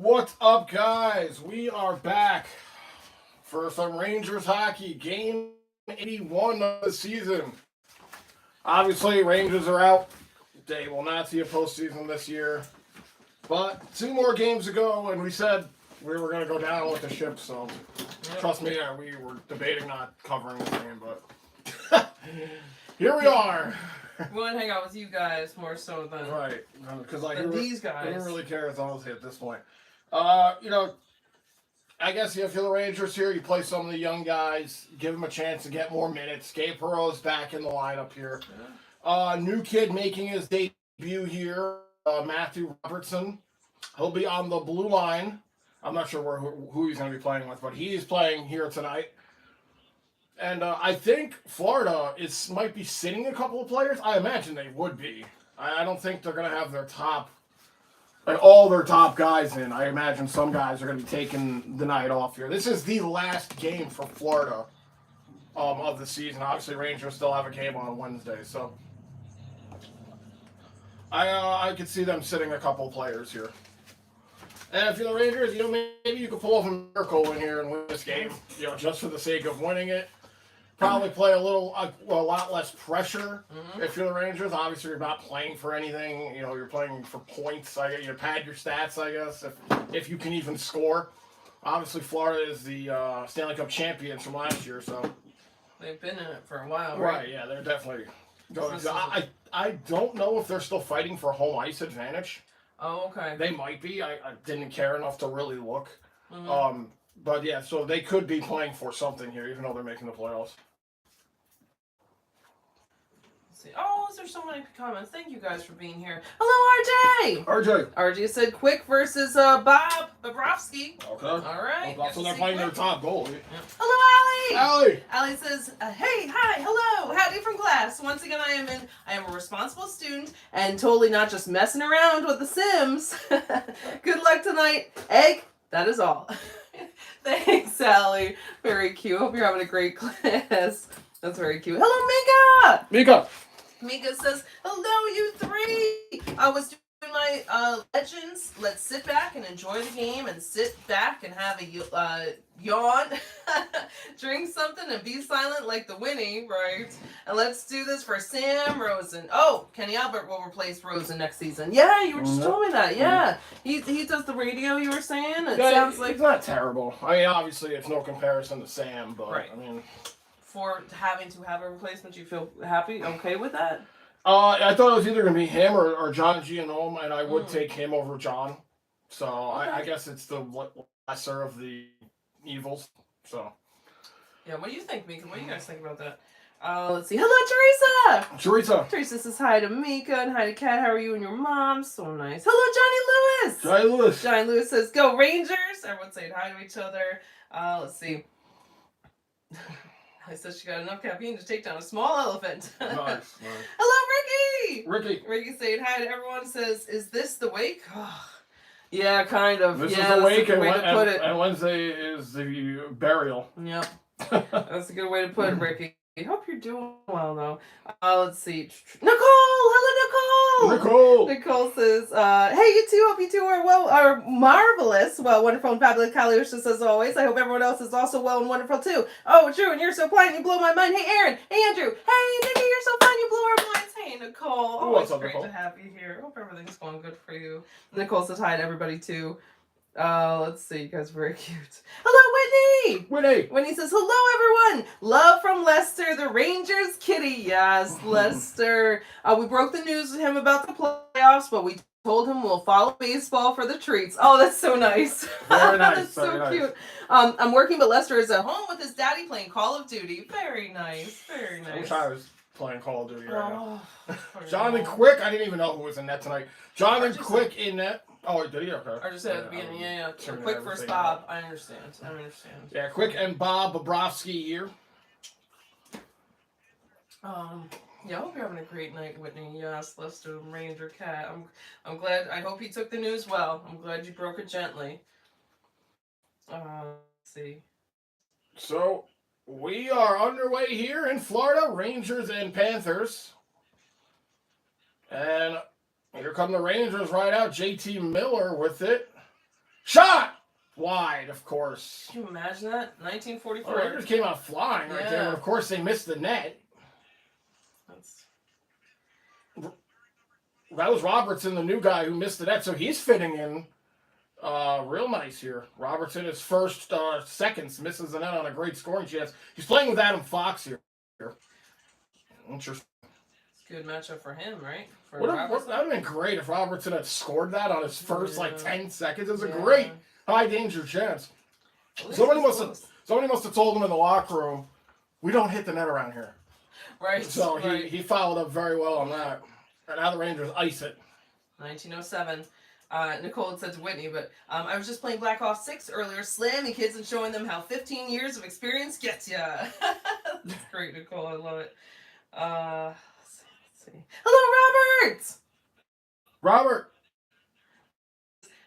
What's up, guys? We are back for some Rangers hockey. Game 81 of the season. Obviously, Rangers are out. They will not see a postseason this year. But two more games ago, and we said we were going to go down with the ship, so trust me, we were debating not covering the game, but here we are. We want to hang out with you guys more so than Right, because these guys. I don't really care as honestly at this point. I guess if you're the Rangers here, you play some of the young guys, give them a chance to get more minutes. Gabe Perreault's back in the lineup here. New kid making his debut here, Matthew Robertson. He'll be on the blue line. I'm not sure who he's going to be playing with, but he's playing here tonight. And I think Florida might be sitting a couple of players. I imagine they would be. I don't think they're going to have their top, all their top guys in. I imagine some guys are going to be taking the night off here. This is the last game for Florida of the season. Obviously, Rangers still have a game on Wednesday, so I could see them sitting a couple of players here. And if you're the Rangers, maybe you could pull off a miracle in here and win this game, just for the sake of winning it. Probably play a lot less pressure if you're the Rangers. Obviously, you're not playing for anything. You're playing for points. You pad your stats, I guess, if you can even score. Obviously, Florida is the Stanley Cup champions from last year, so they've been in it for a while, right? Yeah, they're definitely going. I don't know if they're still fighting for home ice advantage. Oh, okay. They might be. I didn't care enough to really look. But yeah, so they could be playing for something here, even though they're making the playoffs. Oh, there's so many comments. Thank you guys for being here. Hello, RJ. RJ said Quick versus Bob Bobrovsky. Okay. All right. So they're playing their top goalie. Yeah. Hello, Allie. Allie says, hey, hi, hello, howdy from class. Once again, I am a responsible student and totally not just messing around with the Sims. Good luck tonight. Egg, that is all. Thanks, Allie. Very cute. Hope you're having a great class. That's very cute. Hello, Mika. Mika says, hello, you three. I was doing my Legends. Let's sit back and enjoy the game and sit back and have a yawn, drink something and be silent like the Winnie, right? And let's do this for Sam Rosen. Oh, Kenny Albert will replace Rosen next season. Yeah, you were just told me that. Yeah. He does the radio, you were saying? It sounds like... It's not terrible. I mean, obviously, it's no comparison to Sam, but, right. I mean... For having to have a replacement, you feel okay with that? I thought it was either going to be him or John Gianome, and I would take him over John. So okay. I guess it's the lesser of the evils. So. Yeah, what do you think, Mika? What do you guys think about that? Let's see. Hello, Teresa! Teresa says hi to Mika and hi to Kat. How are you and your mom? So nice. Hello, Johnny Lewis! Johnny Lewis says, go Rangers! Everyone's saying hi to each other. Let's see. I said she got enough caffeine to take down a small elephant. Nice. Hello, Ricky! Ricky saying hi to everyone. Says, is this the wake? Oh, yeah, kind of. This is the wake, way to put it. And Wednesday is the burial. Yep. That's a good way to put it, Ricky. I hope you're doing well, though. Let's see. Nicole! Hello, Nicole! Nicole says, hey, you two. Hope you two are marvelous. Well, wonderful and fabulous. Kaliusha says, always. I hope everyone else is also well and wonderful, too. Oh, Drew, and you're so fine. You blow my mind. Hey, Aaron. Hey, Andrew. Hey, Nikki, you're so fine. You blow our minds. Hey, Nicole. Always great to have you here. Hope everything's going good for you. Nicole says hi to everybody, too. Let's see, you guys are very cute. Hello, Whitney! Whitney says, hello, everyone! Love from Lester, the Rangers kitty. Yes, Lester. We broke the news with him about the playoffs, but we told him we'll follow baseball for the treats. Oh, that's so nice. Very nice. That's so nice. Cute. I'm working, but Lester is at home with his daddy playing Call of Duty. Very nice, very nice. I wish I was playing Call of Duty right now. Jonathan Quick, I didn't even know who was in net tonight. Jonathan Quick in net. Oh, did he? Okay. I just said at the beginning, yeah. Quick versus Bob. I understand. Yeah, Quick and Bob Bobrovsky here. Yeah, I hope you're having a great night, Whitney. Yes, Lester, Ranger, Cat. I'm glad. I hope you took the news well. I'm glad you broke it gently. Let's see. So, we are underway here in Florida, Rangers and Panthers. And here come the Rangers right out. JT Miller with it. Shot! Wide, of course. Can you imagine that? The 1944. Rangers came out flying right there, Yeah. but of course they missed the net. That's... That was Robertson, the new guy who missed the net, so he's fitting in real nice here. Robertson, his first seconds, misses the net on a great scoring chance. He's playing with Adam Fox here. Interesting. Good matchup for him, right? For That would have been great if Robertson had scored that on his first 10 seconds. It was a great high danger chance. Somebody must have told him in the locker room, we don't hit the net around here. Right. So he followed up very well on that. And now the Rangers ice it. 1907. Nicole had said to Whitney, but I was just playing Black Ops 6 earlier, slamming kids and showing them how 15 years of experience gets ya. That's great, Nicole. I love it. Let's see. Hello, Robert! Robert!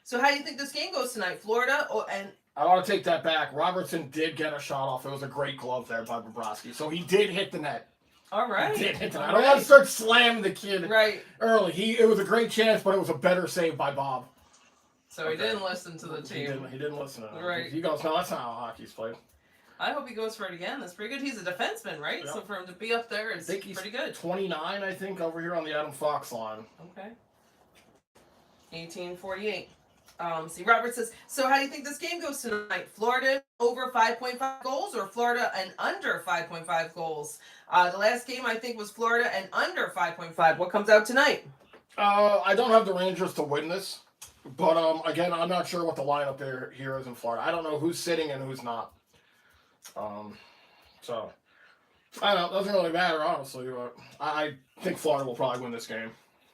So how do you think this game goes tonight? Florida and... I want to take that back. Robertson did get a shot off. It was a great glove there by Bobrovsky. So he did hit the net. All right. He did hit the net. I don't want to start slamming the kid early. It was a great chance, but it was a better save by Bob. So he didn't listen to the team. He didn't listen to it. Right. He goes, no, that's not how hockey's played. I hope he goes for it again. That's pretty good. He's a defenseman, right? Yep. So for him to be up there is pretty good. 29, I think, over here on the Adam Fox line. Okay. 1848. See, Robert says, so how do you think this game goes tonight? Florida over 5.5 goals or Florida and under 5.5 goals? The last game, I think, was Florida and under 5.5. What comes out tonight? I don't have the Rangers to win this. But, again, I'm not sure what the lineup here is in Florida. I don't know who's sitting and who's not. So, I don't know. It doesn't really matter, honestly. But I think Florida will probably win this game.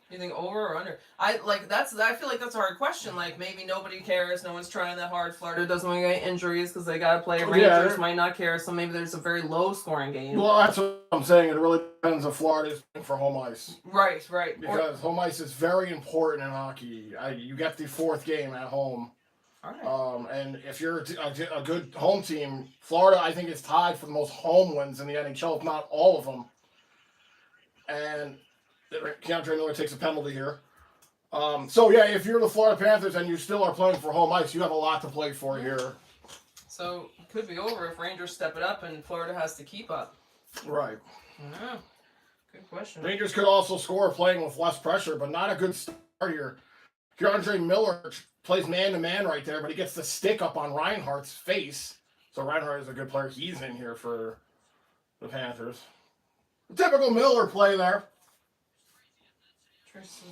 You think over or under? I feel like that's a hard question. Like maybe nobody cares, no one's trying that hard. Florida doesn't want to get injuries because they gotta play. Rangers might not care, so maybe there's a very low scoring game. Well, that's what I'm saying. It really depends if Florida's for home ice. Right. Because home ice is very important in hockey. You get the fourth game at home. All right. And if you're a good home team, Florida, I think, is tied for the most home wins in the NHL, if not all of them. And Keandre Miller takes a penalty here. If you're the Florida Panthers and you still are playing for home ice, you have a lot to play for here. So it could be over if Rangers step it up and Florida has to keep up. Right. Yeah. Good question. Rangers could also score playing with less pressure, but not a good start here. Keandre Miller plays man-to-man right there, but he gets the stick up on Reinhardt's face. So Reinhardt is a good player. He's in here for the Panthers. Typical Miller play there.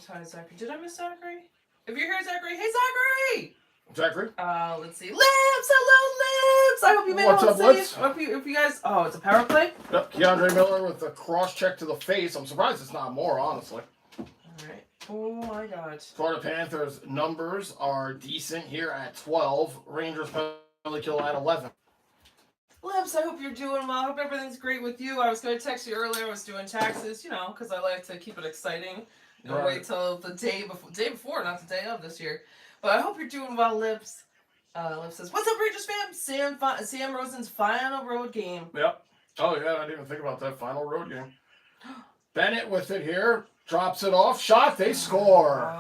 Hi, Zachary. Did I miss Zachary? If you're here, Zachary. Hey, Zachary! Zachary? Let's see. Lips! Hello, Lips! I hope you made it home safe. If you guys... Oh, it's a power play? Yep. Keandre Miller with the cross-check to the face. I'm surprised it's not more, honestly. All right. Oh, my God. Florida Panthers' numbers are decent here at 12. Rangers penalty kill at 11. Lips, I hope you're doing well. I hope everything's great with you. I was going to text you earlier. I was doing taxes, because I like to keep it exciting. Don't wait till the day before, not the day of this year. But I hope you're doing well, Lips. Lips says, what's up, Rangers fam? Sam Rosen's final road game. Yep. Oh, yeah, I didn't even think about that final road game. Bennett with it here. Drops it off. Shot. They score.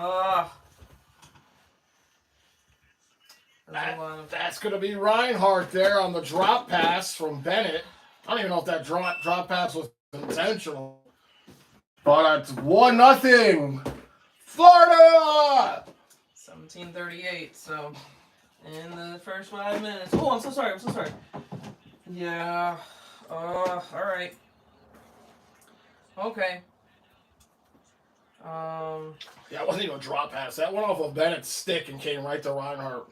That's going to be Reinhardt there on the drop pass from Bennett. I don't even know if that drop pass was intentional. But it's 1-0. Florida! 17:38. So, in the first 5 minutes. Oh, I'm so sorry. Yeah. All right. Okay. Yeah, it wasn't even a drop pass. That went off of Bennett's stick and came right to Reinhardt.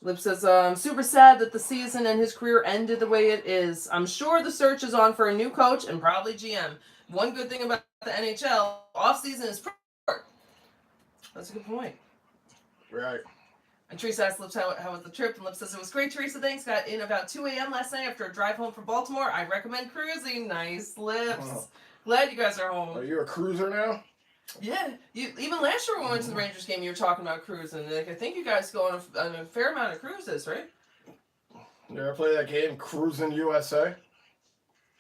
Lip says, I'm super sad that the season and his career ended the way it is. I'm sure the search is on for a new coach and probably GM. One good thing about the NHL, off-season is pretty short. That's a good point. Right. And Teresa asked Lips how was the trip, and Lips says, it was great, Teresa. Thanks. Got in about 2 a.m. last night after a drive home from Baltimore. I recommend cruising. Nice, Lips. Oh. Glad you guys are home. Are you a cruiser now? Yeah, even last year when we went to the Rangers game, you were talking about cruising. Like, I think you guys go on a fair amount of cruises, right? You ever play that game, Cruising USA?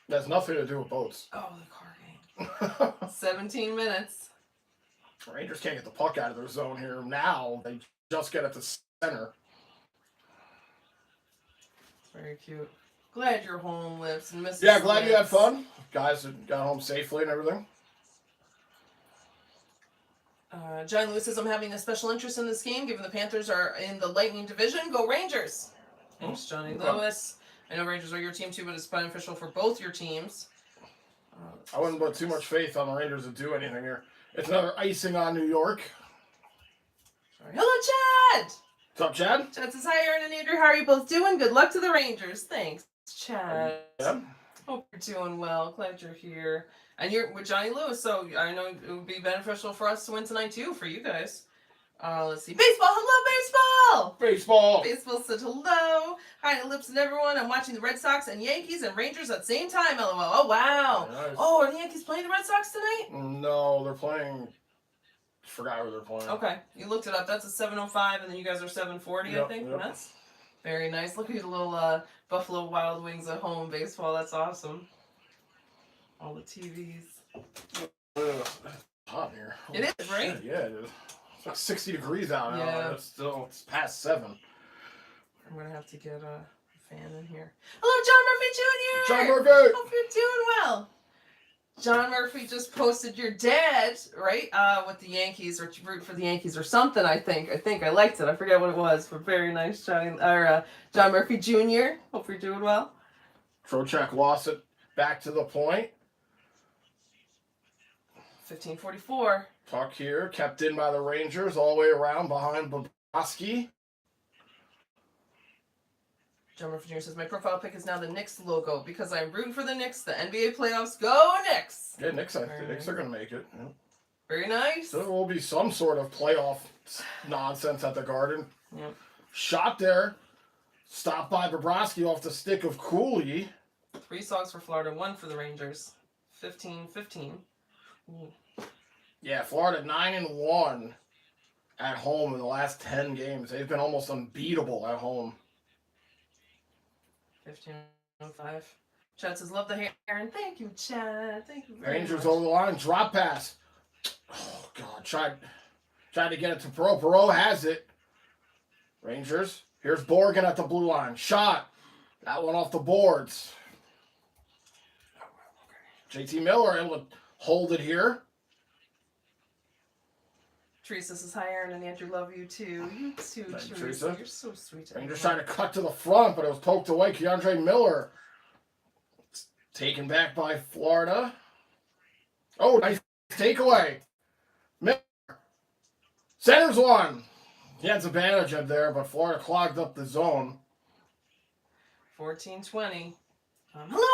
That has nothing to do with boats. Oh, the car game. 17 minutes. Rangers can't get the puck out of their zone here. Now they just get it to center. Very cute. Glad you're home, Lips and Mrs. Yeah, glad you had Lips. fun. Guys got home safely and everything. John Lewis says, I'm having a special interest in this game, given the Panthers are in the Lightning division. Go Rangers! Thanks, Johnny Lewis. I know Rangers are your team too, but it's beneficial for both your teams. I wouldn't put too much faith on the Rangers to do anything here. It's another icing on New York. Sorry. Hello, Chad! What's up, Chad? Chad says, hi, Aaron and Andrew. How are you both doing? Good luck to the Rangers. Thanks, Chad. Yeah. Hope you're doing well. Glad you're here. And you're with Johnny Lewis, so I know it would be beneficial for us to win tonight, too, for you guys. Let's see. Baseball! Hello, baseball! Baseball! Baseball said hello. Hi to Lips and everyone. I'm watching the Red Sox and Yankees and Rangers at the same time, LOL. Oh, wow. Nice. Oh, are the Yankees playing the Red Sox tonight? No, they're playing. Forgot who they're playing. Okay, you looked it up. That's a 7:05, and then you guys are 7:40, Yep, I think. yep. That's very nice. Look at the little Buffalo Wild Wings at home baseball. That's awesome. All the TVs. It's hot in here. It is, right? Shit, yeah, it is. It's like 60 degrees out now. Yeah. It's past 7. I'm gonna have to get a fan in here. Hello, John Murphy Jr. John Murphy! Hope you're doing well. John Murphy just posted your dad, right? With the Yankees, or root for the Yankees or something. I think I liked it. I forget what it was, but very nice, John Murphy Jr. Hope you're doing well. Trocheck lost it back to the point. 15:44. Puck here, kept in by the Rangers, all the way around behind Bobrovsky. John Murphy Jr. says, my profile pic is now the Knicks logo because I'm rooting for the Knicks. The NBA playoffs. Go Knicks! Yeah, Knicks are going to make it. Yeah. Very nice. So there will be some sort of playoff nonsense at the Garden. Yep. Shot there. Stopped by Bobrovsky off the stick of Cooley. 3 songs for Florida, 1 for the Rangers. 15-15. Yeah, Florida 9-1 at home in the last 10 games. They've been almost unbeatable at home. 15:05. Chad says, love the hair. And thank you, Chad. Thank you very Rangers much. over the line. Drop pass. Oh, God. Tried to get it to Perot. Perot has it. Rangers. Here's Borgen at the blue line. Shot. That one off the boards. JT Miller able to hold it here. Teresa says, hi, Aaron and Andrew. Love you, too. You too, Thank you, Teresa. Teresa. You're so sweet. Rangers trying to cut to the front, but it was poked away. Keandre Miller. Taken back by Florida. Oh, nice takeaway. Miller. Centers one. He has advantage of there, but Florida clogged up the zone. 14:20. Hello,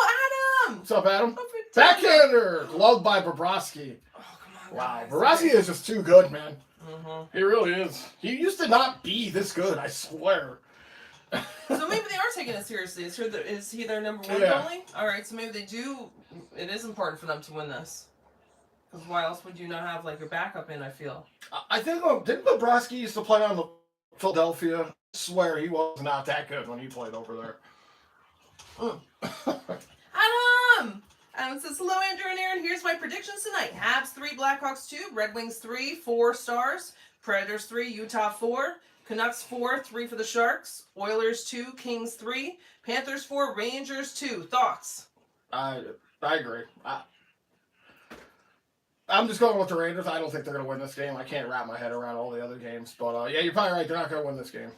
Adam! What's up, Adam? Hope you're doing Backhander. Loved by Bobrovsky. Oh, come on, Wow, guys. Bobrovsky is just too good, man. Mm-hmm. He really is. He used to not be this good, I swear. So maybe they are taking it seriously. Is he their number 1 Yeah. goalie? All right, so maybe they do. It is important for them to win this. Because why else would you not have like your backup in? I feel. I think, didn't Bobrovsky used to play on the Philadelphia? I swear he was not that good when he played over there. Adam! Adam says, hello, Andrew and Aaron. Here's my predictions tonight. Habs 3, Blackhawks 2, Red Wings 3, 4 Stars, Predators 3, Utah 4, Canucks 4, 3 for the Sharks, Oilers 2, Kings 3, Panthers 4, Rangers 2. Thoughts? I agree. I'm just going with the Rangers. I don't think they're going to win this game. I can't wrap my head around all the other games. But, yeah, you're probably right. They're not going to win this game.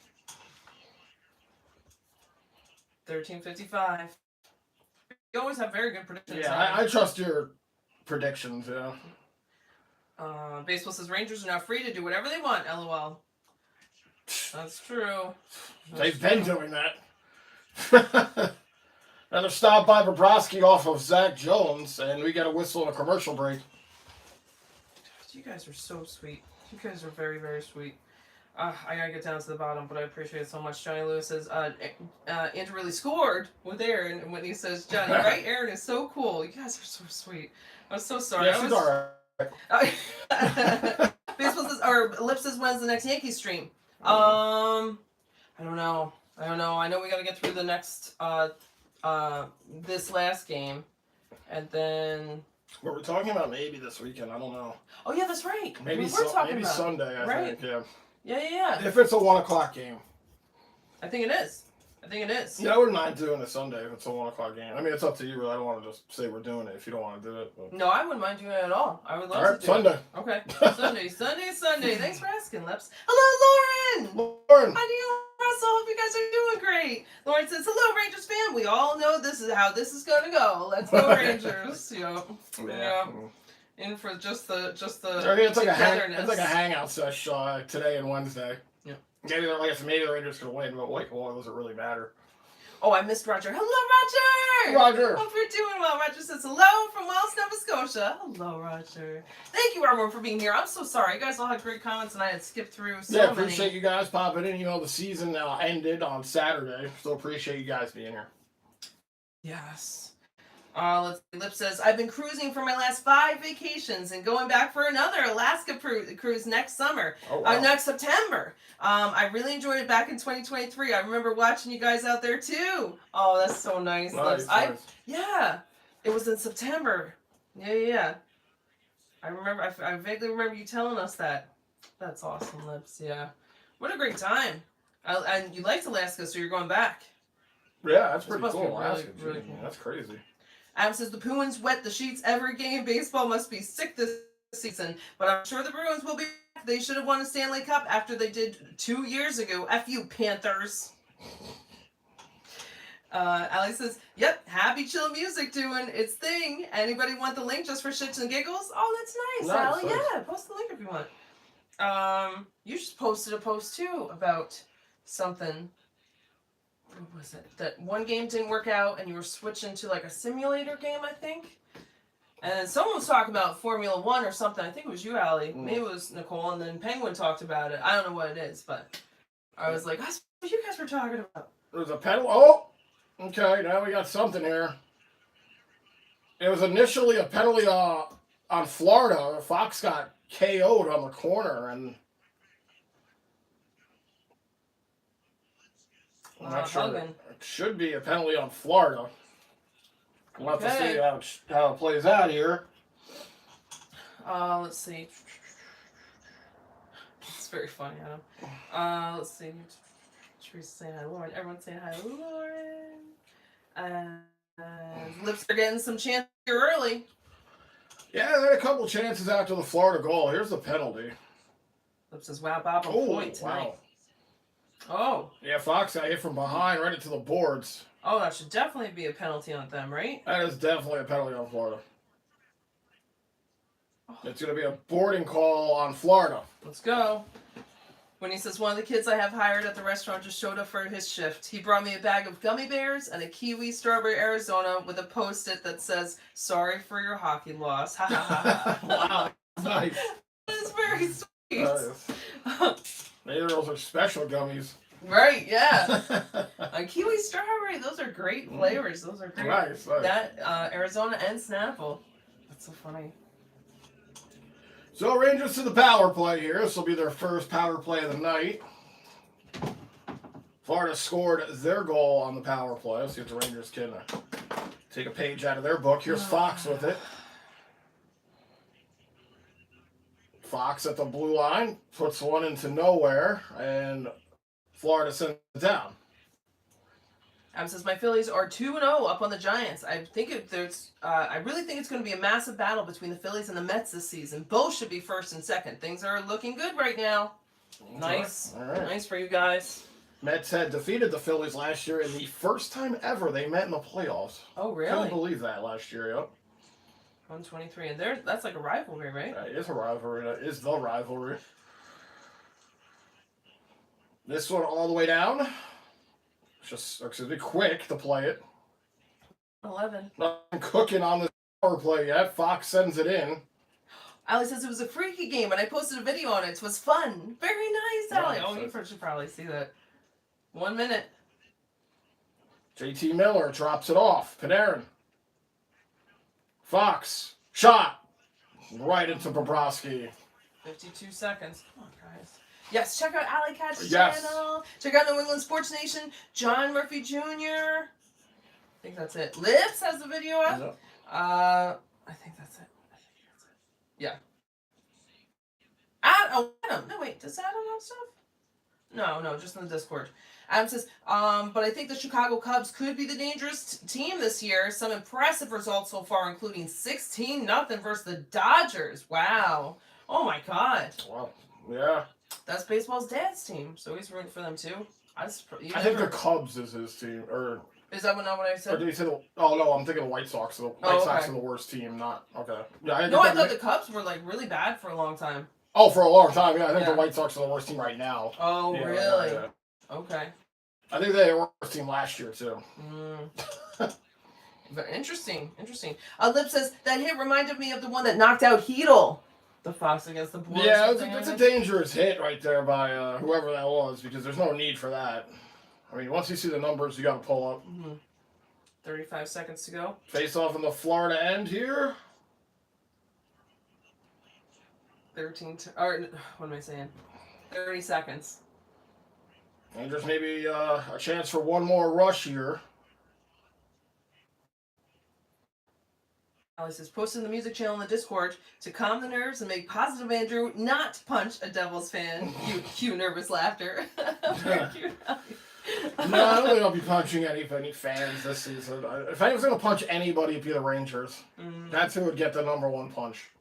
13:55. You always have very good predictions. Yeah, I trust your predictions, yeah. Baseball says Rangers are now free to do whatever they want, LOL. That's true. They've been doing that. Another stop by Bobrovsky off of Zach Jones, and we get a whistle and a commercial break. You guys are so sweet. You guys are very, very sweet. I gotta get down to the bottom, but I appreciate it so much. Johnny Lewis says, Andrew really scored with Aaron, and when he says, Johnny, right? Aaron is so cool. You guys are so sweet. I'm so sorry. Yeah, she's alright. Baseball says, or Lips says, when's the next Yankees stream? I don't know. I know we gotta get through the next, this last game, and then But we're talking about maybe this weekend. I don't know. Oh yeah, that's right. Maybe we were talking maybe about Sunday. I right. think. Yeah. Yeah. If it's a 1:00 game. I think it is. Yeah, I wouldn't mind doing it Sunday if it's a 1:00 game. I mean, it's up to you. Really. I don't want to just say we're doing it if you don't want to do it. But... No, I wouldn't mind doing it at all. I would love to do Sunday. it. Okay. Sunday. Thanks for asking, Lips. Hello, Lauren. Lauren. Hi, Neil Russell. Hope you guys are doing great. Lauren says, hello, Rangers fan. We all know this is how this is going to go. Let's go, Rangers. Yeah. In for just the It's like togetherness. it's like a hangout sesh today and Wednesday. Yeah. Maybe the Rangers could win, but does it really matter? Oh, I missed Roger. Hello, Roger! Roger! Hope you're doing well. Roger says hello from Wells, Nova Scotia. Hello, Roger. Thank you, everyone, for being here. I'm so sorry. You guys all had great comments, and I had skipped through so many. Appreciate you guys popping in. You know, the season ended on Saturday, so appreciate you guys being here. Yes. Let's see. Lip says, I've been cruising for my last 5 vacations and going back for another Alaska cruise next summer. Oh, wow. Next September. I really enjoyed it back in 2023. I remember watching you guys out there too. Oh, that's so nice. Nice. Yeah. It was in September. Yeah. I remember. I vaguely remember you telling us that. That's awesome, Lips. Yeah. What a great time. And you liked Alaska, so you're going back. Yeah, that's pretty cool. Really cool. That's crazy. Adam says the Bruins wet the sheets every game. Baseball must be sick this season, but I'm sure the Bruins will be back. They should have won a Stanley Cup after they did 2 years ago. F you, Panthers. Ali says, yep, happy chill music doing its thing. Anybody want the link just for shits and giggles? Oh, that's nice, Ali. Nice. Yeah, post the link if you want. You just posted a post too about something. What was it? That one game didn't work out and you were switching to like a simulator game, I think. And then someone was talking about Formula One or something. I think it was you, Allie. Maybe it was Nicole. And then Penguin talked about it. I don't know what it is, but I was like, that's what you guys were talking about. There's a penalty. Oh, okay. Now we got something here. It was initially a penalty on Florida. Fox got KO'd on the corner, and I'm not sure. It should be a penalty on Florida. We'll have to see how it plays out here. Let's see. It's very funny, Adam. Let's see. Teresa saying hi, Lauren. Everyone's saying hi, Lauren. Lips are getting some chances here early. Yeah, they had a couple chances after the Florida goal. Here's the penalty. Lips says, wow, Bob, on point tonight. Wow. Oh. Yeah, Fox got hit from behind right into the boards. Oh, that should definitely be a penalty on them, right? That is definitely a penalty on Florida. Oh. It's going to be a boarding call on Florida. Let's go. When he says, one of the kids I have hired at the restaurant just showed up for his shift. He brought me a bag of gummy bears and a kiwi strawberry Arizona with a Post-it that says, sorry for your hockey loss. Ha ha ha. Wow. Nice. That's very sweet. Maybe those are special gummies. Right, yeah. Kiwi strawberry, those are great flavors. Those are great. Nice. That, Arizona and Snapple. That's so funny. So Rangers to the power play here. This will be their first power play of the night. Florida scored their goal on the power play. Let's see if the Rangers can take a page out of their book. Here's Fox with it. Fox at the blue line puts one into nowhere, and Florida sends it down. Adam says my Phillies are 2-0 up on the Giants. I really think it's going to be a massive battle between the Phillies and the Mets this season. Both should be first and second. Things are looking good right now. Nice, all right. Nice for you guys. Mets had defeated the Phillies last year, and the first time ever they met in the playoffs. Oh, really? Couldn't believe that last year. Yep. 123, and that's like a rivalry, right? It is a rivalry. That is the rivalry. This one all the way down. Just it's gonna be quick to play it. 11. Nothing cooking on this power play yet. Fox sends it in. Ali says it was a freaky game, and I posted a video on it. It was fun. Very nice, Ali. Oh, you should probably see that. 1 minute. JT Miller drops it off. Panarin. Fox. Shot. Right into Bobrovsky. 52 seconds. Come on, guys. Yes, check out Ali Cat's Yes. channel. Check out New England Sports Nation. John Murphy Jr. I think that's it. Lips has the video up. Yep. I think that's it. Adam. No, wait. Does Adam have stuff? No, just in the Discord. Adam says, but I think the Chicago Cubs could be the dangerous team this year. Some impressive results so far, including 16-0 versus the Dodgers. Wow. Oh my God. Well, yeah. That's baseball's dad's team, so he's rooting for them too. I think the Cubs is his team, or is that not what I said? or did he say oh no, I'm thinking the White Sox. The White Sox are the worst team. Not okay. Yeah, I thought the Cubs were like really bad for a long time. Oh, for a long time, yeah. I think the White Sox are the worst team right now. Oh, yeah, really? Yeah. Okay. I think they were the worst team last year too. But interesting. Lip says that hit reminded me of the one that knocked out Heedle. The Fox against the Bulls. Yeah, it's a dangerous hit right there by whoever that was, because there's no need for that. I mean, once you see the numbers, you got to pull up. 35 seconds to go. Face off in the Florida end here. 13. What am I saying? 30 seconds. And there's maybe a chance for one more rush here. Alice says, posting the music channel in the Discord to calm the nerves and make positive Andrew not punch a Devils fan. Cue nervous laughter. Very cute. No, I don't think I'll be punching any fans this season. If I was going to punch anybody, it'd be the Rangers. That's who would get the number one punch.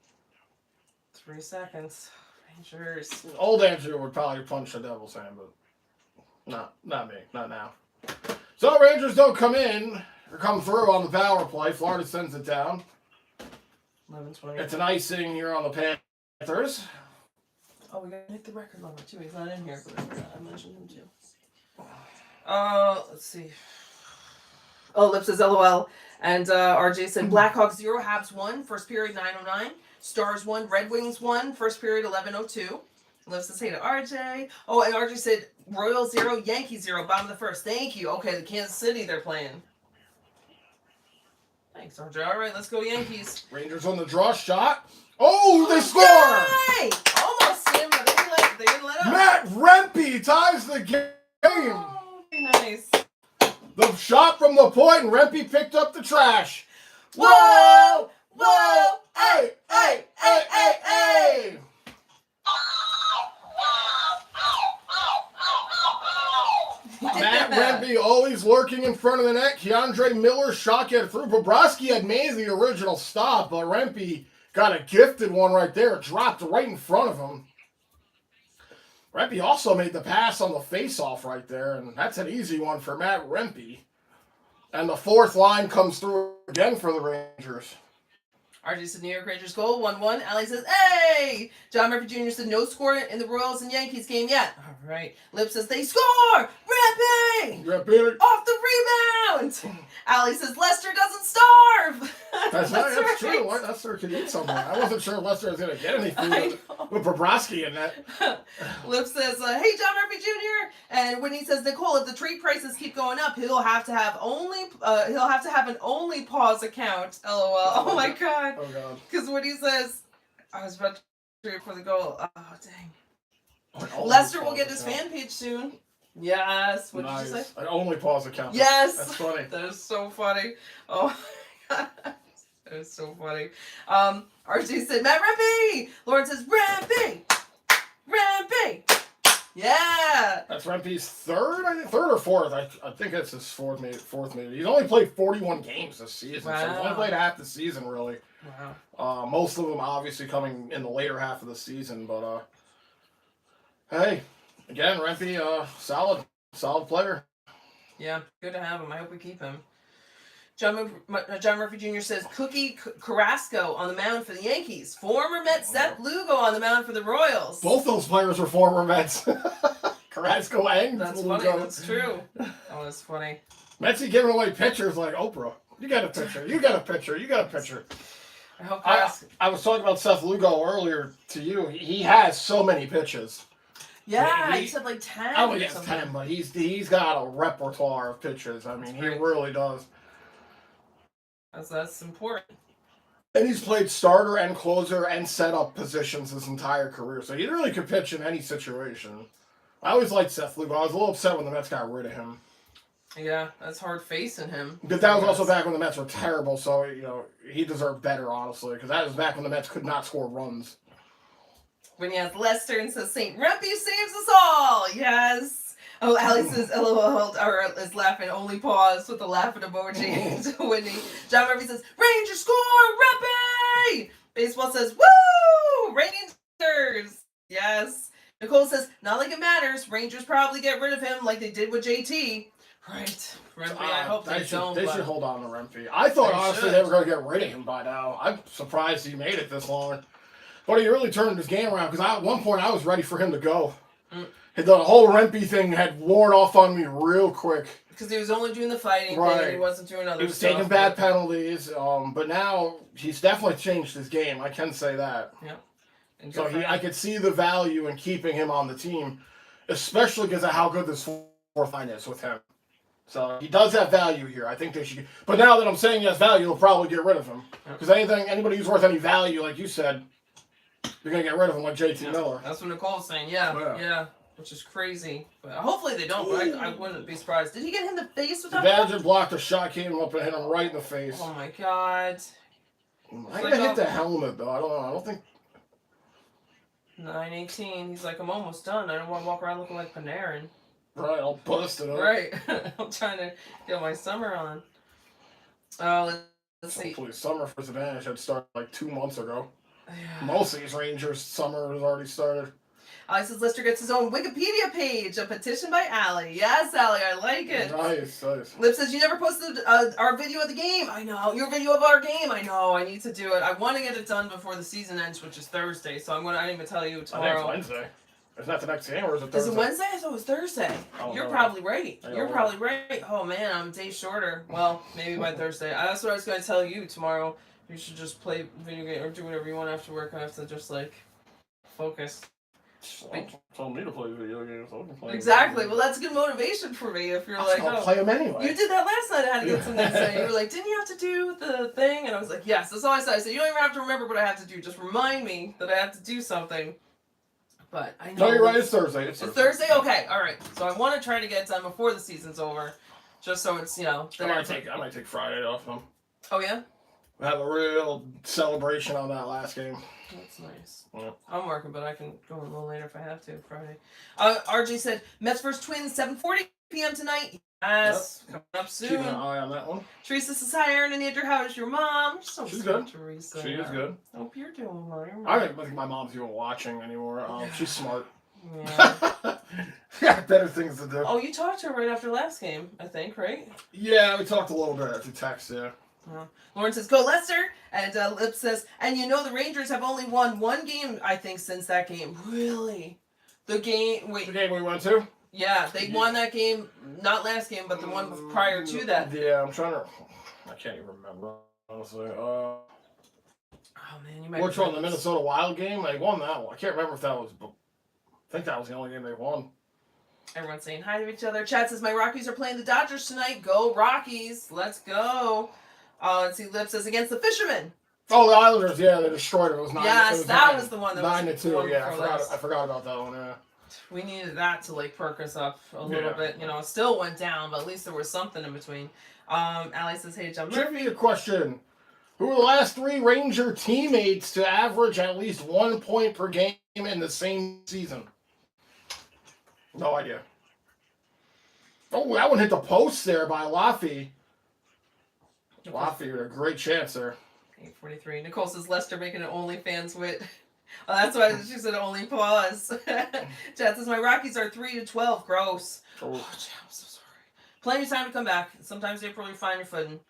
3 seconds. Rangers. Old Andrew would probably punch a Devils fan, but not me. Not now. So Rangers don't come in or come through on the power play. Florida sends it down. 11:20. It's an icing here on the Panthers. Oh, we gotta hit the record lover too. He's not in here, but I mentioned him too. Let's see. Oh, Lip says LOL. And RJ said Blackhawks 0, Habs 1, first period 9:09. Stars 1, Red Wings 1, first period 11:02. Lip says hey to RJ. Oh, and RJ said Royals 0, Yankees 0, bottom of the first. Thank you. Okay, the Kansas City they're playing. Thanks, RJ. All right, let's go Yankees. Rangers on the draw shot. Oh, they score! Yay! Almost, Tim, but they didn't let up. Matt Rempe ties the game. Oh, very nice. The shot from the point, and Rempe picked up the trash. Whoa! Hey! Matt Rempe always lurking in front of the net. Keandre Miller's shot get through. Bobrovsky had made the original stop, but Rempe got a gifted one right there. Dropped right in front of him. Rempe also made the pass on the face-off right there, and that's an easy one for Matt Rempe. And the fourth line comes through again for the Rangers. RJ said New York Rangers goal, 1-1. Allie says, hey! John Murphy Jr. said no score in the Royals and Yankees game yet. All right. Lip says they score! Rempe! Off the rebound! Allie says Lester doesn't starve! That's right. True. Lester could eat something. I wasn't sure Lester was going to get any food with Bobrovsky in that. Lip says, hey, John Murphy Jr. And Whitney says, Nicole, if the treat prices keep going up, he'll have to have an only pause account. LOL. Oh my God. Oh God. Because Whitney says, I was about to treat for the goal. Oh dang. Lester will get his fan page soon. Yes. What did you say? An only pause account. Yes. That's funny. That is so funny. Oh my God. That is so funny. RJ said, Matt Rempe! Lauren says, Rempe! Yeah! That's Rempe's third or fourth. I think it's his fourth maybe. He's only played 41 games this season. Wow. So he's only played half the season, really. Wow. Most of them obviously coming in the later half of the season. But, hey, again, Rempe, solid player. Yeah, good to have him. I hope we keep him. John Murphy Jr. says, Cookie Carrasco on the mound for the Yankees. Former Met Seth Lugo on the mound for the Royals. Both those players were former Mets. Carrasco and That's Lugo. funny. That's true. Oh, that's funny. Metsy giving away pitchers like Oprah. You got a pitcher. You got a pitcher. You got a pitcher. I hope I was talking about Seth Lugo earlier to you. He has so many pitches. Yeah, you said like 10. Oh, yes, 10, but he's got a repertoire of pitches. I mean, he really does. That's important. And he's played starter and closer and setup positions his entire career, so he really could pitch in any situation. I always liked Seth Lugo. I was a little upset when the Mets got rid of him. Yeah, that's hard facing him. But that was also back when the Mets were terrible, so, he deserved better, honestly, because that was back when the Mets could not score runs. When he has Lester and says, St. Rempe saves us all. Yes. Oh, Allie says, LOL, or is laughing, only pause with the laughing emoji to Whitney. John Murphy says, Rangers score, Rempe! Baseball says, woo! Rangers! Yes. Nicole says, not like it matters. Rangers probably get rid of him like they did with JT. Right. Rempe, I hope they don't. They should hold on to Rempe. I thought, honestly, they were going to get rid of him by now. I'm surprised he made it this long. But he really turned his game around, because at one point I was ready for him to go. The whole Rempe thing had worn off on me real quick. Because he was only doing the fighting thing, and he wasn't doing other stuff. He was taking bad penalties, but now he's definitely changed his game. I can say that. Yeah. So I could see the value in keeping him on the team, especially because of how good this fourth line is with him. So he does have value here. I think they should. But now that I'm saying he has value, they'll probably get rid of him. Because anybody who's worth any value, like you said, you're going to get rid of him like JT Miller. That's what Nicole's saying. Yeah. Which is crazy. But hopefully they don't, but I wouldn't be surprised. Did he get hit in the face with that? Badger blocked a shot, came up and hit him right in the face. Oh my God. I think hit the helmet, though. I don't think. 9:18. He's like, I'm almost done. I don't want to walk around looking like Panarin. Right, I'll bust it up. Right. I'm trying to get my summer on. Let's see. Hopefully summer for Advantage had started like 2 months ago. Yeah. Most of these Rangers summer has already started. Allie says Lister gets his own Wikipedia page, a petition by Allie. Yes, Allie, I like it. Nice. Lip says, you never posted our video of the game. I know. Your video of our game. I know. I need to do it. I want to get it done before the season ends, which is Thursday. So I didn't even tell you tomorrow. I think it's Wednesday. Is that the next game or is it Thursday? Is it Wednesday? I thought it was Thursday. You're probably right. You're probably right. Oh, man, I'm a day shorter. Well, maybe by Thursday. That's what I was going to tell you tomorrow. You should just play video game or do whatever you want after work. I have to just, focus. Told me to play video games. Exactly. Well, that's good motivation for me if you're I'll play them anyway. You did that last night. I had to get some next day. You were like, didn't you have to do the thing? And I was like, yes. That's all I said. I said, you don't even have to remember what I have to do. Just remind me that I have to do something. But I know. No, you're right. It's Thursday. It's Thursday? Okay. All right. So I want to try to get it done before the season's over. Just so it's, I might take Friday off them. Oh, yeah? Have a real celebration on that last game. That's nice. Yeah. I'm working, but I can go a little later if I have to Friday. RJ said, Mets vs. Twins, 7:40 p.m. tonight. Yes. Coming up soon. Keeping an eye on that one. Teresa says, hi, Aaron and Andrew. How is your mom? She's good. Teresa. She is good. Hope you're doing well. I don't think my mom's even watching anymore. She's smart. Yeah. Got better things to do. Oh, you talked to her right after last game, I think, right? Yeah, we talked a little bit through text, yeah. Lauren says, go Lester. And Lip says, and the Rangers have only won one game, I think, since that game. Really? The game we went to? Yeah, they won that game, not last game, but the one prior to that. Yeah, I can't even remember, honestly. Oh, man, you might Which one, the Minnesota Wild game? They won that one. I can't remember if that was, I think that was the only game they won. Everyone's saying hi to each other. Chat says, my Rockies are playing the Dodgers tonight. Go Rockies. Let's go. Let's see, Lip says, against the Fishermen. Oh, the Islanders, yeah, they destroyed it. It was 9. Yes, that was the one that was 9-2, yeah. I forgot about that one, yeah. We needed that to perk us up a little bit. It still went down, but at least there was something in between. Allie says, hey, John Murphy. Trivia question. Who were the last 3 Ranger teammates to average at least 1 point per game in the same season? No idea. Oh, that one hit the post there by Laffy. Laffy with a great chance there. 8:43. Nicole says Lester making an OnlyFans wit. Oh, that's why she said only pause. Chad says my Rockies are 3-12. Gross. Oh, Chad, I'm so sorry. Plenty of time to come back. Sometimes April you find your footing.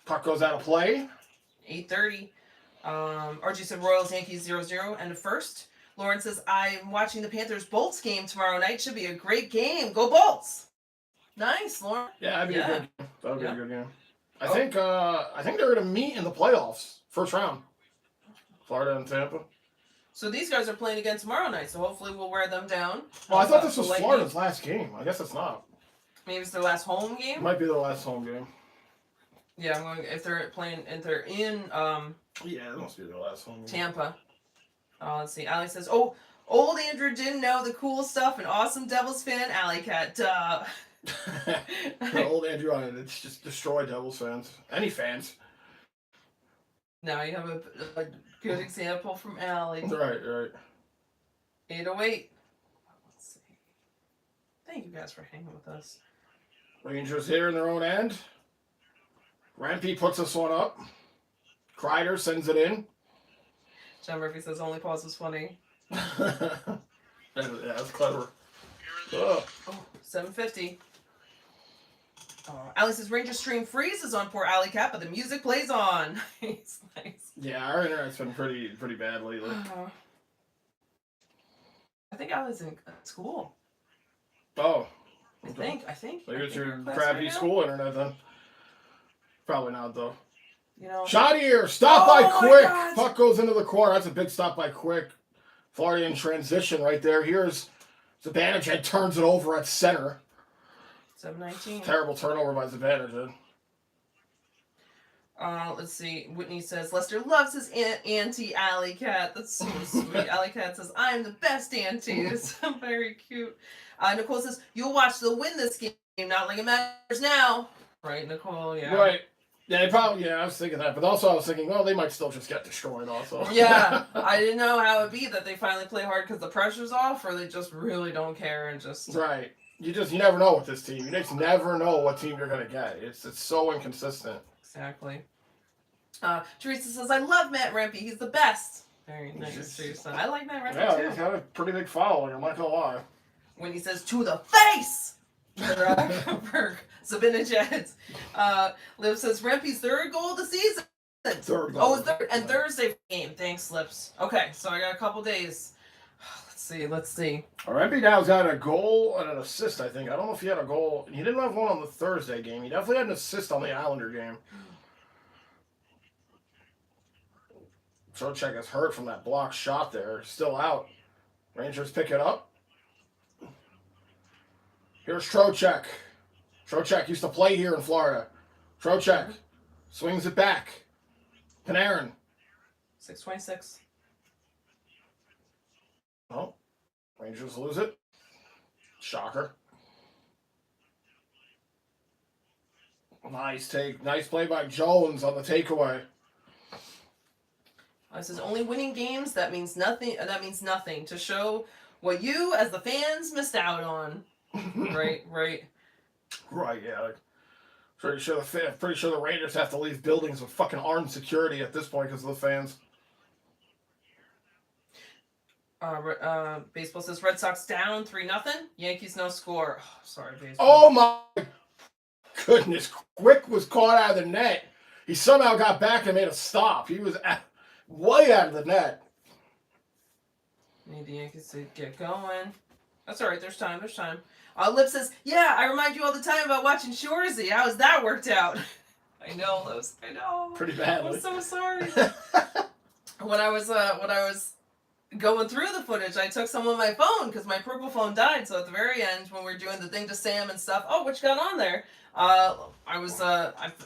Puck goes out of play. 8:30. RG said Royals Yankees 0-0 and a first. Lauren says I'm watching the Panthers Bolts game tomorrow night. Should be a great game. Go Bolts. Nice, Lauren. Yeah, that'd be a good game. That would be a good game. I think they're going to meet in the playoffs, first round. Florida and Tampa. So these guys are playing again tomorrow night, so hopefully we'll wear them down. Well, I thought this was Florida's last game. I guess it's not. Maybe it's their last home game? It might be their last home game. Yeah, I'm going, if they're in yeah, it must be their last home game. Tampa. Let's see. Allie says, oh, old Andrew didn't know the cool stuff, an awesome Devils fan. Alley Cat, duh. Old Andrew on it. It's just destroy Devils fans. Any fans. Now you have a good example from Allie. Right. 808. Let's see. Thank you guys for hanging with us. Rangers here in their own end. Rampy puts this one up. Kreider sends it in. John Murphy says only pause was funny. That's clever. Oh. 750. Allie says Ranger stream freezes on poor Alley Cat, but the music plays on. Nice. Yeah, our internet's been pretty bad lately. I think Allie's in school. Oh. Okay. I think. Maybe it's your crappy school internet then. Probably not though. You know. Shot here! Stop by Quick! Puck goes into the corner. That's a big stop by Quick. Florida in transition right there. Here's Zibanejad turns it over at center. 719. Terrible turnover by Zibanejad. Let's see. Whitney says Lester loves his auntie Alley Cat. That's so sweet. Alley Cat says I'm the best auntie. It's very cute. Nicole says you'll watch the win this game, not like it matters now. Right, Nicole? Yeah. Right. Yeah, I was thinking that, but also I was thinking, oh, they might still just get destroyed also. Yeah, I didn't know how it'd be that they finally play hard because the pressure's off, or they just really don't care and just... Right. You never know with this team. You just never know what team you're going to get. It's so inconsistent. Exactly. Teresa says, I love Matt Rampy. He's the best. Very nice, Teresa. I like Matt Rampy, too. He's got a pretty big following, I'm not going to lie. When he says, to the face! For Zibanejad. Liv says Rampy's third goal of the season. Third goal. Oh, third and Thursday game. Thanks, Lips. Okay, so I got a couple days. Let's see. Rampy now's got a goal and an assist, I think. I don't know if he had a goal. He didn't have one on the Thursday game. He definitely had an assist on the Islander game. Trocheck is hurt from that block shot there. Still out. Rangers pick it up. Here's Trocheck. Trocheck used to play here in Florida. Trocheck swings it back. Panarin. 626. Oh, Rangers lose it. Shocker. Nice take. Nice play by Jones on the takeaway. This is only winning games. That means nothing. That means nothing to show what you, as the fans, missed out on. Right. Right, yeah. Like, pretty sure the Raiders have to leave buildings with fucking armed security at this point because of the fans. Baseball says Red Sox down 3-0. Yankees no score. Oh, sorry, baseball. Oh my goodness! Quick was caught out of the net. He somehow got back and made a stop. He was way out of the net. Need the Yankees to get going. That's all right. There's time. Lip says, yeah, I remind you all the time about watching Shoresy. How's that worked out? I know. Pretty badly. I'm so sorry. When I was going through the footage, I took some of my phone because my purple phone died. So at the very end, when we were doing the thing to Sam and stuff, what you got on there? I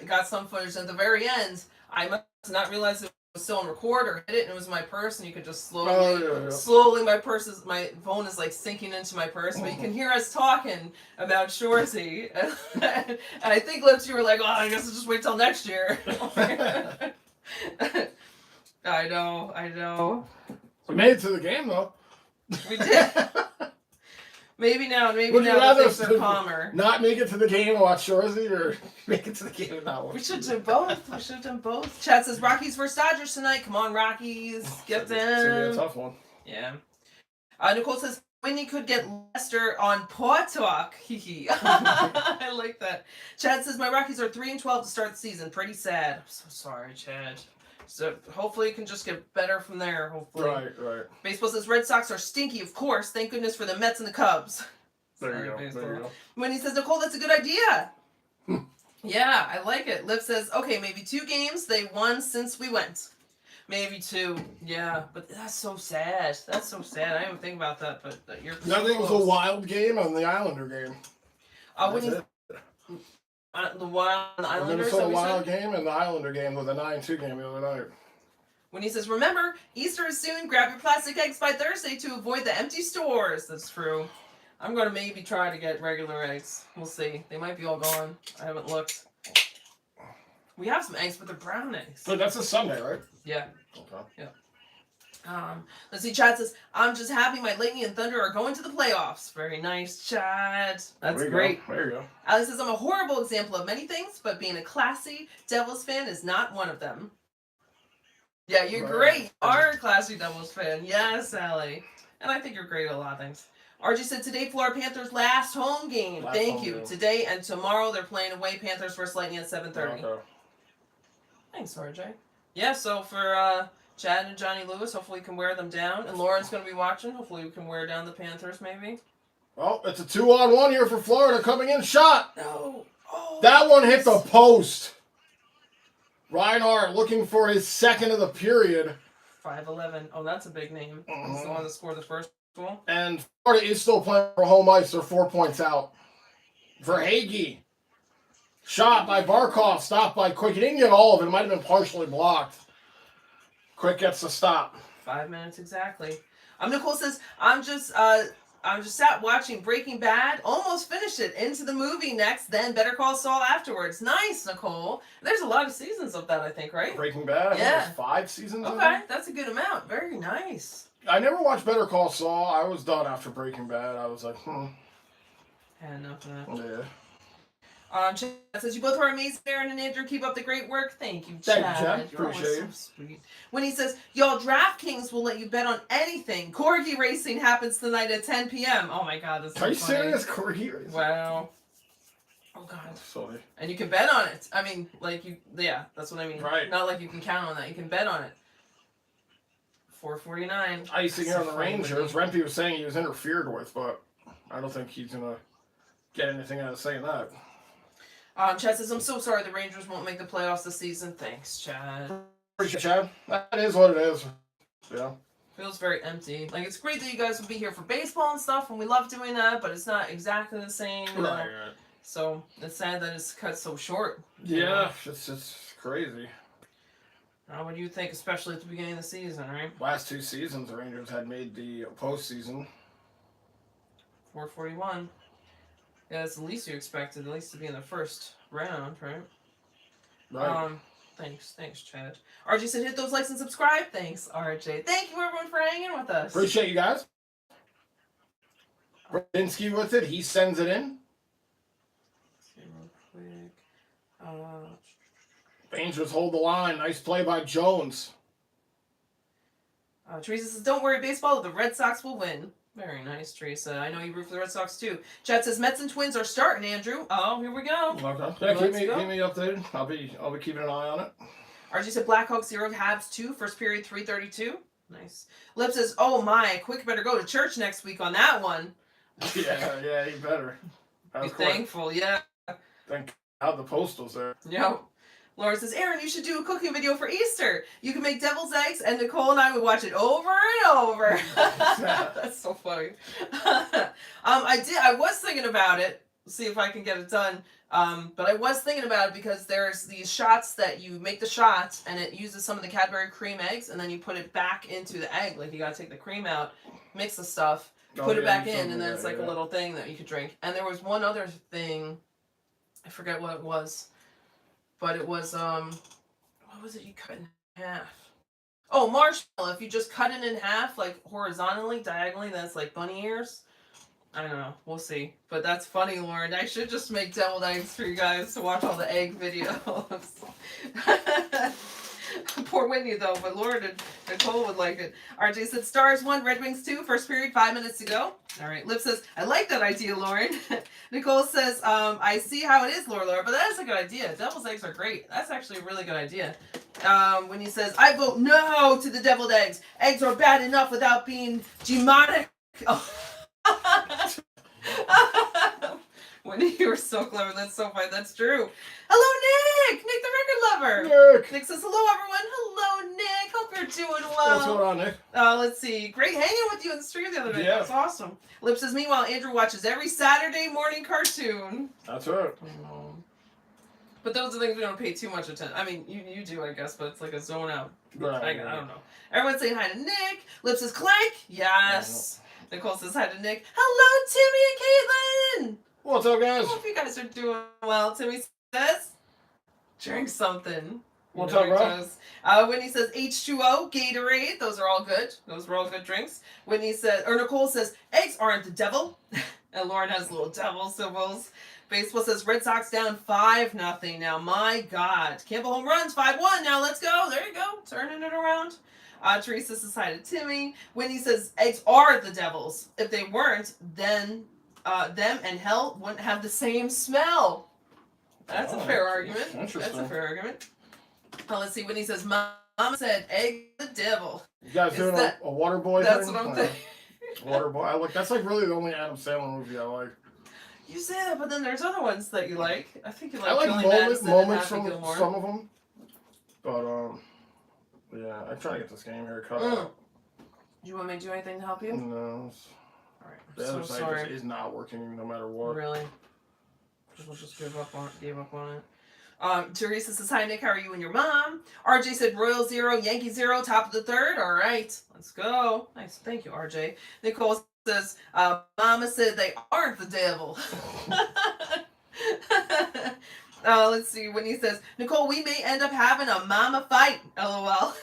got some footage at the very end. I must not realize it was still on record or hit it, and it was my purse, and you could just slowly, my phone is like sinking into my purse, but you can hear us talking about Shoresy. And I think, Lips, you were like, I guess I'll just wait till next year. I know. We made it to the game, though. We did. Maybe now things are calmer. Not make it to the game and watch Shoresy, or make it to the game and not watch. We should do both. Chad says Rockies versus Dodgers tonight. Come on, Rockies. Get them. It's going to be a tough one. Yeah. Nicole says Whitney could get Lester on Paw Talk. I like that. Chad says my Rockies are 3-12 to start the season. Pretty sad. I'm so sorry, Chad. So hopefully it can just get better from there, hopefully. Right. Baseball says Red Sox are stinky, of course. Thank goodness for the Mets and the Cubs. There you go. When he says, Nicole, that's a good idea. Yeah, I like it. Liv says, okay, maybe 2 games. They won since we went. Maybe 2. Yeah, but that's so sad. I didn't even think about that, but you're so I think it was close. a Wild game and the Islander game. The Islanders. Minnesota Wild game and the Islander game was a 9-2 game the other night. When he says, remember, Easter is soon. Grab your plastic eggs by Thursday to avoid the empty stores. That's true. I'm going to maybe try to get regular eggs. We'll see. They might be all gone. I haven't looked. We have some eggs, but they're brown eggs. So that's a Sunday, right? Yeah. Okay. Yeah. Let's see. Chad says, "I'm just happy my Lightning and Thunder are going to the playoffs." Very nice, Chad. That's great. There you go. Alex says, "I'm a horrible example of many things, but being a classy Devils fan is not one of them." Yeah, you're great. You are a classy Devils fan. Yes, Allie. And I think you're great at a lot of things. RG said, "Today, Florida Panthers' last home game." Thank you. Today and tomorrow, they're playing away. Panthers versus Lightning at 7:30. Okay. Thanks, RJ. Yeah, so for Chad and Johnny Lewis, hopefully we can wear them down. And Lauren's going to be watching. Hopefully we can wear down the Panthers, maybe. Well, it's a 2-on-1 here for Florida. Coming in, shot. No. Oh, that one hit the post. Reinhardt looking for his second of the period. 5'11". Oh, that's a big name. He's the one that scored the first goal. And Florida is still playing for home ice. They're 4 points out. For Hagee. Shot by Barkov. Stopped by Quick. He didn't get all of it. It might have been partially blocked. Quick gets the stop. 5 minutes exactly. Nicole says, I'm just sat watching Breaking Bad. Almost finished it. Into the movie next. Then Better Call Saul afterwards. Nice, Nicole. There's a lot of seasons of that, I think, right? Breaking Bad? Yeah. I think 5 seasons. Okay, that's a good amount. Very nice. I never watched Better Call Saul. I was done after Breaking Bad. I was like, Had enough of that. Yeah. Chad says, "You both are amazing, Aaron and Andrew. Keep up the great work." Thank you, Thank Chad. you, Chad. You're Appreciate always you. so sweet. When he says, "Y'all DraftKings will let you bet on anything. Corgi racing happens tonight at 10 p.m. Oh my God, this is Are you funny. serious? Corgi? Wow. Oh God. Sorry. And you can bet on it. I mean, like yeah, that's what I mean. Right. Not like you can count on that. You can bet on it. 449. Icing here on the Rangers. Rempe was saying he was interfered with, but I don't think he's gonna get anything out of saying that. Chad says, "I'm so sorry the Rangers won't make the playoffs this season." Thanks, Chad. Appreciate it, Chad. That is what it is. Yeah. Feels very empty. Like, it's great that you guys will be here for baseball and stuff, and we love doing that, but it's not exactly the same. You know? Right. So it's sad that it's cut so short. Yeah, it's crazy. What do you think, especially at the beginning of the season, right? Last 2 seasons, the Rangers had made the postseason. 441. Yeah, that's the least you expected, at least to be in the first round, right? Right. Thanks, Chad. RJ said, "Hit those likes and subscribe." Thanks, RJ. Thank you, everyone, for hanging with us. Appreciate you guys. Brzezinski with it. He sends it in. Let's see real quick. Rangers hold the line. Nice play by Jones. Teresa says, "Don't worry, baseball. The Red Sox will win." Very nice, Teresa. I know you root for the Red Sox too. Chad says, "Mets and Twins are starting, Andrew." Oh, here we go. Okay. Yeah, keep me updated. I'll be keeping an eye on it. RG said, "Blackhawks 0, Habs 2, first period 3:32. Nice. Lip says, "Oh my, Quick better go to church next week on that one." Yeah, you better. Be thankful, yeah. Thank God the Postal's there. Yep. Laura says, "Aaron, you should do a cooking video for Easter. You can make devil's eggs, and Nicole and I would watch it over and over." That's so funny. I was thinking about it. See if I can get it done. But I was thinking about it because there's these shots that you make the shots, and it uses some of the Cadbury cream eggs, and then you put it back into the egg. Like, you gotta take the cream out, mix the stuff, put it back in, and then it's like a little thing that you could drink. And there was one other thing, I forget what it was. But it was, what was it you cut in half? Oh, marshmallow. If you just cut it in half, like horizontally, diagonally, that's like bunny ears. I don't know. We'll see. But that's funny, Lauren. I should just make deviled eggs for you guys to watch all the egg videos. Poor Whitney, though. But Lauren and Nicole would like it. RJ said, "Stars 1, Red Wings 2, first period, 5 minutes to go." All right. Lip says, "I like that idea, Lauren." Nicole says, "I see how it is, Laura, but that is a good idea. Deviled eggs are great. That's actually a really good idea." When he says, "I vote no to the deviled eggs. Eggs are bad enough without being demonic." Oh. Whitney, you were so clever. That's so funny. That's true. Hello, Nick! Nick, the record lover. Nick says, "Hello, everyone." Hello, Nick. Hope you're doing well. What's going on, Nick? Let's see. Great hanging with you in the stream the other day. Yeah. That's awesome. Lip says, "Meanwhile, Andrew watches every Saturday morning cartoon." That's right. But those are things we don't pay too much attention. I mean, you do, I guess, but it's like a zone out. Right. I don't know. Everyone's saying hi to Nick. Lip says, "Clank." Yes. Nicole says hi to Nick. Hello, Timmy and Caitlin. What's up, guys? Hope you guys are doing well. Timmy says, drink something. What's up, bro? Whitney says H2O, Gatorade. Those are all good. Those were all good drinks. Nicole says eggs aren't the devil. And Lauren has little devil symbols. Baseball says Red Sox down 5-0. Now, my God. Campbell home runs 5-1. Now, let's go. There you go. Turning it around. Teresa says hi to Timmy. Whitney says eggs are the devil's. If they weren't, then them and hell wouldn't have the same smell. That's a fair argument. Interesting. That's a fair argument. Let's see. Whitney says, Mama said egg the devil. You guys doing a water boy That's thing? what I'm thinking. Water boy. That's like really the only Adam Sandler movie I like. You say that, but then there's other ones that you like. I think you like. I like moments from Gilmore. some of them, but yeah, I'm trying to get this game here cut out. Do you want me to do anything to help you? No. All right. The other side just is not working no matter what. Really? We'll just gave up on it. Teresa says, hi, Nick. How are you and your mom? RJ said, Royal 0, Yankee 0, top of the third. All right. Let's go. Nice. Thank you, RJ. Nicole says, Mama said they aren't the devil. Let's see. When he says, Nicole, we may end up having a mama fight. LOL.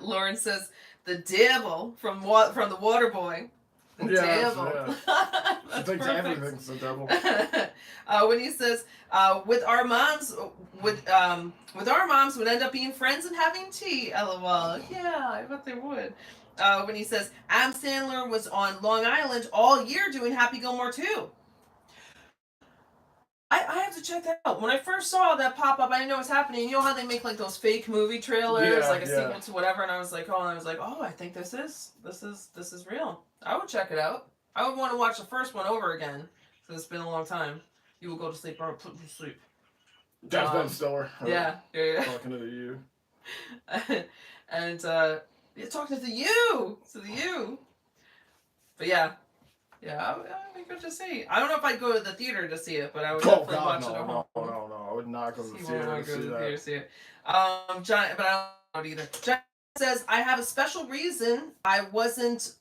Lauren says, the devil from the water boy. The devil. Yeah. She thinks everything's the devil. When he says, with our moms would end up being friends and having tea. LOL. Yeah, I bet they would. When he says, Adam Sandler was on Long Island all year doing Happy Gilmore too. I have to check that out. When I first saw that pop up, I didn't know what's happening. You know how they make like those fake movie trailers, like a sequel to whatever, and I was like, I think this is real. I would check it out. I would want to watch the first one over again because it's been a long time. You will go to sleep or put you to sleep. That's Ben Stiller. Yeah. Talking to you. And talking to you. But yeah. Yeah, it'd be good to see. I don't know if I'd go to the theater to see it, but I would definitely watch it at home. No. I would not go to the theater to see that. John, but I don't know either. John says, I have a special reason I wasn't,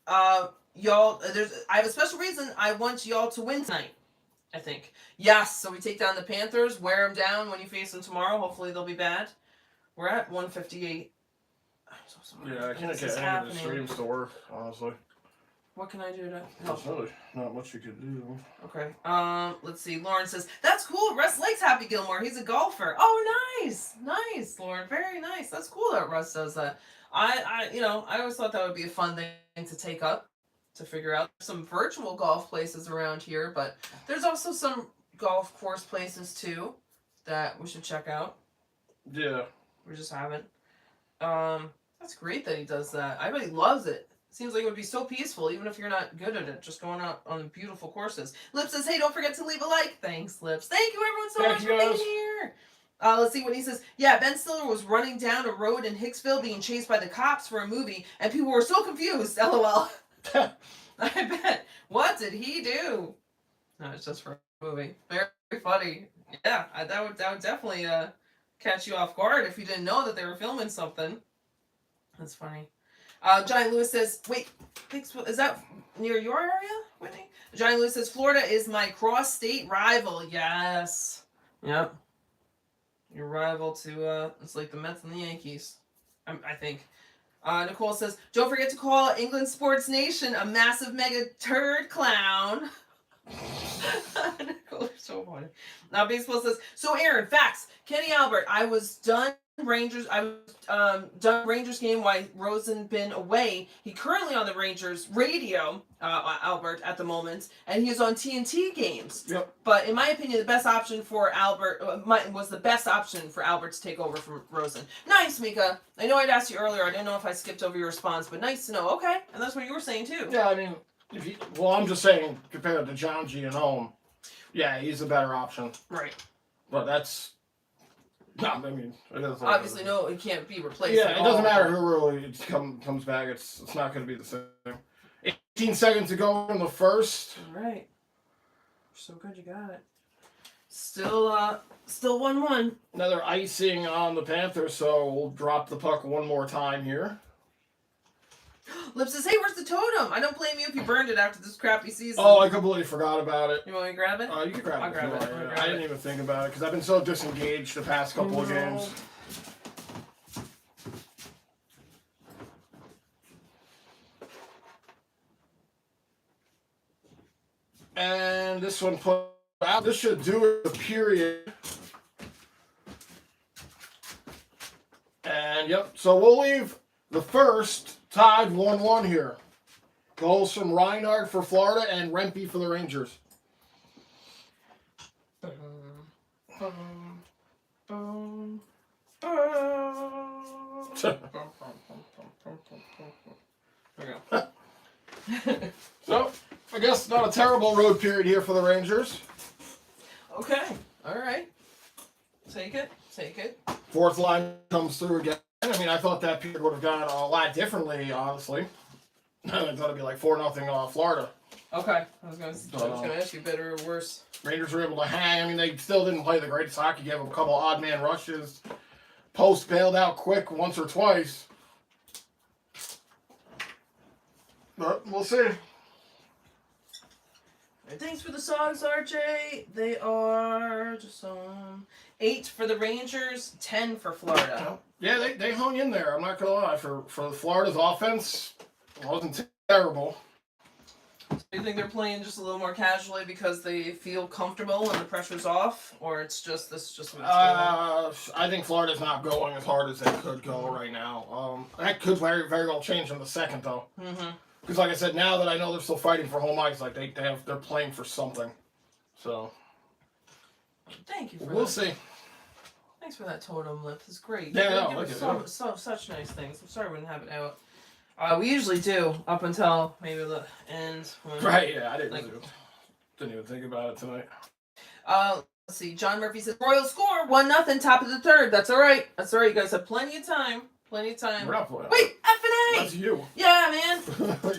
I have a special reason I want y'all to win tonight, I think. Yes, so we take down the Panthers, wear them down when you face them tomorrow. Hopefully they'll be bad. We're at 158. I'm so sorry. Yeah, I can't get any of the streams to work, honestly. What can I do to help? There's really not much you could do. Okay. Let's see. Lauren says, that's cool. Russ likes Happy Gilmore. He's a golfer. Oh, nice. Nice, Lauren. Very nice. That's cool that Russ does that. I always thought that would be a fun thing to take up, to figure out some virtual golf places around here, but there's also some golf course places too that we should check out. Yeah. We just haven't. That's great that he does that. I bet he loves it. Seems like it would be so peaceful, even if you're not good at it, just going out on beautiful courses. Lip says, hey, don't forget to leave a like. Thanks, Lips. Thank you, everyone, so much for being here. Let's see what he says. Yeah, Ben Stiller was running down a road in Hicksville being chased by the cops for a movie, and people were so confused. LOL. I bet. What did he do? No, it's just for a movie. Very funny. Yeah, that would definitely catch you off guard if you didn't know that they were filming something. That's funny. Johnny Lewis says, wait, is that near your area, Whitney? Johnny Lewis says, Florida is my cross-state rival. Yes. Yep. Your rival to, it's like the Mets and the Yankees, I think. Nicole says, don't forget to call England Sports Nation a massive mega turd clown. Nicole, you're so funny. Now, Baseball says, so Aaron, facts. Kenny Albert, I was done Rangers game while Rosen been away. He currently on the Rangers radio, Albert, at the moment, and he is on TNT games. Yep. But in my opinion, the best option for Albert was the best option for Albert to take over from Rosen. Nice, Mika. I know I'd asked you earlier. I didn't know if I skipped over your response, but nice to know. Okay, and that's what you were saying too. Yeah, I mean, I'm just saying compared to John G and Home, yeah, he's a better option. Right. But that's. No, I mean, it doesn't. Obviously, no, it can't be replaced. Yeah, it doesn't matter who really comes back. It's not going to be the same. 18 seconds to go in the first. All right. So good, you got it. Still 1-1. Another icing on the Panthers, so we'll drop the puck one more time here. Lip says, hey, where's the totem? I don't blame you if you burned it after this crappy season. Oh, I completely forgot about it. You want me to grab it? You can grab I'll it. grab it. I didn't even think about it because I've been so disengaged the past couple of games. And this one put out. This should do it. The period. And yep. So we'll leave the first tied 1-1 here. Goals from Reinhardt for Florida and Rempe for the Rangers. So, I guess not a terrible road period here for the Rangers. Okay. All right. Take it. Take it. Fourth line comes through again. I mean, I thought that period would have gone a lot differently, honestly. I thought it'd be like 4-0 Florida. Okay. I was gonna ask you better or worse. Rangers were able to hang. I mean, they still didn't play the greatest hockey. Gave them a couple odd man rushes. Post bailed out quick once or twice. But we'll see. Thanks for the songs, RJ. They are just 8 for the Rangers, 10 for Florida. Yeah, they hung in there. I'm not gonna lie. For Florida's offense, it wasn't terrible. Do you think they're playing just a little more casually because they feel comfortable and the pressure's off, or it's just this is just what it's doing? I think Florida's not going as hard as they could go right now. That could very, very well change in the second though. Mm-hmm. Because like I said, now that I know they're still fighting for home ice, like they're playing for something. So Thank you for we'll that. see. Thanks for that totem lip. It's great. Yeah, you no, give such nice things. I'm sorry we didn't have it out. We usually do up until maybe the end. Right? Yeah, I didn't even think about it tonight. Let's see. John Murphy says Royals score 1-0, top of the third. That's all right. That's all right. You guys have plenty of time. Plenty of time. We're not playing. Wait, F&A! That's you. Yeah, man.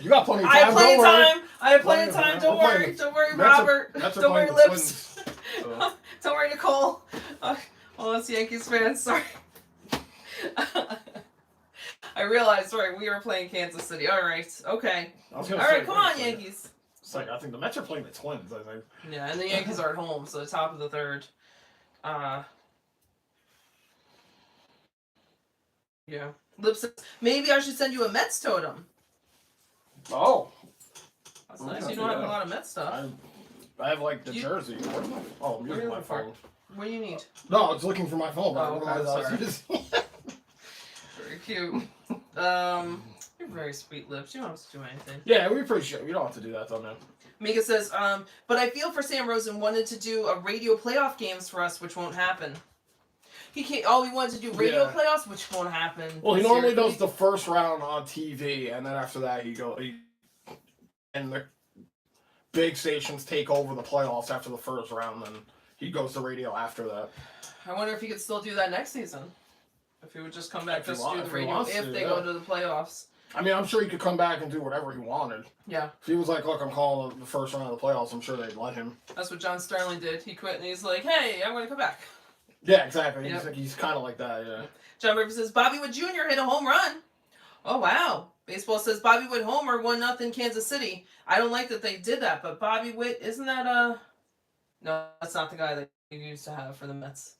You got plenty of time. I have plenty of don't worry. time. I have plenty of time. Don't worry. Don't worry, Robert. Don't worry, Lips. So. Don't worry, Nicole. Oh, that's Yankees fans. Sorry. I realized, sorry, we were playing Kansas City. All right. Okay. All right, come on, Yankees. It's like, I think the Mets are playing the Twins, I think. Yeah, and the Yankees are at home, so the top of the third. Yeah. Lips says, maybe I should send you a Mets totem. Oh. That's nice. You don't have a lot of Mets stuff. I have like the jersey. Oh, I'm using my phone. What do you need? No, it's looking for my phone. Oh, okay, Sorry. Very cute. You're very sweet, Lips. You don't have to do anything. Yeah, we appreciate it. You don't have to do that though, man. Mika says, but I feel for Sam Rosen wanted to do a radio playoff games for us, which won't happen. He can't. Oh, he wanted to do radio playoffs, which won't happen. Well, he normally does the first round on TV, and then after that, and the big stations take over the playoffs after the first round. Then he goes to radio after that. I wonder if he could still do that next season. If he would just come back just to do the radio if they go to the playoffs. I mean, I'm sure he could come back and do whatever he wanted. Yeah. If he was like, look, I'm calling the first round of the playoffs, I'm sure they'd let him. That's what John Sterling did. He quit and he's like, hey, I'm going to come back. Yeah, exactly. Yep. He's kind of like that, yeah. John Murphy says, Bobby Wood Jr. hit a home run. Oh, wow. Baseball says Bobby Wood homer 1-0 Kansas City. I don't like that they did that, but Bobby Witt, isn't that No, that's not the guy that you used to have for the Mets.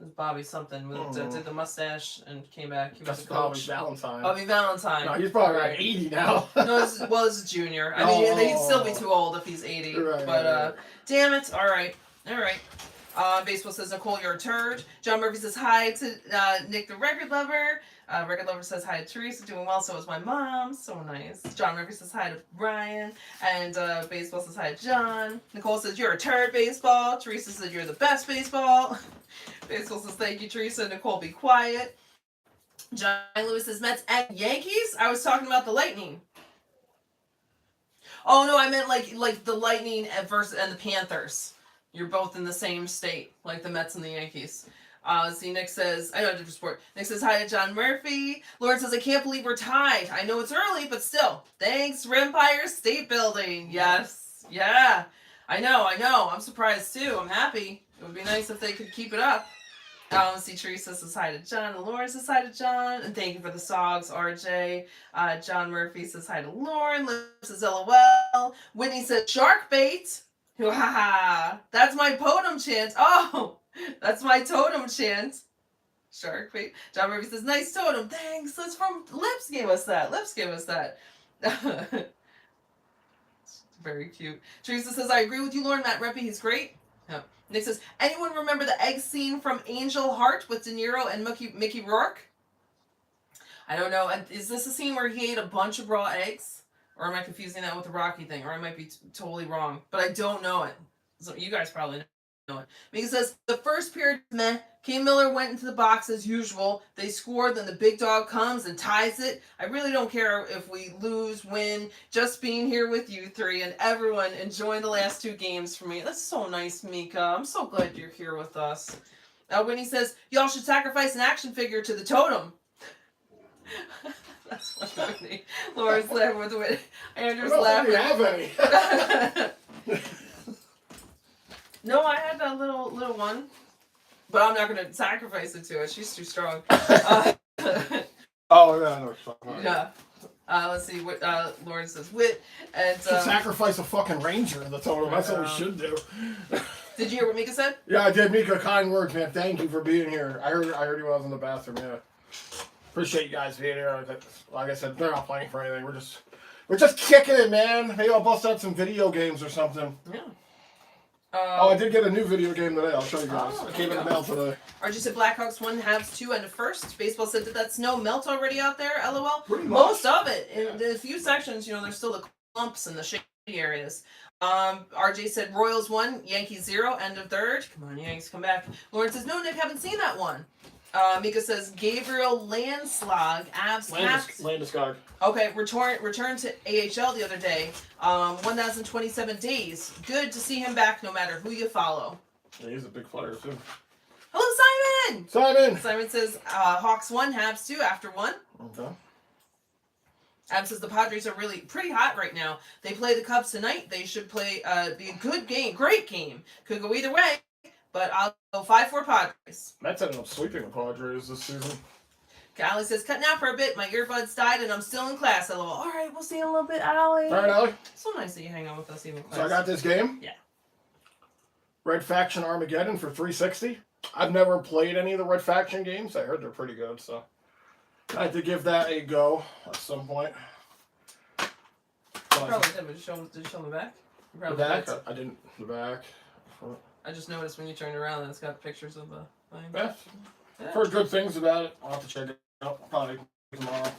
It was Bobby something that did the mustache and came back. He was a coach. Bobby Valentine. Bobby Valentine. No, he's probably like 80 now. No, this is junior. I mean, he'd still be too old if he's 80. Right, but right. Damn it. All right. Baseball says, Nicole, you're a turd. John Murphy says hi to Nick the Record Lover. Record Lover says hi to Teresa, doing well, so is my mom. So nice. John Murphy says hi to Brian. And Baseball says hi to John. Nicole says, you're a turd, Baseball. Teresa says, you're the best, Baseball. Baseball says, thank you, Teresa. Nicole, be quiet. John Lewis says, Mets and Yankees? I was talking about the Lightning. Oh, no, I meant like the Lightning and the Panthers. You're both in the same state, like the Mets and the Yankees. See, Nick says, I know different sport. Nick says, hi to John Murphy. Lauren says, I can't believe we're tied. I know it's early, but still. Thanks, Empire State Building. Yes. Yeah. I know. I'm surprised, too. I'm happy. It would be nice if they could keep it up. See, Teresa says hi to John, and Lauren says hi to John, and thank you for the songs, RJ. John Murphy says hi to Lauren. Liv says LOL. Whitney says shark bait. Ha! That's my totem chant. Oh, that's my totem chant. Shark bait. John Murphy says nice totem. Thanks. That's from Lips gave us that. Very cute. Teresa says I agree with you, Lauren. Matt Rempe, he's great. Yeah. Nick says, anyone remember the egg scene from Angel Heart with De Niro and Mickey Rourke? I don't know. Is this a scene where he ate a bunch of raw eggs? Or am I confusing that with the Rocky thing? Or I might be totally wrong. But I don't know it. So you guys probably know it. Mickey says, the first period, meh. Kane Miller went into the box as usual. They scored, then the big dog comes and ties it. I really don't care if we lose, win. Just being here with you three and everyone enjoying the last 2 games for me. That's so nice, Mika. I'm so glad you're here with us. Winnie says, y'all should sacrifice an action figure to the totem. That's what Whitney. Laura's laughing with Whitney. Andrew's laughing. I don't think we have any. No, I had that little one. But I'm not going to sacrifice it to her. She's too strong. Oh, yeah, I know. Yeah. Let's see what Lauren says. Wit. And sacrifice a fucking ranger in the totem. That's what we should do. Did you hear what Mika said? Yeah, I did. Mika, kind words, man. Thank you for being here. I heard you when I was in the bathroom. Yeah. Appreciate you guys being here. Like I said, they're not playing for anything. We're just kicking it, man. Maybe I'll bust out some video games or something. Yeah. I did get a new video game today. I'll show you guys. I came in the mail today. RG said Blackhawks 1, Habs 2, and a first. Baseball said, did that snow melt already out there? LOL. Pretty much. Most of it. In a few sections, there's still the clumps and the shady areas. RJ said Royals 1, Yankees 0, end of third. Come on, Yankees, come back. Lauren says, no, Nick, haven't seen that one. Mika says Gabriel Landeskog, Avs Landeskog. Okay, returned to AHL the other day. 1,027 days. Good to see him back no matter who you follow. Yeah, he's a big player, too. Hello, Simon! Simon says Hawks 1, Habs 2 after 1. Okay. Ab says the Padres are really pretty hot right now. They play the Cubs tonight. They should be a good game. Great game. Could go either way. But I'll go 5-4 Padres. Mets ended up sweeping the Padres this season. Allie says, cutting out for a bit. My earbuds died and I'm still in class. LOL. All right, we'll see you in a little bit, Allie. All right, Allie. So nice that you hang out with us even class. So I got this game. Yeah. Red Faction Armageddon for 360. I've never played any of the Red Faction games. I heard they're pretty good, so I had to give that a go at some point. Probably did, but did you show them the back? The back? I didn't. The back. I just noticed when you turned around and it's got pictures of the thing. Yeah. Heard good things about it. I'll have to check it out probably tomorrow.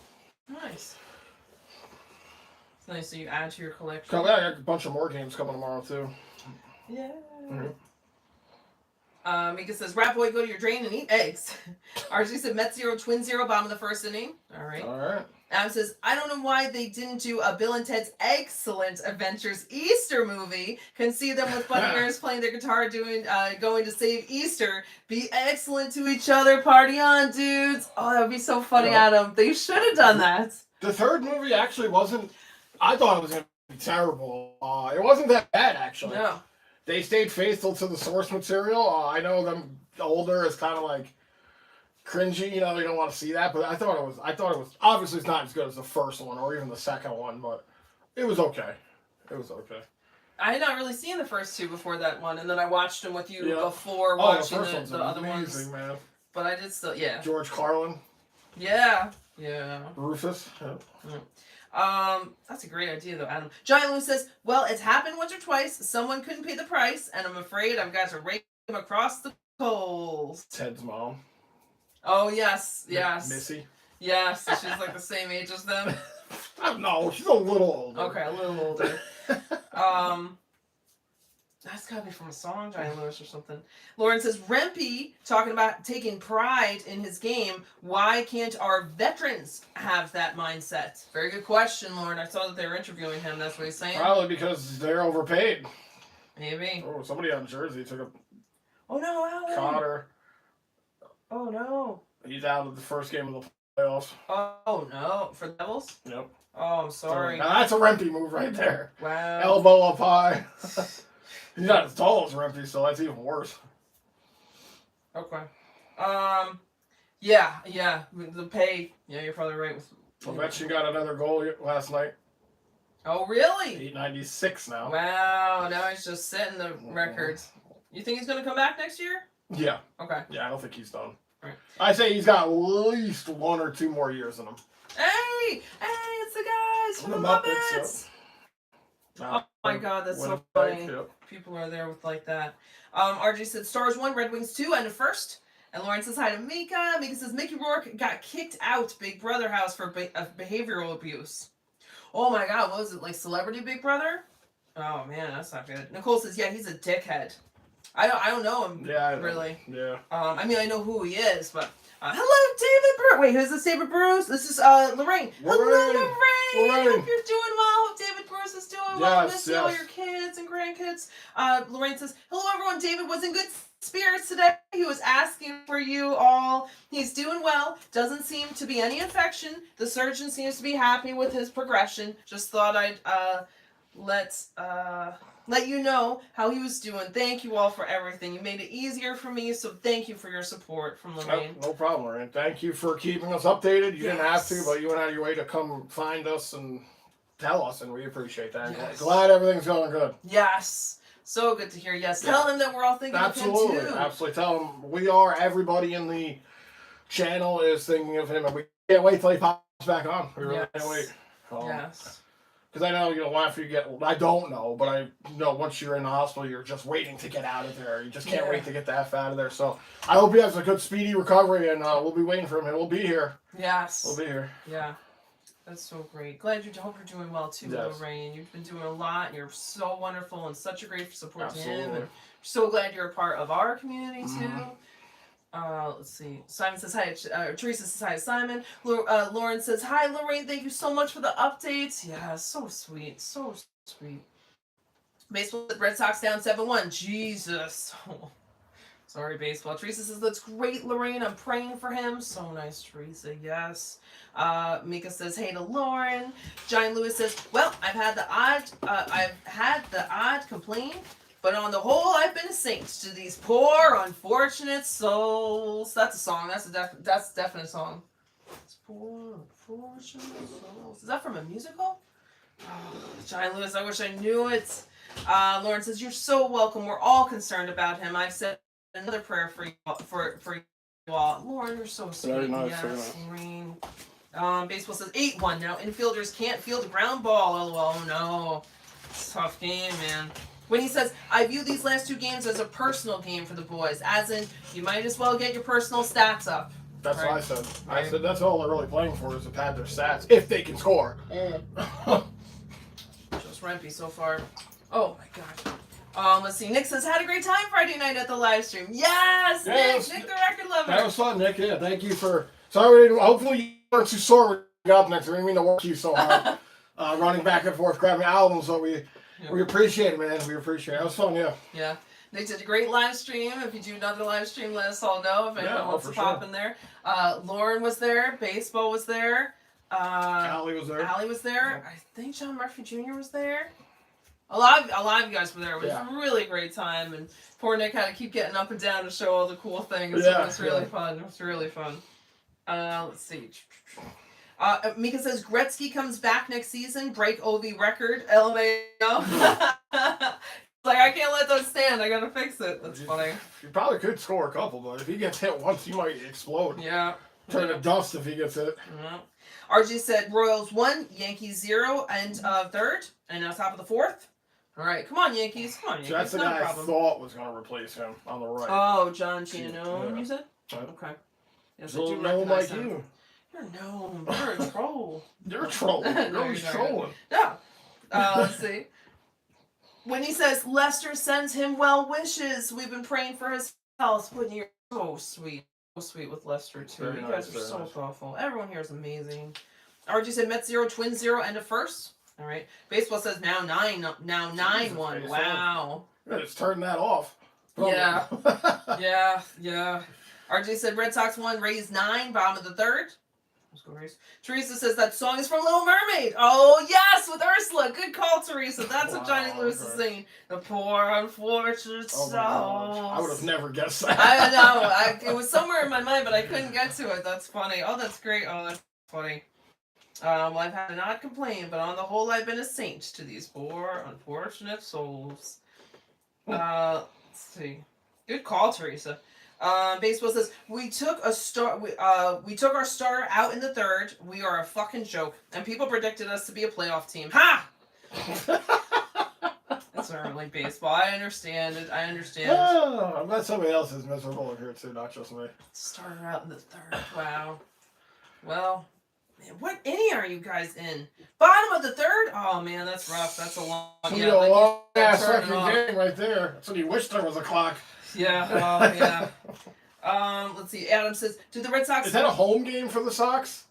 Nice. It's nice that you add to your collection. I got a bunch of more games coming tomorrow too. Yeah. Mm-hmm. Mika says, Rat Boy, go to your drain and eat eggs. RG said, Met 0, Twin 0, bottom of the first inning. All right. All right. Adam says, I don't know why they didn't do a Bill and Ted's Excellent Adventures Easter movie. Can see them with bunny ears playing their guitar, going to save Easter. Be excellent to each other. Party on, dudes. Oh, that would be so funny, Adam. They should have done that. The third movie actually wasn't. I thought it was going to be terrible. It wasn't that bad, actually. No. They stayed faithful to the source material. I know them older is kind of like cringy, you don't want to see that, but I thought it was obviously it's not as good as the first one or even the second one, but it was okay. I had not really seen the first two before that one, and then I watched them with you before watching the other ones. Man. But I did still, yeah. George Carlin. Yeah. Rufus. That's a great idea though, Adam. Giant Lou says, well, it's happened once or twice. Someone couldn't pay the price, and I'm afraid I've got to rake them across the coals. Ted's mom. Oh, yes. Missy. Yes, she's like the same age as them. No, she's a little older. Okay, a little older. That's gotta be from a song, Giant Lewis or something. Lauren says, Rempe, talking about taking pride in his game, why can't our veterans have that mindset? Very good question, Lauren. I saw that they were interviewing him. That's what he's saying. Probably because they're overpaid. Maybe. Oh, somebody on Jersey took a Oh, no, Alan. Cotter. Oh, no. He's out of the first game of the playoffs. Oh, no. For the Devils? Yep. Oh, I'm sorry. Now that's a Rempe move right there. Wow. Elbow up high. He's not as tall as Rempe, so that's even worse. Okay. Yeah. The pay. Yeah, you're probably right. Ovechkin got another goal last night. Oh, really? 896 now. Wow. Now he's just setting the records. You think he's gonna come back next year? Yeah. Okay. Yeah, I don't think he's done. Right. I say he's got at least 1 or 2 more years in him. Hey, it's the guys from the Muppets. Oh my God, that's so funny. People are there with like that. RG said Stars 1, Red Wings 2, and a first. And Lauren says hi to Mika. Mika says Mickey Rourke got kicked out Big Brother house for behavioral abuse. Oh my God, what was it, like Celebrity Big Brother? Oh man, that's not good. Nicole says, yeah, he's a dickhead. I don't know him. Yeah, really. Yeah. I mean, I know who he is, but hello, David Bruce. Wait, who's this, David Bruce? This is Lorraine. Hello, Lorraine. Hope you're doing well. Hope David Bruce is doing well. Miss you, all your kids and grandkids. Lorraine says, hello, everyone. David was in good spirits today. He was asking for you all. He's doing well. Doesn't seem to be any infection. The surgeon seems to be happy with his progression. Just thought I'd let you know how he was doing. Thank you all for everything. You made it easier for me, so thank you for your support from Lorraine. No problem, Lorraine. Thank you for keeping us updated. You didn't have to, but you went out of your way to come find us and tell us, and we appreciate that. Yes. Glad everything's going good. Yes. So good to hear. Yes. Yeah. Tell him that we're all thinking of him too. Absolutely. Tell him we are. Everybody in the channel is thinking of him, and we can't wait till he pops back on. We really can't wait. Yes. Because I know, after you get, I don't know, but I know once you're in the hospital, you're just waiting to get out of there. You just can't wait to get the F out of there. So I hope he has a good, speedy recovery, and we'll be waiting for him, and we'll be here. Yes. We'll be here. Yeah. That's so great. Glad hope you're doing well too, Lorraine. You've been doing a lot, and you're so wonderful and such a great support to him. And so glad you're a part of our community too. Let's see. Simon says hi. Teresa says hi to Simon. Lauren says hi, Lorraine. Thank you so much for the updates. Yeah, so sweet. So sweet. Baseball, Red Sox down 7-1. Jesus. Oh, sorry, baseball. Teresa says that's great, Lorraine. I'm praying for him. So nice, Teresa. Yes. Mika says hey to Lauren. Giant Lewis says, well, I've had the odd complaint. But on the whole, I've been a saint to these poor, unfortunate souls. That's a song. That's definitely a song. It's poor, unfortunate souls. Is that from a musical? Oh, Giant Lewis, I wish I knew it. Lauren says, you're so welcome. We're all concerned about him. I've said another prayer for you all. Lauren, you're so sweet. Very nice. Yes, Maureen. Baseball says 8-1 now. Infielders can't field a ground ball. LOL. Oh, no. It's a tough game, man. When he says, I view these last 2 games as a personal game for the boys, as in, you might as well get your personal stats up. That's what I said. I said that's all they're really playing for is to pad their stats, if they can score. Just Rempy so far. Oh my gosh. Let's see. Nick says, had a great time Friday night at the live stream. Yes, Nick the record lover. That was fun, Nick. Yeah, thank you for. Sorry, hopefully you weren't too sore when you got up next. I didn't mean to work you so hard. Running back and forth, grabbing albums, so we appreciate it, man. We appreciate it. It was fun, yeah. Yeah. They did a great live stream. If you do another live stream, let us all know if anyone wants to pop in there. Lauren was there. Baseball was there. Allie was there. Yeah. I think John Murphy Jr. was there. A lot of you guys were there. It was a really great time. And poor Nick had to keep getting up and down to show all the cool things. It was really fun. It was really fun. Let's see. Mika says Gretzky comes back next season, break OV record, LMAO. Like, I can't let that stand. I gotta fix it. That's funny. You probably could score a couple, but if he gets hit once, he might explode. Yeah. Turn to dust if he gets hit. Yeah. RG said Royals 1, Yankees 0, and third, and now top of the 4th. All right, come on, Yankees. Come on, Yankees. So that's the guy I thought was going to replace him on the right. Oh, John Chiano, you said? Okay. Yes, I do recognize him. You. You're a gnome. You're a troll. You're a troll. You're always trolling. Yeah. Let's see. When he says Lester sends him well wishes, we've been praying for his health. When you're so sweet. So sweet with Lester, too. Very you guys nice, are so nice. thoughtful. Everyone here is amazing. RG said Mets 0, Twins 0, and a first. All right. Baseball says now 9-1. Wow. Yeah, just turn that off. Yeah. Yeah. RG said Red Sox 1, Rays 9, bottom of the 3rd. Teresa says that song is from Little Mermaid. Oh, yes, with Ursula. Good call, Teresa. That's what Johnny Lewis is singing. The poor unfortunate souls. I would have never guessed that. I know. It was somewhere in my mind, but I couldn't get to it. That's funny. Oh, that's great. Oh, that's funny. Well, I've had an odd complaint, but on the whole, I've been a saint to these poor unfortunate souls. Let's see. Good call, Teresa. Baseball says we took our starter out in the third. We are a fucking joke, and people predicted us to be a playoff team. Ha! That's not really baseball. I understand it. Oh, I'm glad somebody else is miserable in here too, not just me. Starter out in the third. Wow. Well, man, what inning are you guys in? Bottom of the third? Oh man, that's rough. That's a long. Yeah, like long ass fucking game right there. That's what you wish there was a clock. Yeah. Oh yeah. Let's see. Adam says, "Do the Red Sox?" Is that a home game for the Sox?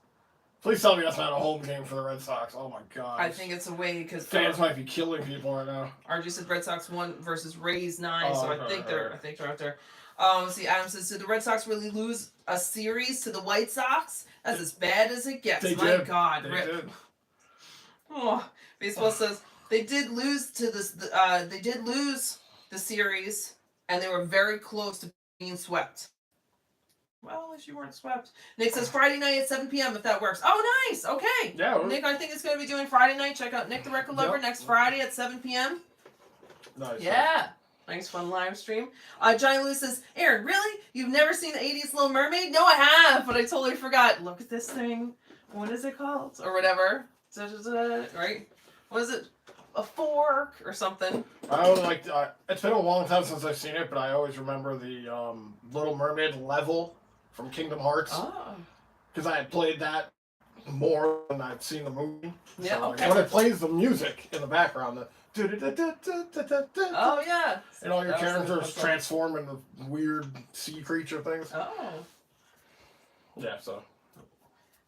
Please tell me that's not a home game for the Red Sox. Oh my god. I think it's away because fans might be killing people right now. RG said Red Sox 1 versus Rays 9, so I think they're out there. Let's see. Adam says, "Did the Red Sox really lose a series to the White Sox? That's as bad as it gets." They My did. God, They Rip. did. Oh, baseball says they did lose to this. They did lose the series, and they were very close to being swept. Well, at least you weren't swept. Nick says Friday night at 7 p.m. if that works. Oh, nice. Okay. Yeah. Nick, I think it's going to be doing Friday night. Check out Nick the Record Lover next Friday at 7 p.m. Nice. Yeah. Nice fun live stream. Johnny Lewis says, Aaron, really? You've never seen the 80s Little Mermaid? No, I have, but I totally forgot. Look at this thing. What is it called? Or whatever. Right? What is it? A fork or something. I always like. It's been a long time since I've seen it, but I always remember the Little Mermaid level from Kingdom Hearts. Oh. Because I had played that more than I'd seen the movie. Yeah, so, okay. When it plays the music in the background, the oh yeah. And all your characters transform into weird sea creature things. Oh. Yeah, so.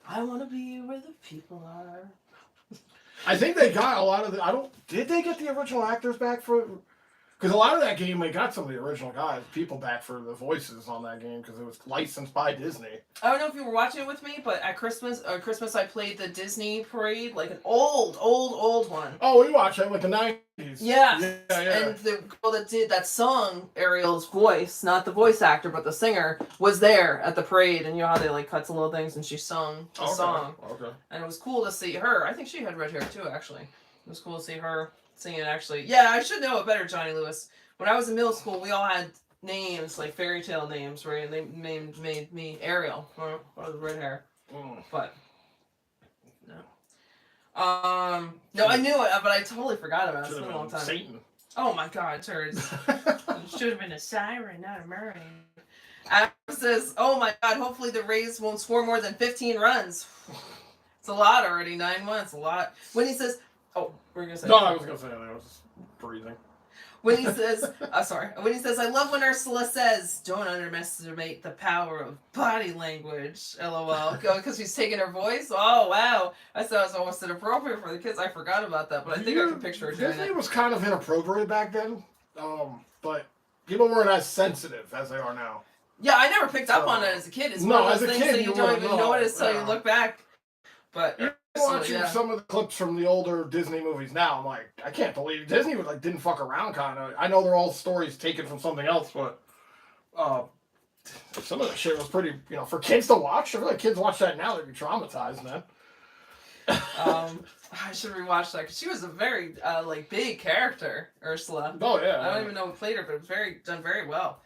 I want to be where the people are. I think they got a lot of the. Did they get the original actors back for? Because a lot of that game, they got some of the original people back for the voices on that game because it was licensed by Disney. I don't know if you were watching it with me, but at Christmas I played the Disney parade, like an old one. Oh, we watched it like the 90s. Yeah. Yeah. And the girl that did that song, Ariel's voice, not the voice actor, but the singer, was there at the parade. And you know how they like cut to little things and she sung the song. Okay. And it was cool to see her. I think she had red hair too, actually. It was cool to see her singing, actually. Yeah, I should know it better, Johnny Lewis. When I was in middle school, we all had names, like fairy tale names, right? And they made me Ariel, or with red hair. But, no. No, I knew it, but I totally forgot about it. It's been a long time. Satan. Oh my God, turds. It should have been a siren, not a mermaid. Adam says, oh my God, hopefully the Rays won't score more than 15 runs. It's a lot already, 9 months, a lot. When he says, oh, we're going to say. No, I was going to say that. I was just breathing. When he says, when he says, I love when Ursula says, don't underestimate the power of body language, LOL, because she's taking her voice. Oh, wow. I thought it was almost inappropriate for the kids. I forgot about that, but I think I can picture her doing Disney it. was kind of inappropriate back then, but people weren't as sensitive as they are now. Yeah, I never picked up on it as a kid. It's one of those things that you don't even know what it is until you look back. But watching some of the clips from the older Disney movies now, I'm like, I can't believe it. Disney didn't fuck around, kind of. I know they're all stories taken from something else, but some of the shit was pretty, for kids to watch. I feel like kids watch that now, they'd be traumatized, man. I should rewatch that because she was a very big character, Ursula. Oh yeah. I don't even know who played her, but it was done very well.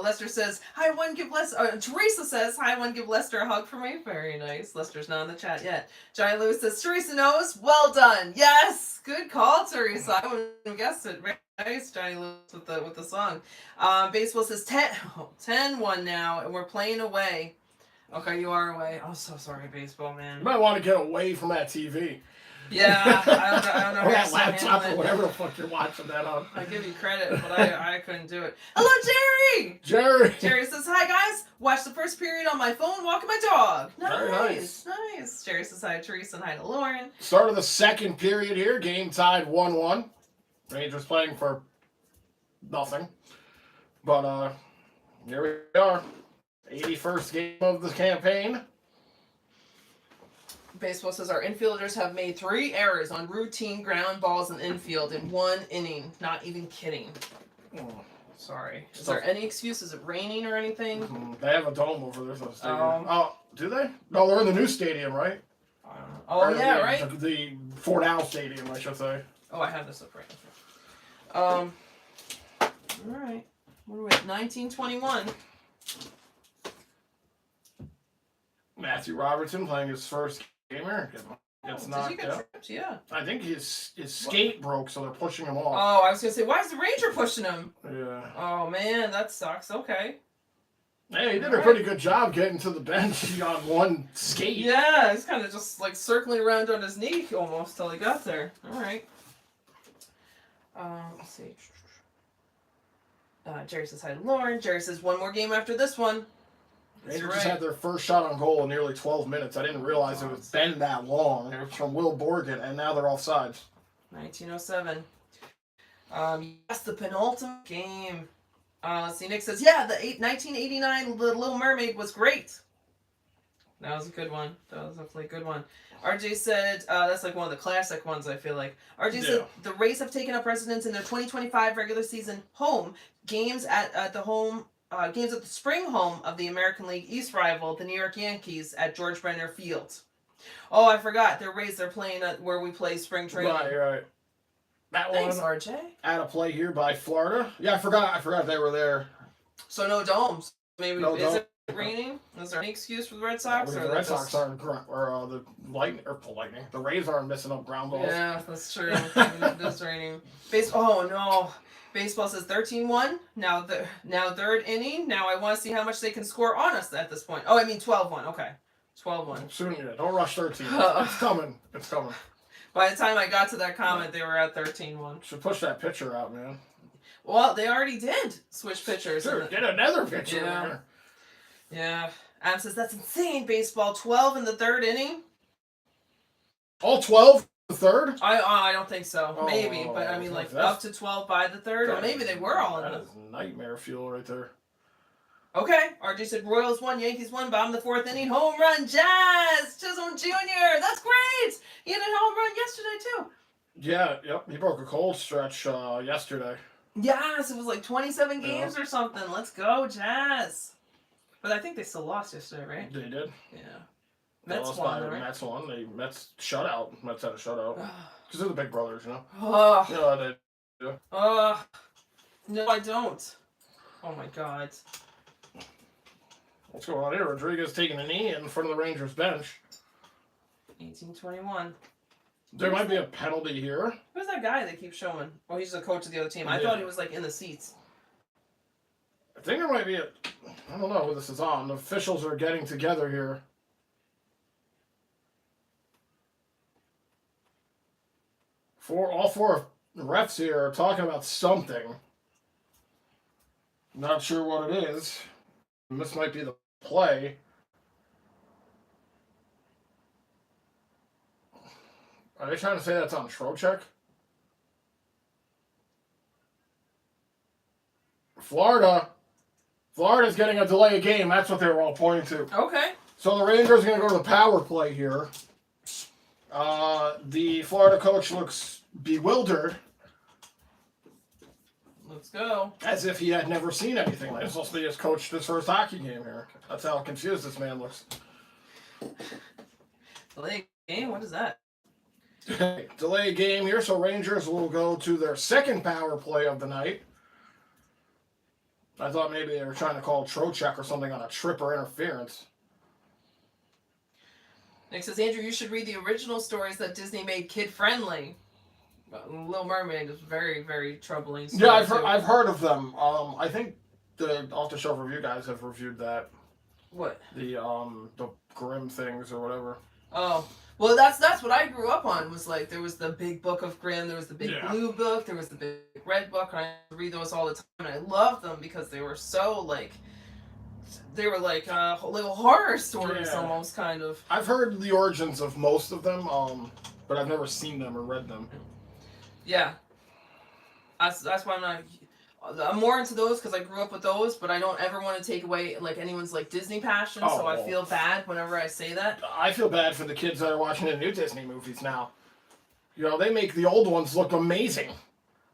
Lester says, hi, one, give Lester... Teresa says, hi, one, give Lester a hug for me. Very nice. Lester's not in the chat yet. Johnny Lewis says, Teresa knows. Well done. Yes. Good call, Teresa. I wouldn't have guessed it. Very nice, Johnny Lewis, with the song. Baseball says 10-1 now, and we're playing away. Okay, you are away. Oh, so sorry, baseball, man. You might want to get away from that TV. Yeah, I don't know. Or that laptop or whatever the fuck you're watching that on. I give you credit, but I couldn't do it. Hello, Jerry! Jerry says, hi, guys. Watch the first period on my phone, walking my dog. Very nice. Nice. Jerry says, hi, Teresa, and hi to Lauren. Start of the second period here. Game tied 1-1. Rangers playing for nothing. But, here we are. 81st game of the campaign. Baseball says our infielders have made 3 errors on routine ground balls in infield in 1 inning. Not even kidding. Sorry. Is there any excuse? Is it raining or anything? They have a dome over there. So stadium. Oh, do they? No, they're in the new stadium, right? Oh, yeah, right? The Fort Howe Stadium, I should say. Oh, I have this up right now. All right. What are we at? 1921. Matthew Robertson playing his first game here. Gets knocked out. Tripped, yeah. I think his skate broke, so they're pushing him off. Oh, I was going to say, why is the Ranger pushing him? Yeah. Oh, man, that sucks. Okay. Hey, he did a pretty good job getting to the bench on one skate. Yeah, he's kind of just like circling around on his knee almost till he got there. All right. Let's see. Jerry says hi to Lauren. Jerry says 1 more game after this one. Rangers just had their first shot on goal in nearly 12 minutes. I didn't realize it was been that long. It was from Will Borgen, and now they're offsides. 1907. Yes, the penultimate game. Let's see, Nick says, yeah, the 1989 The Little Mermaid was great. That was a good one. That was definitely a good one. RJ said, that's like one of the classic ones, I feel like. RJ said, the Rays have taken up residence in their 2025 regular season home. Games at the spring home of the American League East rival, the New York Yankees, at George Brenner Field. Oh, I forgot. They're playing at where we play spring training. Right. That Thanks, one RJ. At a play here by Florida. Yeah, I forgot they were there. So no domes. Maybe no is it raining? Is there any excuse for the Red Sox? The Red Sox aren't, or the Lightning. The Rays aren't missing up ground balls. Yeah, that's true. It is raining. Oh no. Baseball says 13-1. Now 3rd inning. Now I want to see how much they can score on us at this point. Oh, I mean 12-1. Okay. 12-1. Soon, yeah. Don't rush 13. It's coming. It's coming. By the time I got to that comment, they were at 13-1. Should push that pitcher out, man. Well, they already did switch pitchers. Sure, get another pitcher in there. Yeah. Adam says, that's insane, baseball. 12 in the 3rd inning? All 12 the 3rd? I don't think so. Maybe, but I mean, like, up to 12 by the 3rd? Or maybe they were all in That is nightmare fuel right there. Okay. RJ said, Royals won, Yankees won, bottom of the 4th inning. Home run, Jazz! Chisholm Jr. That's great! He had a home run yesterday, too. Yeah, yep. He broke a cold stretch yesterday. Yes, it was like 27 games or something. Let's go, Jazz. But I think they still lost yesterday, right? They did. Yeah. Mets won, right? Mets won. Mets shutout. Mets had a shutout. Because they're the big brothers, you know? Oh. Yeah, they do. No, I don't. Oh, my God. What's going on here? Rodriguez taking a knee in front of the Rangers bench. 18-21. There might be a penalty here. Who's that guy they keep showing? Oh, he's the coach of the other team. I thought he was like in the seats. I think there might be I don't know who this is on. The officials are getting together here. All 4 refs here are talking about something. Not sure what it is. This might be the play. Are they trying to say that's on Trocheck? Florida's getting a delay of game. That's what they were all pointing to. Okay. So the Rangers are going to go to the power play here. The Florida coach looks bewildered. Let's go. As if he had never seen anything. Like, this must be his coach his first hockey game here. That's how confused this man looks. Delay game? What is that? Delay game here, so Rangers will go to their 2nd power play of the night. I thought maybe they were trying to call Trocheck or something on a trip or interference. Nick says, Andrew, you should read the original stories that Disney made kid-friendly. Little Mermaid is very, very troubling. Yeah, I've heard of them. I think the off-the-shelf review guys have reviewed that. What? The Grimm things or whatever. Oh, well, that's what I grew up on. Was like there was the big book of Grimm, there was the big blue book, there was the big red book, and I read those all the time, and I loved them because they were so like. They were like little horror stories almost, kind of. I've heard the origins of most of them, but I've never seen them or read them. Yeah. That's why I'm not. I'm more into those because I grew up with those, but I don't ever want to take away like anyone's like Disney passion. So I feel bad whenever I say that. I feel bad for the kids that are watching the new Disney movies now. You know, they make the old ones look amazing.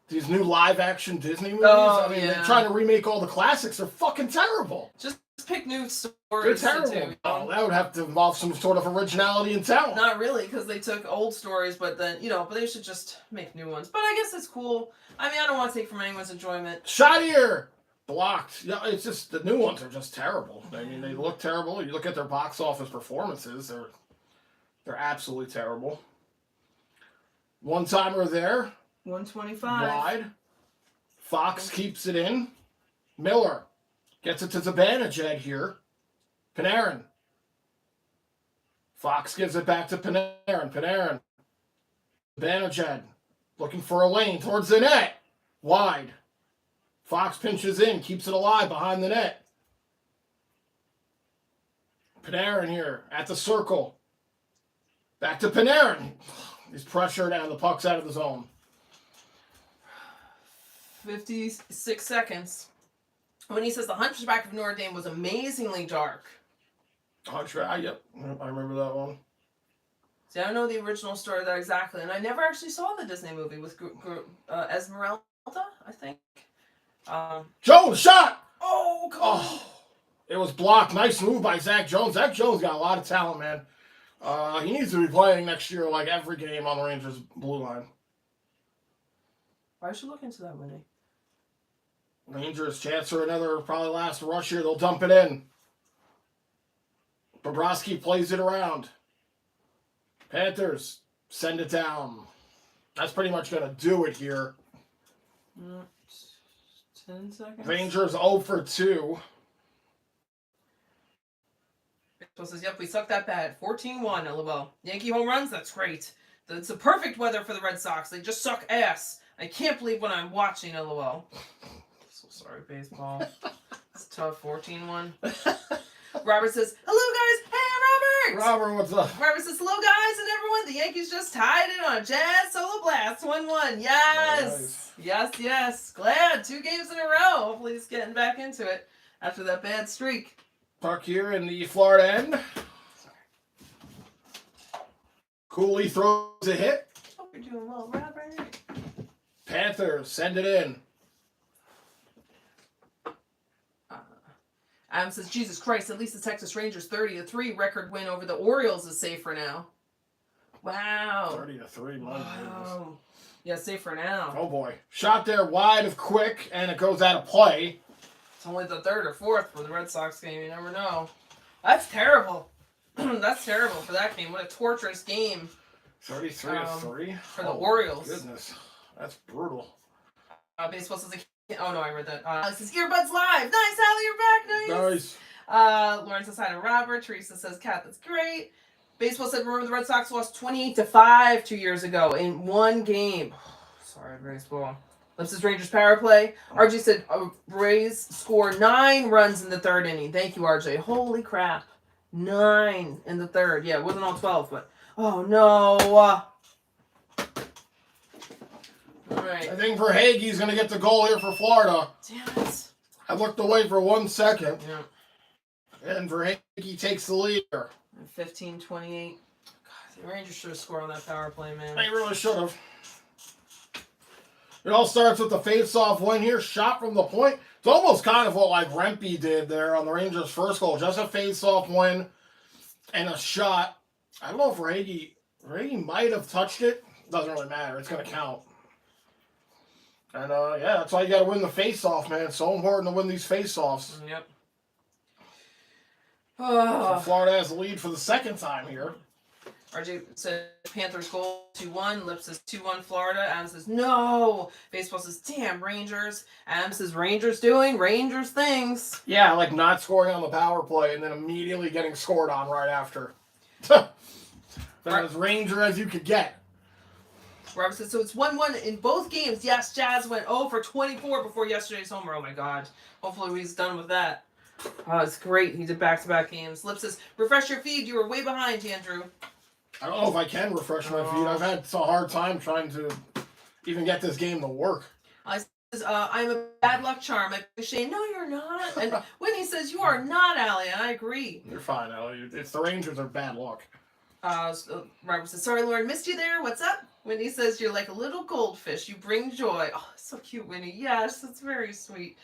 These new live-action Disney movies. Oh, I mean, yeah. they're trying to remake all the classics. They're fucking terrible. Just pick new stories. They're terrible. To do, you know? Oh, that would have to involve some sort of originality and talent. Not really, because they took old stories, but then but they should just make new ones. But I guess it's cool. I mean, I don't want to take from anyone's enjoyment. Shot here, blocked. Yeah, it's just the new ones are just terrible. I mean, they look terrible. You look at their box office performances; they're absolutely terrible. One timer there. 125. Wide. Fox keeps it in. Miller gets it to Zibanejad here. Panarin. Fox gives it back to Panarin. Panarin. Zibanejad looking for a lane towards the net. Wide. Fox pinches in, keeps it alive behind the net. Panarin here at the circle. Back to Panarin. He's pressured and the puck's out of the zone. 56 seconds. When he says the Hunchback of Notre Dame was amazingly dark. Hunchback, yep. I remember that one. See, I don't know the original story of that exactly, and I never actually saw the Disney movie with Esmeralda, I think. Jones, shot! Oh, come on. Oh, it was blocked. Nice move by Zach Jones. Zach Jones got a lot of talent, man. He needs to be playing next year like every game on the Rangers blue line. Why should you look into that, Winnie? Rangers chance for another probably last rush here. They'll dump it in. Bobrovsky plays it around. Panthers send it down. That's pretty much going to do it here. 10 seconds. Rangers 0 for 2. So says, yep, we suck that bad. 14-1, LOL. Yankee home runs, that's great. It's the perfect weather for the Red Sox. They just suck ass. I can't believe what I'm watching, LOL. So sorry, baseball. It's tough, 14-1. Robert says, hello, guys. Hey, Robert! Robert, what's up? Robert says, hello, guys and everyone. The Yankees just tied it on a Jazz Solo Blast. 1-1. Yes! Nice. Yes. Glad. 2 games in a row. Hopefully he's getting back into it after that bad streak. Puck here in the Florida end. Cooley throws a hit. Hope you're doing well, Robert. Panthers send it in. Adam says, Jesus Christ, at least the Texas Rangers 30-3 record win over the Orioles is safe for now. Wow. 30-3, my goodness. Yeah, safe for now. Oh boy. Shot there wide of Quick, and it goes out of play. It's only the 3rd or 4th for the Red Sox game. You never know. That's terrible. That's terrible for that game. What a torturous game. 33-3 for the Orioles. Goodness, that's brutal. Baseball says, oh no, I read that. It says, earbuds live. Nice, Allie, you're back. Nice. Lawrence says hi to Robert. Teresa says, Kat, that's great. Baseball said, remember the Red Sox lost 28-5 2 years ago in one game. Sorry, baseball. Lips says Rangers power play. RJ said, Rays score 9 runs in the 3rd inning. Thank you, RJ. Holy crap. 9 in the 3rd. Yeah, it wasn't all 12, but oh no. All right. I think Verhaeghe's going to get the goal here for Florida. Damn it. I looked away for 1 second. Yeah. And Verhaeghe takes the lead here. 15-28. God, the Rangers should have scored on that power play, man. They really should have. It all starts with the face-off win here. Shot from the point. It's almost kind of what like Rempe did there on the Rangers' first goal. Just a face-off win and a shot. I don't know if Verhaeghe might have touched it. Doesn't really matter. It's going to count. And, yeah, that's why you got to win the face-off, man. It's so important to win these face-offs. Yep. So Florida has the lead for the 2nd time here. RJ said Panthers goal 2-1. Lips says 2-1 Florida. Adam says no. Baseball says damn Rangers. Adam says Rangers doing Rangers things. Yeah, like not scoring on the power play and then immediately getting scored on right after. That as Ranger as you could get. Robert says so it's 1-1 in both games. Yes, Jazz went 0 for 24 before yesterday's homer. Oh my God. Hopefully he's done with that. Oh, it's great. He did back-to-back games. Lips says refresh your feed. You were way behind, Andrew. I don't know if I can refresh my feed. I've had a hard time trying to even get this game to work. I says, I'm a bad luck charm. I Shane, no, you're not. And Whitney says, you are not, Allie, and I agree. You're fine, Ellie. It's the Rangers are bad luck. Robert says, sorry, Lauren, missed you there. What's up? Whitney says, you're like a little goldfish. You bring joy. Oh, so cute, Whitney. Yes, that's very sweet.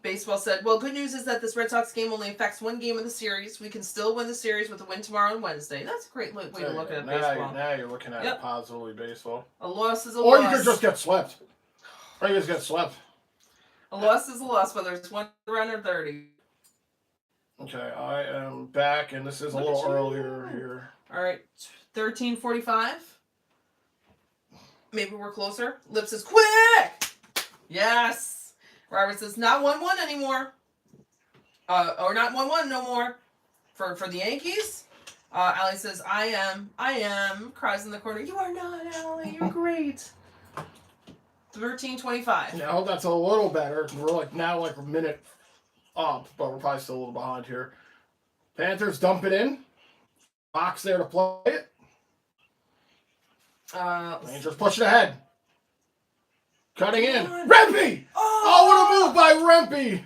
Baseball said, well, good news is that this Red Sox game only affects one game of the series. We can still win the series with a win tomorrow and Wednesday. That's a great way to look at baseball. Now you're looking at it positively, baseball. A loss is a or loss. Or you could just get swept. Or you just get swept. A loss is a loss, whether it's 1 run or 30. Okay, I am back, and this is a little earlier here. All right, 13:45. Maybe we're closer. Lip says, quick! Yes! Robert says, not 1-1 anymore. Or not 1-1 no more. For the Yankees. Allie says, I am. Cries in the corner. You are not, Allie. You're great. 13:25. Yeah, I hope that's a little better. We're now a minute up, but we're probably still a little behind here. Panthers dump it in. Box there to play it. Rangers push it ahead. Cutting in. Rempe! Oh, what a move by Rempe!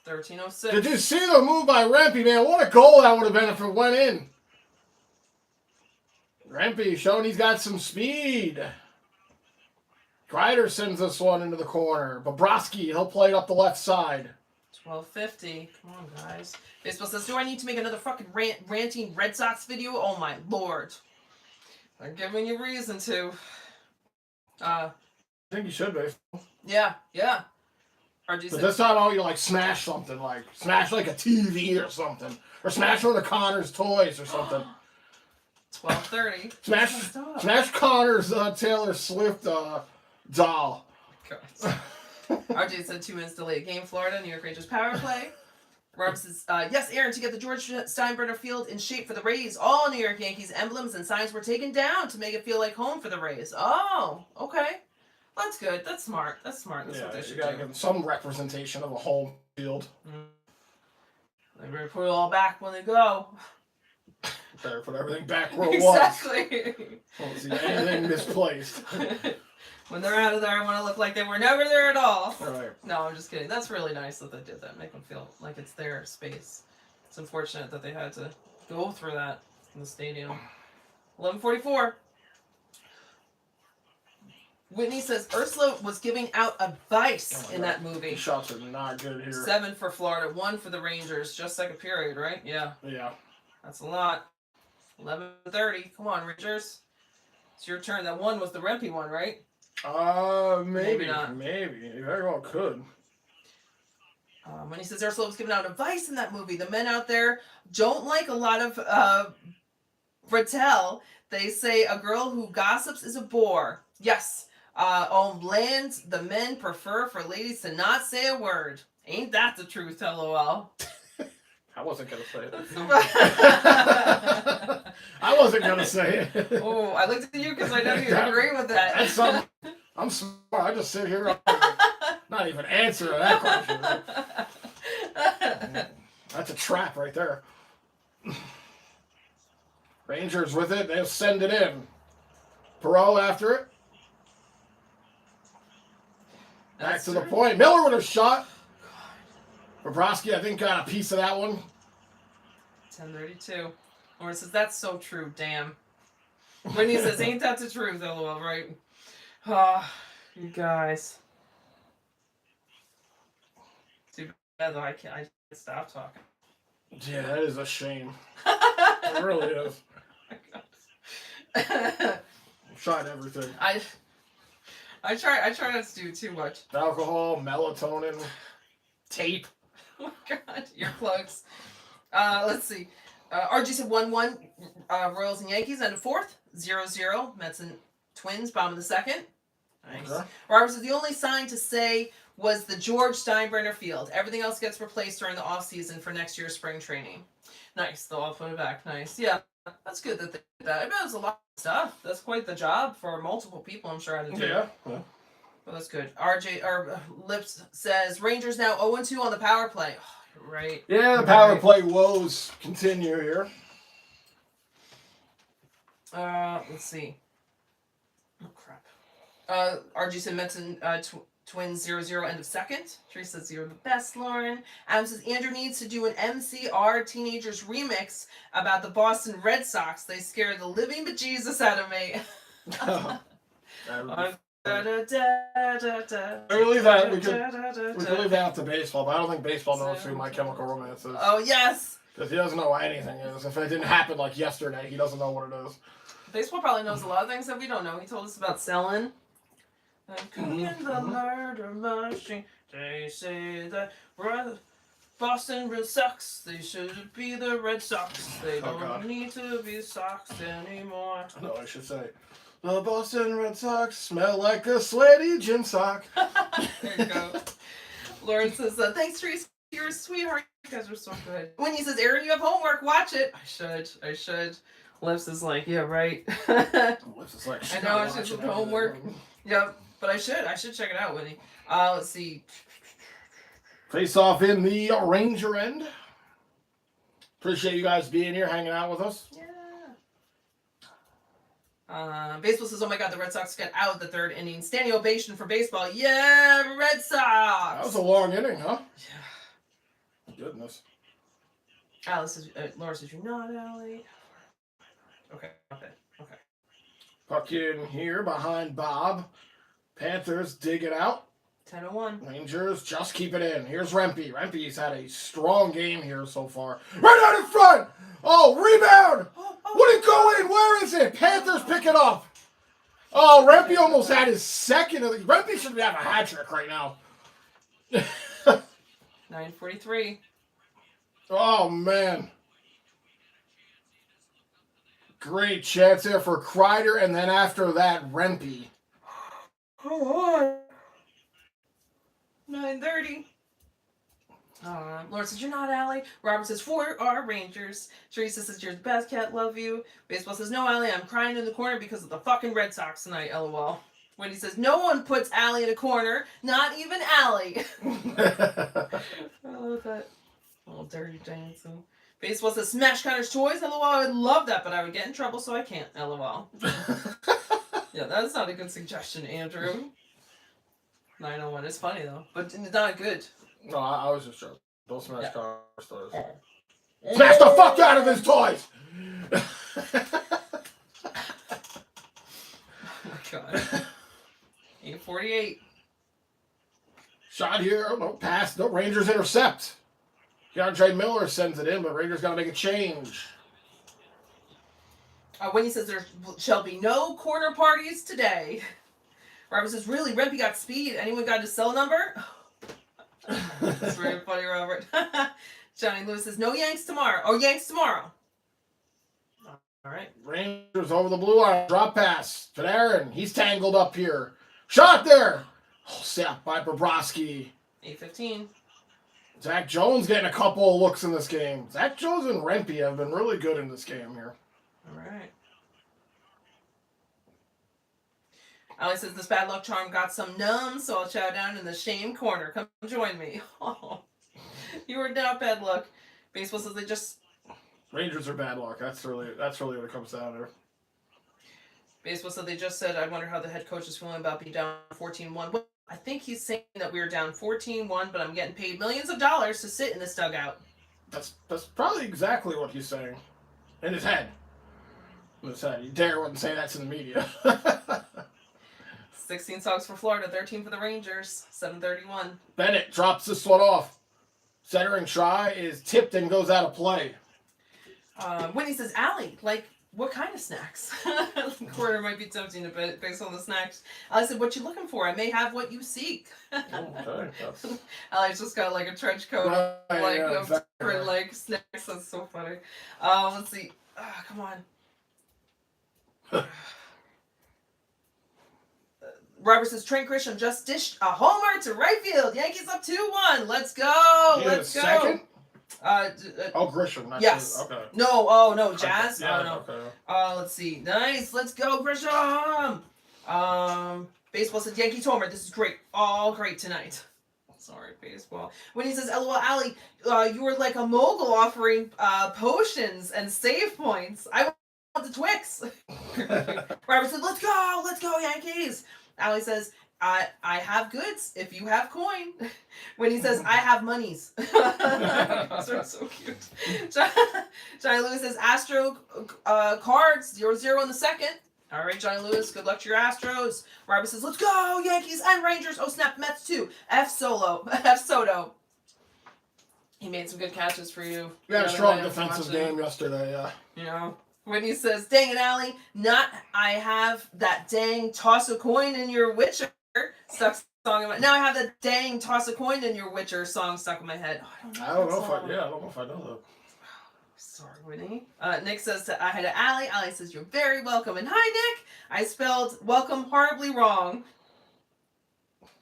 13:06. Did you see the move by Rempe, man? What a goal that would have been if it went in. Rempe showing he's got some speed. Kreider sends this one into the corner. Bobrovsky, he'll play it up the left side. 12:50. Come on, guys. Baseball says, do I need to make another fucking ranting Red Sox video? Oh, my Lord. They're giving you reason to. I think you should be. Yeah. But this time I want you to smash something, smash a TV or something. Or smash one of Connor's toys or something. 12:30. Smash Connor's Taylor Swift doll. RJ said 2 minutes delayed game. Florida, New York Rangers power play. Rob says, yes, Aaron, to get the George Steinbrenner Field in shape for the Rays, all New York Yankees emblems and signs were taken down to make it feel like home for the Rays. Oh, okay. That's good. That's smart. That's what they should do. You gotta give them some representation of a home field. They better put it all back when they go. Better put everything back where it was. Exactly. Won't see anything misplaced. When they're out of there, I want to look like they were never there at all. Right. No, I'm just kidding. That's really nice that they did that. Make them feel like it's their space. It's unfortunate that they had to go through that in the stadium. 11:44. Whitney says Ursula was giving out advice in that movie. These shots are not good here. 7 for Florida, 1 for the Rangers. Just second period, right? Yeah. Yeah. That's a lot. 11:30. Come on, Rangers. It's your turn. That one was the Rempe one, right? Maybe not. Maybe. You very well could. When he says Ursula was giving out advice in that movie, the men out there don't like a lot of Brattel. They say a girl who gossips is a bore. Yes. Land, the men prefer for ladies to not say a word. Ain't that the truth, LOL. I wasn't going to say it. I wasn't going to say it. Oh, I looked at you because I know you agree with that. That's something. I'm smart. I just sit here not even answer that question. That's a trap right there. Rangers with it. They'll send it in. Perot after it. Back to the point. Miller with a shot. Bobrovsky, I think, got a piece of that one. 10:32. Or it says, that's so true, damn. Whitney says, ain't that the truth, LOL, right? You guys. Too bad, though, I can't stop talking. Yeah, that is a shame. It really is. I've tried everything. I try not to do too much. Alcohol, melatonin, tape. Oh my god, earplugs. Let's see. RG said 1-1, Royals and Yankees, and a 4th, 0-0, Mets and Twins, bottom of the second. Nice. Okay. Robert said the only sign to say was the George Steinbrenner Field. Everything else gets replaced during the off-season for next year's spring training. Nice, they'll all put it back. Nice. Yeah, that's good that they did that. I bet it's a lot of stuff. That's quite the job for multiple people, I'm sure, how to do. Yeah. Well, that's good. Lips says Rangers now 0-2 on the power play. Oh, right. Yeah, the power play woes continue here. Let's see. Oh crap. RG said Mets and Twins 0-0 end of second. Teresa says you're the best, Lauren. Adam says Andrew needs to do an MCR Teenagers remix about the Boston Red Sox. They scared the living bejesus out of me. We could leave that up to baseball, but I don't think baseball knows who My Chemical Romance is. Oh, yes. Because he doesn't know what anything is. If it didn't happen like yesterday, he doesn't know what it is. Baseball probably knows a lot of things that we don't know. He told us about selling. Cooking the murder machine. They say that Boston Red Sox. They should be the Red Sox. They don't need to be Sox anymore. No, I should say. The Boston Red Sox smell like a sweaty gym sock. There you go. Lauren says, thanks, Teresa. You're a sweetheart. You guys are so good. When he says, Aaron, you have homework. Watch it. I should. Lips is like, yeah, right. Lips is like, I know I should do homework. Yep, but I should check it out, Winnie. Let's see. Face off in the Ranger end. Appreciate you guys being here, hanging out with us. Yeah. Baseball says, oh my God, the Red Sox got out of the third inning. Standing ovation for baseball. Yeah, Red Sox. That was a long inning, huh? Yeah. Goodness. Alice says, Laura says, you're not, Allie. Okay. Puck in here behind Bob. Panthers dig it out. 10-1. Rangers just keep it in. Here's Rempe. Rempe's had a strong game here so far. Right out in front! Oh, rebound! Would it go in? Where is it? Panthers pick it up. Oh, Rempe almost had his second. Rempe should have a hat trick right now. 9:43. Oh, man. Great chance there for Kreider, and then after that, Rempe. 9:30. Laura says, you're not, Allie. Robert says, for our Rangers. Teresa says, you're the best, cat, love you. Baseball says, no, Allie, I'm crying in the corner because of the fucking Red Sox tonight, LOL. Wendy says, no one puts Allie in a corner, not even Allie. I love that. Little dirty dancing. Baseball says, smash Connor's toys, LOL. I would love that, but I would get in trouble, so I can't, LOL. Yeah, that's not a good suggestion, Andrew. 901. It's funny, though, but it's not good. No, I was just joking. Don't smash Connor's toys. Smash the fuck out of his toys! Oh my God. 8:48. Shot here. No pass. No, Rangers intercept. DeAndre Miller sends it in, but Rangers got to make a change. Wendy says there shall be no corner parties today. Robert says, really? Rempe got speed. Anyone got his cell number? That's very funny, Robert. Johnny Lewis says, no Yanks tomorrow. Oh, Yanks tomorrow. All right. Rangers over the blue line. Drop pass. Panarin. He's tangled up here. Shot there. Oh, set by Bobrovsky. 8:15. Zach Jones getting a couple of looks in this game. Zach Jones and Rempe have been really good in this game here. All right. Alex says, this bad luck charm got some numb, so I'll chow down in the shame corner. Come join me. Oh, you were not bad luck. Baseball says they just... Rangers are bad luck. That's really what it comes down to. Baseball said they just said, I wonder how the head coach is feeling about being down 14-1. Well, I think he's saying that we were down 14-1, but I'm getting paid millions of dollars to sit in this dugout. That's probably exactly what he's saying. In his head. In his head. He dare wouldn't say that to the media. 16 songs for Florida, 13 for the Rangers, 7:31. Bennett drops this one off. Centering try is tipped and goes out of play. Whitney says, Allie, like, what kind of snacks? Quarter might be tempting a bit based on the snacks. I said, what you looking for? I may have what you seek. Okay. Allie's just got like a trench coat, Right, like yeah, exactly. different like snacks. That's so funny. Let's see. Come on. Robert says, Trent Grisham just dished a homer to right field. Yankees up 2-1. Let's go. Let's go. Second? Grisham. Yes. Okay. No, Jazz. Yeah, No. okay. Let's see. Nice. Let's go, Grisham. Baseball says, Yankees homer. This is great. All great tonight. Sorry, baseball. When he says, LOL, Allie, you were like a mogul offering potions and save points. I want the Twix. Robert said, let's go, Yankees. Allie says, I have goods if you have coin. When he says, I have monies. Those are so cute. Johnny Lewis says, Astro cards, 0-0 in the second. All right, Johnny Lewis, good luck to your Astros. Robert says, let's go, Yankees and Rangers. Oh, snap, Mets too. F Soto. He made some good catches for you. We had a strong defensive game yesterday, yeah. You know, Whitney says, dang it, Allie, not I have that dang toss a coin in your Witcher stuck song in my now I have that dang toss a coin in your Witcher song stuck in my head. Oh, I don't know if I know that. Sorry, Whitney. Nick says hi to Allie. Allie says, you're very welcome. And hi, Nick. I spelled welcome horribly wrong.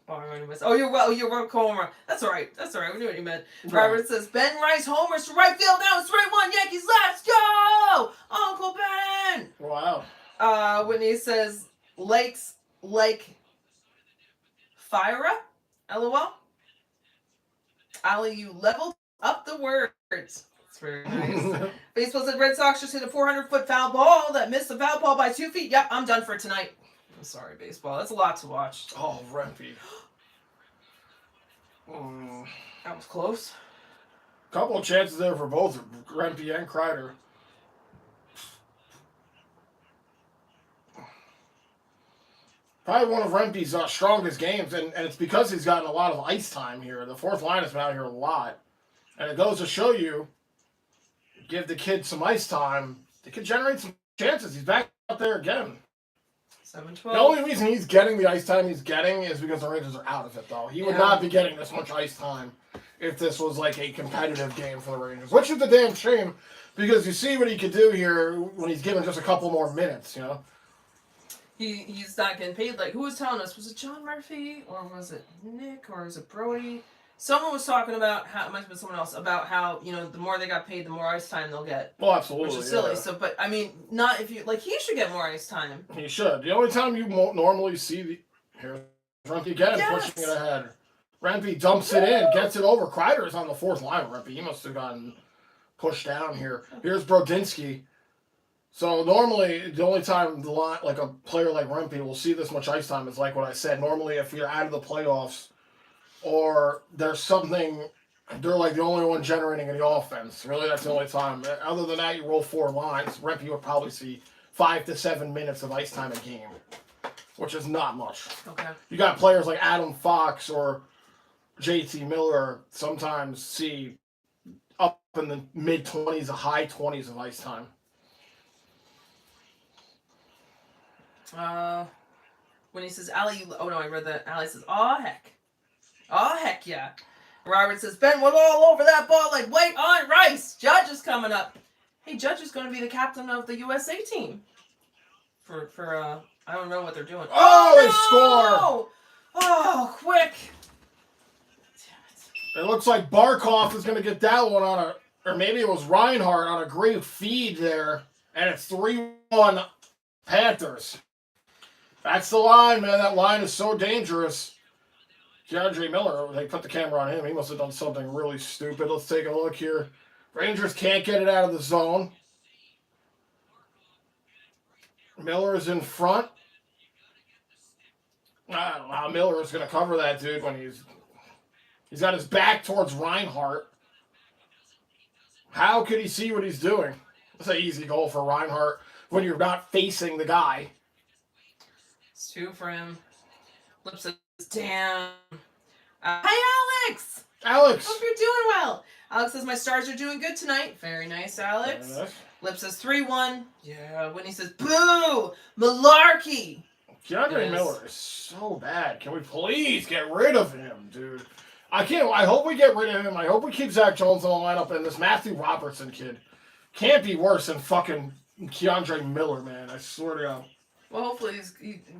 Oh, you're welcome. That's all right. We knew what you meant. Right. Robert says, Ben Rice homers to right field. Now it's 3-1 Yankees. Let's go! Uncle Ben! Wow. Whitney says, Lake Fira? LOL. Allie, you leveled up the words. That's very nice. Baseball said Red Sox just hit a 400-foot foul ball that missed the foul ball by 2 feet. Yep, I'm done for tonight. I'm sorry, baseball. That's a lot to watch. Oh, Rempy. That was close. Couple of chances there for both Rempy and Kreider. Probably one of Rempy's strongest games, and it's because he's gotten a lot of ice time here. The fourth line has been out here a lot. And it goes to show you, give the kid some ice time, they could generate some chances. He's back out there again. 7-12. The only reason he's getting the ice time he's getting is because the Rangers are out of it, though. He would not be getting this much ice time if this was like a competitive game for the Rangers, which is a damn shame because you see what he could do here when he's given just a couple more minutes, you know? He's not getting paid. Like, who was telling us? Was it John Murphy or was it Nick or was it Brody? Someone was talking about how, it might have been someone else, about how, you know, the more they got paid, the more ice time they'll get. Well, absolutely. Which is silly. So, but, I mean, not if you, like, he should get more ice time. He should. The only time you won't normally see here's Rumpy again, pushing it ahead. Rumpy dumps it in, gets it over. Kreider is on the fourth line, Rumpy. He must have gotten pushed down here. Here's Brodinski. So normally, the only time the line, like a player like Rumpy will see this much ice time is like what I said. Normally, if you're out of the playoffs, or there's something, they're like the only one generating any offense. Really, that's the only time. Other than that, you roll 4 lines. Rempy would probably see 5 to 7 minutes of ice time a game, which is not much. Okay. You got players like Adam Fox or JT Miller sometimes see up in the mid-20s to high 20s of ice time. When he says, Allie, oh no, I read that. Allie says, aw, heck. Oh, heck yeah. Robert says, Ben went all over that ball like white on rice. Judge is coming up. Hey, Judge is going to be the captain of the USA team. For I don't know what they're doing. Oh, no! they score! Oh, quick. It looks like Barkov is going to get that one on or maybe it was Reinhardt on a great feed there. And it's 3-1 Panthers. That's the line, man. That line is so dangerous. DeAndre Miller, they put the camera on him. He must have done something really stupid. Let's take a look here. Rangers can't get it out of the zone. Miller is in front. I don't know how Miller is going to cover that dude when he's got his back towards Reinhardt. How could he see what he's doing? That's an easy goal for Reinhardt when you're not facing the guy. It's 2 for him. Lips says, damn. Hi, Alex! Alex! Hope you're doing well. Alex says, my Stars are doing good tonight. Very nice, Alex. Very nice. Lip says 3-1. Yeah. Whitney says, boo! Malarkey! DeAndre Miller is so bad. Can we please get rid of him, dude? I hope we get rid of him. I hope we keep Zach Jones in the lineup, and this Matthew Robertson kid can't be worse than fucking DeAndre Miller, man. I swear to God. Well, hopefully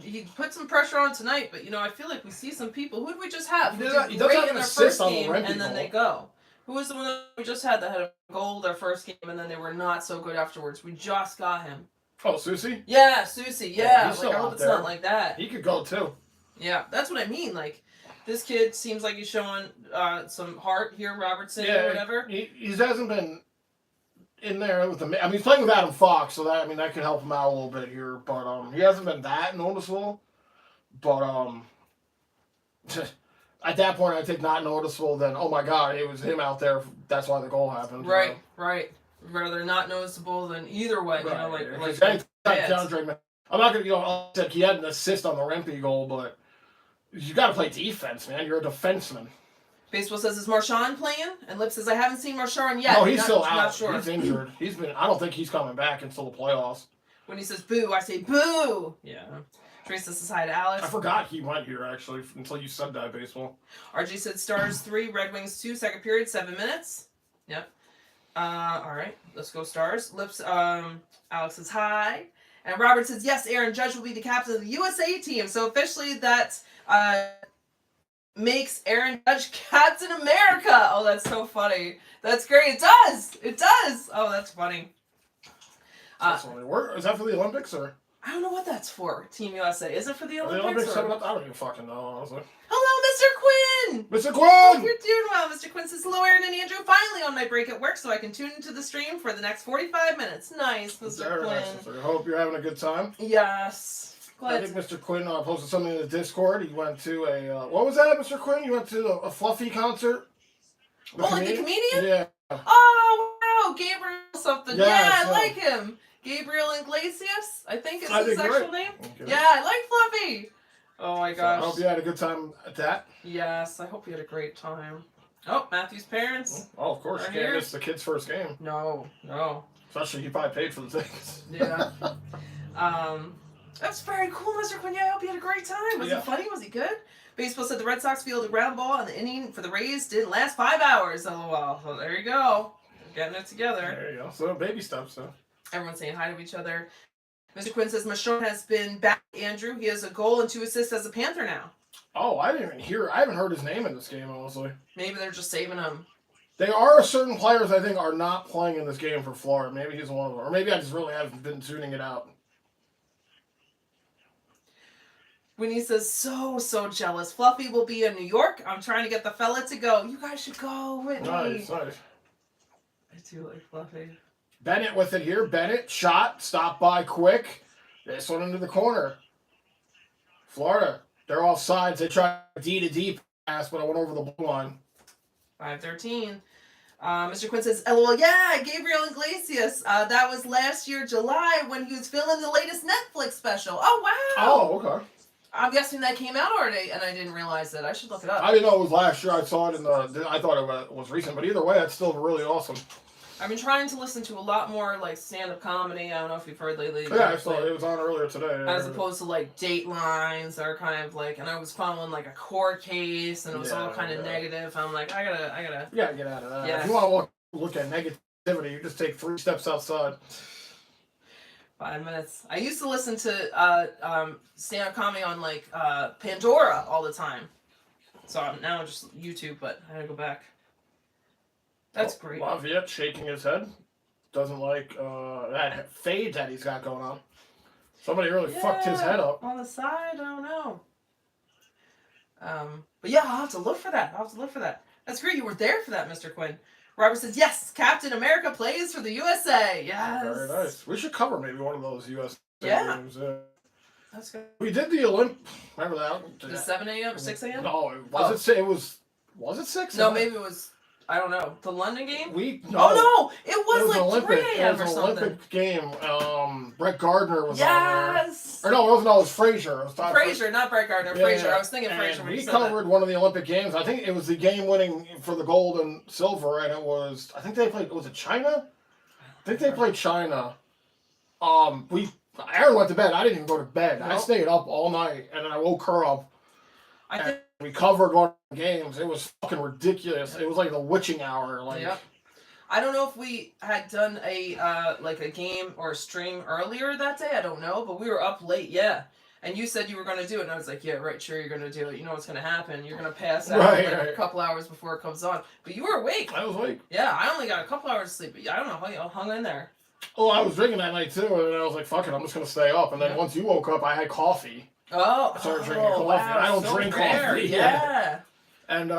he put some pressure on tonight, but, you know, I feel like we see some people. Who did we just have? He does have an assist on the and then they go. Who was the one that we just had that had a goal their first game, and then they were not so good afterwards? We just got him. Oh, Susie? Yeah, Susie. Yeah, he's like, I hope it's not like that. He could go, too. Yeah, that's what I mean. Like, this kid seems like he's showing some heart here, Robertson or whatever. He hasn't been in there with the. I mean, he's playing with Adam Fox, so that could help him out a little bit here. But he hasn't been that noticeable. But at that point, I think not noticeable. Then, oh my God, it was him out there. That's why the goal happened. Right, You know? right. Rather not noticeable than either way. You know, like anytime bad. I'm not gonna, like he had an assist on the Rempe goal, but you got to play defense, man. You're a defenseman. Baseball says, is Marchand playing? And Lip says, I haven't seen Marchand yet. No, he's still out. Not sure. He's injured. I don't think he's coming back until the playoffs. When he says boo, I say boo. Yeah. Teresa says hi to Alex. I forgot he went here, actually, until you said that, baseball. RG said Stars 3, Red Wings 2, second period, 7 minutes. Yep. All right, let's go Stars. Lips. Alex says hi. And Robert says, yes, Aaron Judge will be the captain of the USA team. So officially that makes Aaron Judge Captain America. Oh, that's so funny. That's great. It does. It does. Oh, that's funny. Is that for the Olympics, or? I don't know what that's for, Team USA. Is it for the Olympics? The Olympics coming up? I don't even fucking know, honestly. Hello, Mr. Quinn! Mr. Quinn! You're doing well. Mr. Quinn says, hello, Aaron and Andrew. Finally on my break at work, so I can tune into the stream for the next 45 minutes. Nice, Mr. Quinn. Nice. I hope you're having a good time. Yes. I think Mr. Quinn posted something in the Discord. He went to a... what was that, Mr. Quinn? You went to a Fluffy concert? The comedian? Yeah. Oh, wow. Gabriel something. Yeah, I like him. Gabriel Iglesias, I think is his actual name. Okay. Yeah, I like Fluffy. Oh my gosh. So I hope you had a good time at that. Yes, I hope you had a great time. Oh, Matthew's parents. Oh, of course. You can't miss the kid's first game. No. Especially he probably paid for the tickets. Yeah. That's very cool, Mr. Quinn. Yeah, I hope you had a great time. Was it funny? Was he good? Baseball said the Red Sox fielded a ground ball and the inning for the Rays didn't last 5 hours. LOL. So there you go. Getting it together. There you go. So baby steps, so. Everyone's saying hi to each other. Mr. Quinn says Michonne has been back. Andrew, he has a goal and 2 assists as a Panther now. Oh, I didn't even hear. I haven't heard his name in this game, honestly. Maybe they're just saving him. There are certain players I think are not playing in this game for Florida. Maybe he's one of them, or maybe I just really haven't been tuning it out. Winnie says, so jealous. Fluffy will be in New York. I'm trying to get the fella to go. You guys should go, Whitney. Nice. I do like Fluffy. Bennett with it here. Bennett, shot, stop by quick. This one into the corner. Florida, they're off sides. They try D to D pass, but I went over the blue line. 5-13. Mr. Quinn says, LOL, yeah, Gabriel Iglesias. That was last year, July, when he was filming the latest Netflix special. Oh, wow. Oh, okay. I'm guessing that came out already, and I didn't realize it. I should look it up. I didn't know it was last year. I saw it in I thought it was recent, but either way, that's still really awesome. I've been trying to listen to a lot more like stand-up comedy. I don't know if you've heard lately. Yeah, I saw it. It was on earlier today. As opposed to like Datelines that are kind of like, and I was following like a court case, and it was all kind of negative. I'm like, I gotta. Yeah, get out of that. Yes. If you want to look at negativity, you just take 3 steps outside. 5 minutes. I used to listen to stand-up comedy on like Pandora all the time. So now just YouTube, but I gotta go back. That's great. Lafayette shaking his head. Doesn't like that fade that he's got going on. Somebody really fucked his head up. On the side, I don't know. But yeah, I'll have to look for that. That's great. You were there for that, Mr. Quinn. Robert says, yes, Captain America plays for the USA. Yes. Very nice. We should cover maybe one of those USA games. That's good. We did the remember that? The 7 a.m. or 6 a.m.? No, was it 6? No, maybe it was, I don't know. The London game? It was like 3 a.m. or something. It was an Olympic game. Brett Gardner was on there. Yes! Or no, it was Frazier. Frazier, not Brett Gardner. Yeah, Frazier. I was thinking Frazier when you we said covered one of the Olympic games. I think it was the game winning for the gold and silver, and I think they played, was it China? I think they played China. Aaron went to bed. I didn't even go to bed. Nope. I stayed up all night, and then I woke her up. We covered one of the games. It was fucking ridiculous. It was like the witching hour. Yep. I don't know if we had done a game or a stream earlier that day. I don't know, but we were up late. Yeah. And you said you were going to do it, and I was like, yeah, right, sure, you're going to do it. You know what's going to happen. You're going to pass out a couple hours before it comes on. But you were awake. I was awake. Yeah, I only got a couple hours of sleep. But I don't know how you hung in there. Oh, I was drinking that night, too, and I was like, fuck it, I'm just going to stay up. And then once you woke up, I had coffee. Oh. I started drinking coffee. Wow, I don't drink coffee. Yeah. And,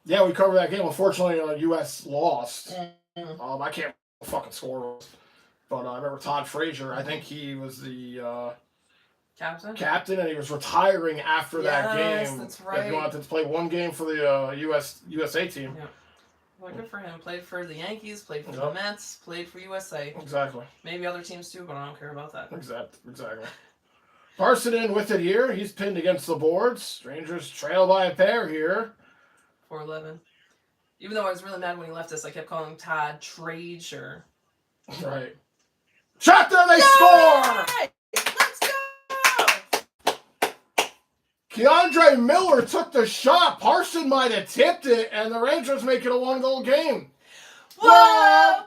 we covered that game. Unfortunately, U.S. lost. I can't fucking score. But I remember Todd Frazier. I think he was the Captain, and he was retiring after that game. That's right. He wanted to play one game for the USA team. Yeah. Well, good for him. Played for the Yankees, played for the Mets, played for USA. Exactly. Maybe other teams too, but I don't care about that. Exactly. Parson with it here. He's pinned against the boards. Rangers trail by a pair here. 4-11. Even though I was really mad when he left us, I kept calling him Todd Trage or... Right. Shot there, they score! Let's go! Keandre Miller took the shot. Parson might have tipped it, and the Rangers make it a 1-goal game. Whoa!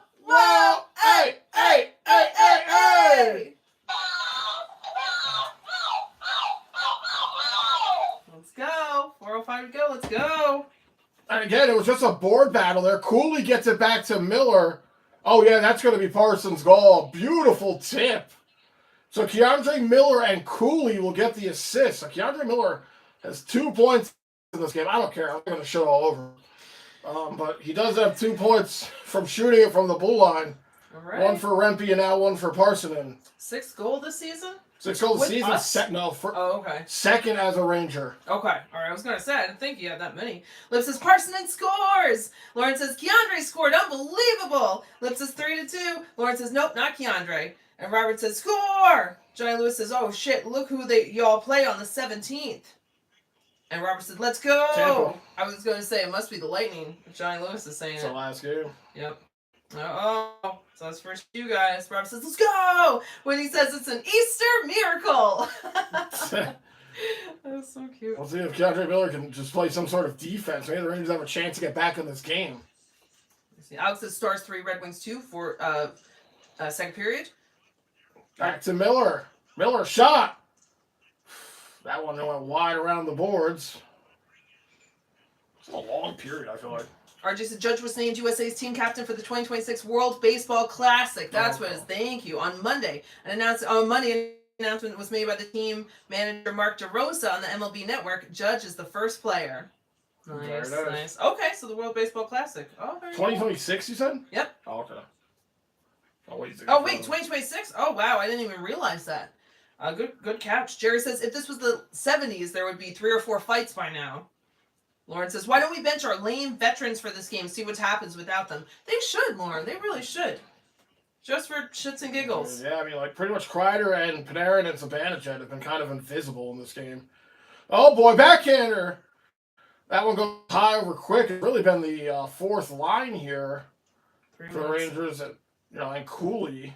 Hey! Let's go. 4:05 to go. Let's go. And again, it was just a board battle there. Cooley gets it back to Miller. Oh, yeah, that's going to be Parsons' goal. Beautiful tip. So Keandre Miller and Cooley will get the assist. So Keandre Miller has 2 points in this game. I don't care. I'm going to show all over. But he does have 2 points from shooting it from the blue line. All right. One for Rempe and now one for Parsonen. 6th goal this season? 6 goals this season. Okay. Second as a Ranger. Okay. All right. I was going to say, I didn't think you had that many. Lip says, Parsonen scores. Lauren says, Keandre scored. Unbelievable. Lip says 3-2. Lauren says, nope, not Keandre. And Robert says, score. Johnny Lewis says, oh, shit, look who y'all play on the 17th. And Robert said, let's go. Tampa. I was going to say, it must be the Lightning. Johnny Lewis is saying It's the last game. Yep. So that's for you guys. Robert says, let's go. When he says it's an Easter miracle. That was so cute. We'll see if Keandre Miller can just play some sort of defense. Maybe the Rangers have a chance to get back in this game. Alex says Stars 3, Red Wings 2 for second period. Back to Miller. Miller shot. That one went wide around the boards. It's a long period, I feel like. RJ said Judge was named USA's team captain for the 2026 World Baseball Classic. That's what it is. Thank you. On Monday. An announcement was made by the team manager Mark DeRosa on the MLB Network. Judge is the first player. Nice. Okay, so the World Baseball Classic. Oh, very 2026, cool. You said? Yep. Oh, okay. Wait, 2026? Oh, wow. I didn't even realize that. Good catch. Jerry says if this was the 70s, there would be 3 or 4 fights by now. Lauren says, why don't we bench our lame veterans for this game, see what happens without them? They should, Lauren. They really should. Just for shits and giggles. Yeah, I mean, like, pretty much Kreider and Panarin and Zibanejad have been kind of invisible in this game. Oh, boy, backhander. That one goes high over quick. It's really been the fourth line here for the Rangers. And Cooley,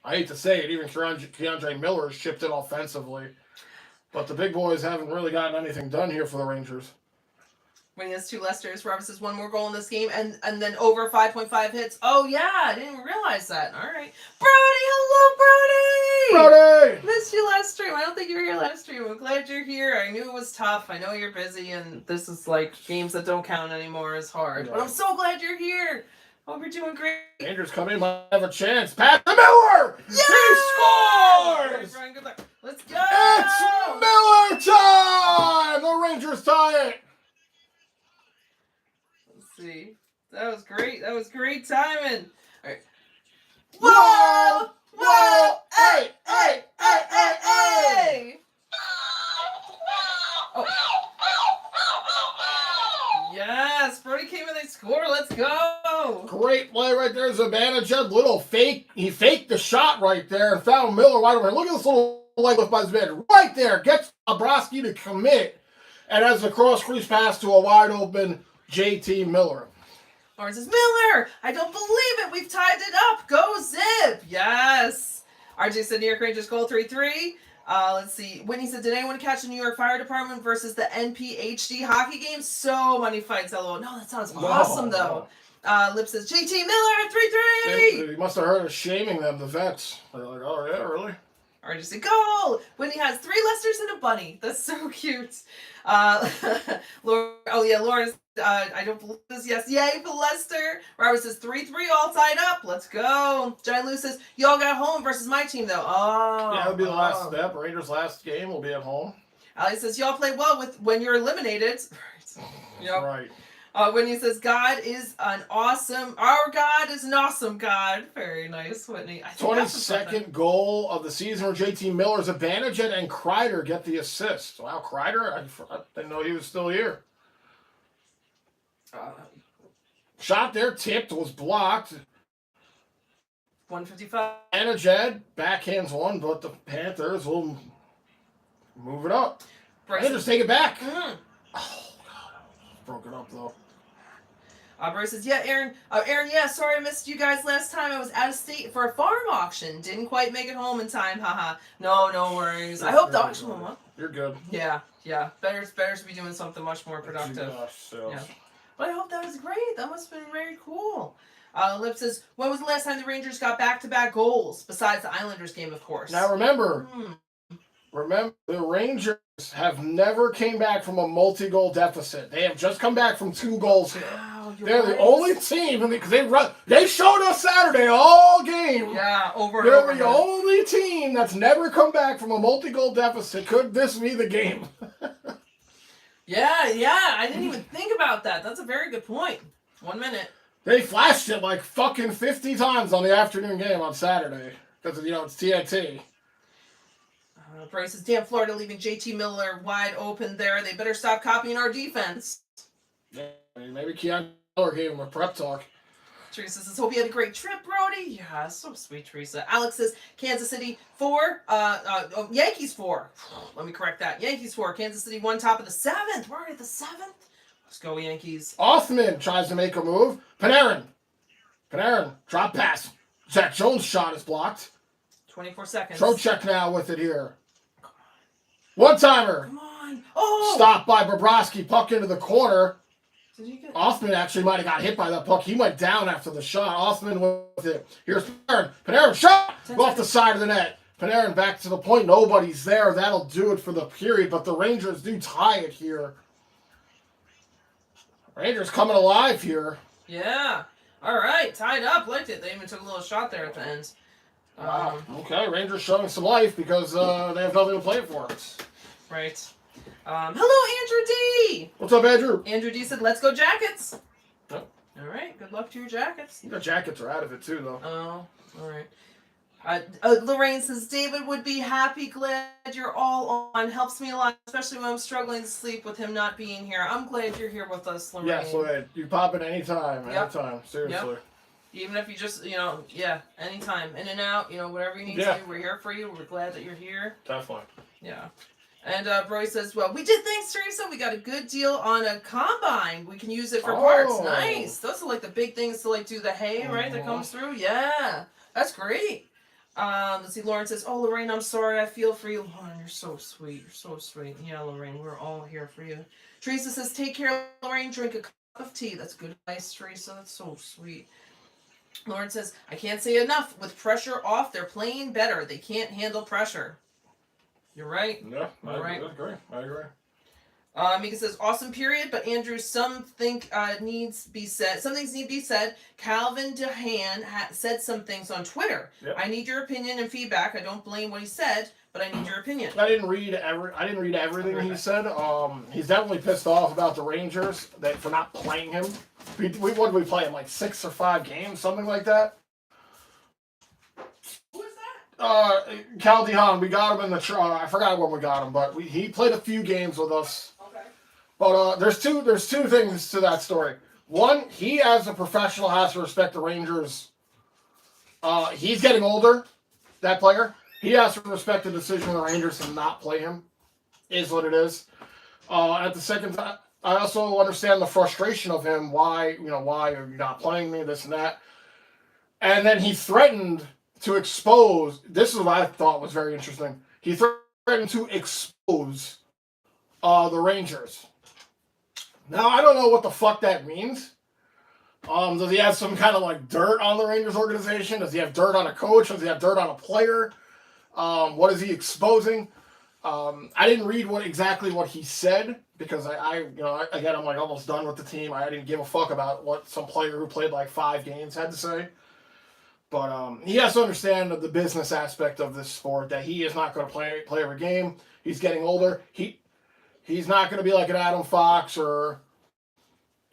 I hate to say it, even Keandre Miller has chipped in offensively. But the big boys haven't really gotten anything done here for the Rangers. When he has 2 Lesters, Robert says 1 more goal in this game, and then over 5.5 hits. Oh, yeah, I didn't realize that. All right. Brody, hello, Brody! Missed you last stream. I don't think you were here last stream. I'm glad you're here. I knew it was tough. I know you're busy, and this is like games that don't count anymore is hard. But I'm so glad you're here. Hope you're doing great. Rangers come in, might have a chance. Pat the Miller! Yeah! He scores! Brian, good luck. Let's go! It's Miller time! The Rangers tie it! See, that was great. That was great timing. All right. Whoa! Hey! Oh. Yes, Brody came and they scored. Let's go. Great play right there, Zibanejad. Little fake. He faked the shot right there and found Miller wide open. Look at this little leg lift by Zibanejad. Right there. Gets Bobrovsky to commit. And has the cross crease pass to a wide open JT Miller. Lawrence says, Miller, I don't believe it. We've tied it up. Go Zip. Yes. RJ said New York Rangers goal 3-3. Let's see. Whitney said, did anyone catch the New York Fire Department versus the NPHD hockey game? So many fights, LOL. No, that sounds awesome, though. Lip says, JT Miller, 3-3. He must have heard us shaming them, the vets. They're like, oh, yeah, really? Or just say, goal! Whitney has 3 Lesters and a bunny. That's so cute. Lauren, I don't believe this. Yes, yay for Lester. Robert says 3-3 all tied up. Let's go. Johnny Lou says, y'all got home versus my team, though. Oh. Yeah, that'll be the last step. Rangers' last game will be at home. Ali says, y'all play well when you're eliminated. Yep. Right. Whitney says, our God is an awesome God. Very nice, Whitney. I think that's something. 22nd goal of the season where JT Miller's advantage and Kreider get the assist. Wow, Kreider? I didn't know he was still here. Shot there, tipped, was blocked. 155. Anajed backhands one, but the Panthers will move it up. Panthers take it back. Mm. Oh, God. Broke it up, though. Bryce says, yeah, Aaron, yeah, sorry I missed you guys last time. I was out of state for a farm auction. Didn't quite make it home in time, haha. No worries. I hope the auction went well. You're good. Yeah. Better to be doing something much more productive. Yeah. But I hope that was great. That must have been very cool. Lip says, when was the last time the Rangers got back-to-back goals? Besides the Islanders game, of course. Now remember, the Rangers have never came back from a multi-goal deficit. They have just come back from 2 goals here. Wow, They're right. the only team, because they showed us Saturday all game. Yeah, over and They're over. the only team that's never come back from a multi-goal deficit. Could this be the game? Yeah, I didn't even think about that. That's a very good point. 1 minute. They flashed it like fucking 50 times on the afternoon game on Saturday. Because, it's TNT. Bryce says, damn, Florida leaving JT Miller wide open there. They better stop copying our defense. Yeah, maybe Keon Miller gave him a prep talk. Teresa says, hope you had a great trip, Brody. Yeah, so sweet, Teresa. Alex says, Kansas City 4, Yankees 4. Let me correct that. Yankees 4, Kansas City 1, top of the 7th. We're at the 7th. Let's go, Yankees. Othman tries to make a move. Panarin, drop pass. Zach Jones' shot is blocked. 24 seconds. Trocheck now with it here. One-timer. Come on. Oh! Stopped by Bobrovsky. Puck into the corner. Did you get it? Othman actually might have got hit by that puck. He went down after the shot. Othman with it. Here's Panarin. Panarin shot! Off the side of the net. Panarin back to the point. Nobody's there. That'll do it for the period. But the Rangers do tie it here. Rangers coming alive here. Yeah. All right. Tied up. Liked it. They even took a little shot there at the end. Okay, Rangers showing some life because they have nothing to play for. Right. Hello, Andrew D. What's up, Andrew? Andrew D said, let's go Jackets. Oh. All right. Good luck to your Jackets. The Jackets are out of it, too, though. Oh, all right. Lorraine says, David would be happy, glad you're all on. Helps me a lot, especially when I'm struggling to sleep with him not being here. I'm glad you're here with us, Lorraine. Yes, Lorraine. You pop in anytime. Yep. Anytime. Seriously. Yep. Even if you just, anytime. In and out, whatever you need to do. We're here for you. We're glad that you're here. Definitely. Yeah. And Broy says, well, we did thanks, Teresa. We got a good deal on a combine. We can use it for parts. Nice. Those are like the big things to do the hay, right, that comes through. Yeah. That's great. Let's see, Lauren says, oh, Lorraine, I'm sorry. I feel for you. Lauren, you're so sweet. You're so sweet. Yeah, Lorraine, we're all here for you. Teresa says, take care, Lorraine. Drink a cup of tea. That's good advice, Teresa. That's so sweet. Lauren says, I can't say enough. With pressure off, they're playing better. They can't handle pressure. You're right. Yeah, I agree. Mika says, awesome period, but Andrew, some think needs be said. Some things need to be said. Calvin DeHaan said some things on Twitter. Yep. I need your opinion and feedback. I don't blame what he said, but I need your opinion. I didn't read everything he said. He's definitely pissed off about the Rangers for not playing him. What did we play him, like 6 or 5 games, something like that? Who is that? Cal DeHaan. We got him in the I forgot when we got him, but he played a few games with us. Okay. But there's two things to that story. One, he as a professional has to respect the Rangers. He's getting older, that player. He has to respect the decision of the Rangers to not play him. Is what it is. At the second time, I also understand the frustration of him. Why are you not playing me? This and that. And then he threatened to expose. This is what I thought was very interesting. He threatened to expose the Rangers. Now I don't know what the fuck that means. Does he have some kind of dirt on the Rangers organization? Does he have dirt on a coach? Does he have dirt on a player? What is he exposing? I didn't read exactly what he said because I'm almost done with the team. I didn't give a fuck about what some player who played 5 games had to say. But he has to understand the business aspect of this sport, that he is not going to play every game. He's getting older. He's not going to be like an Adam Fox or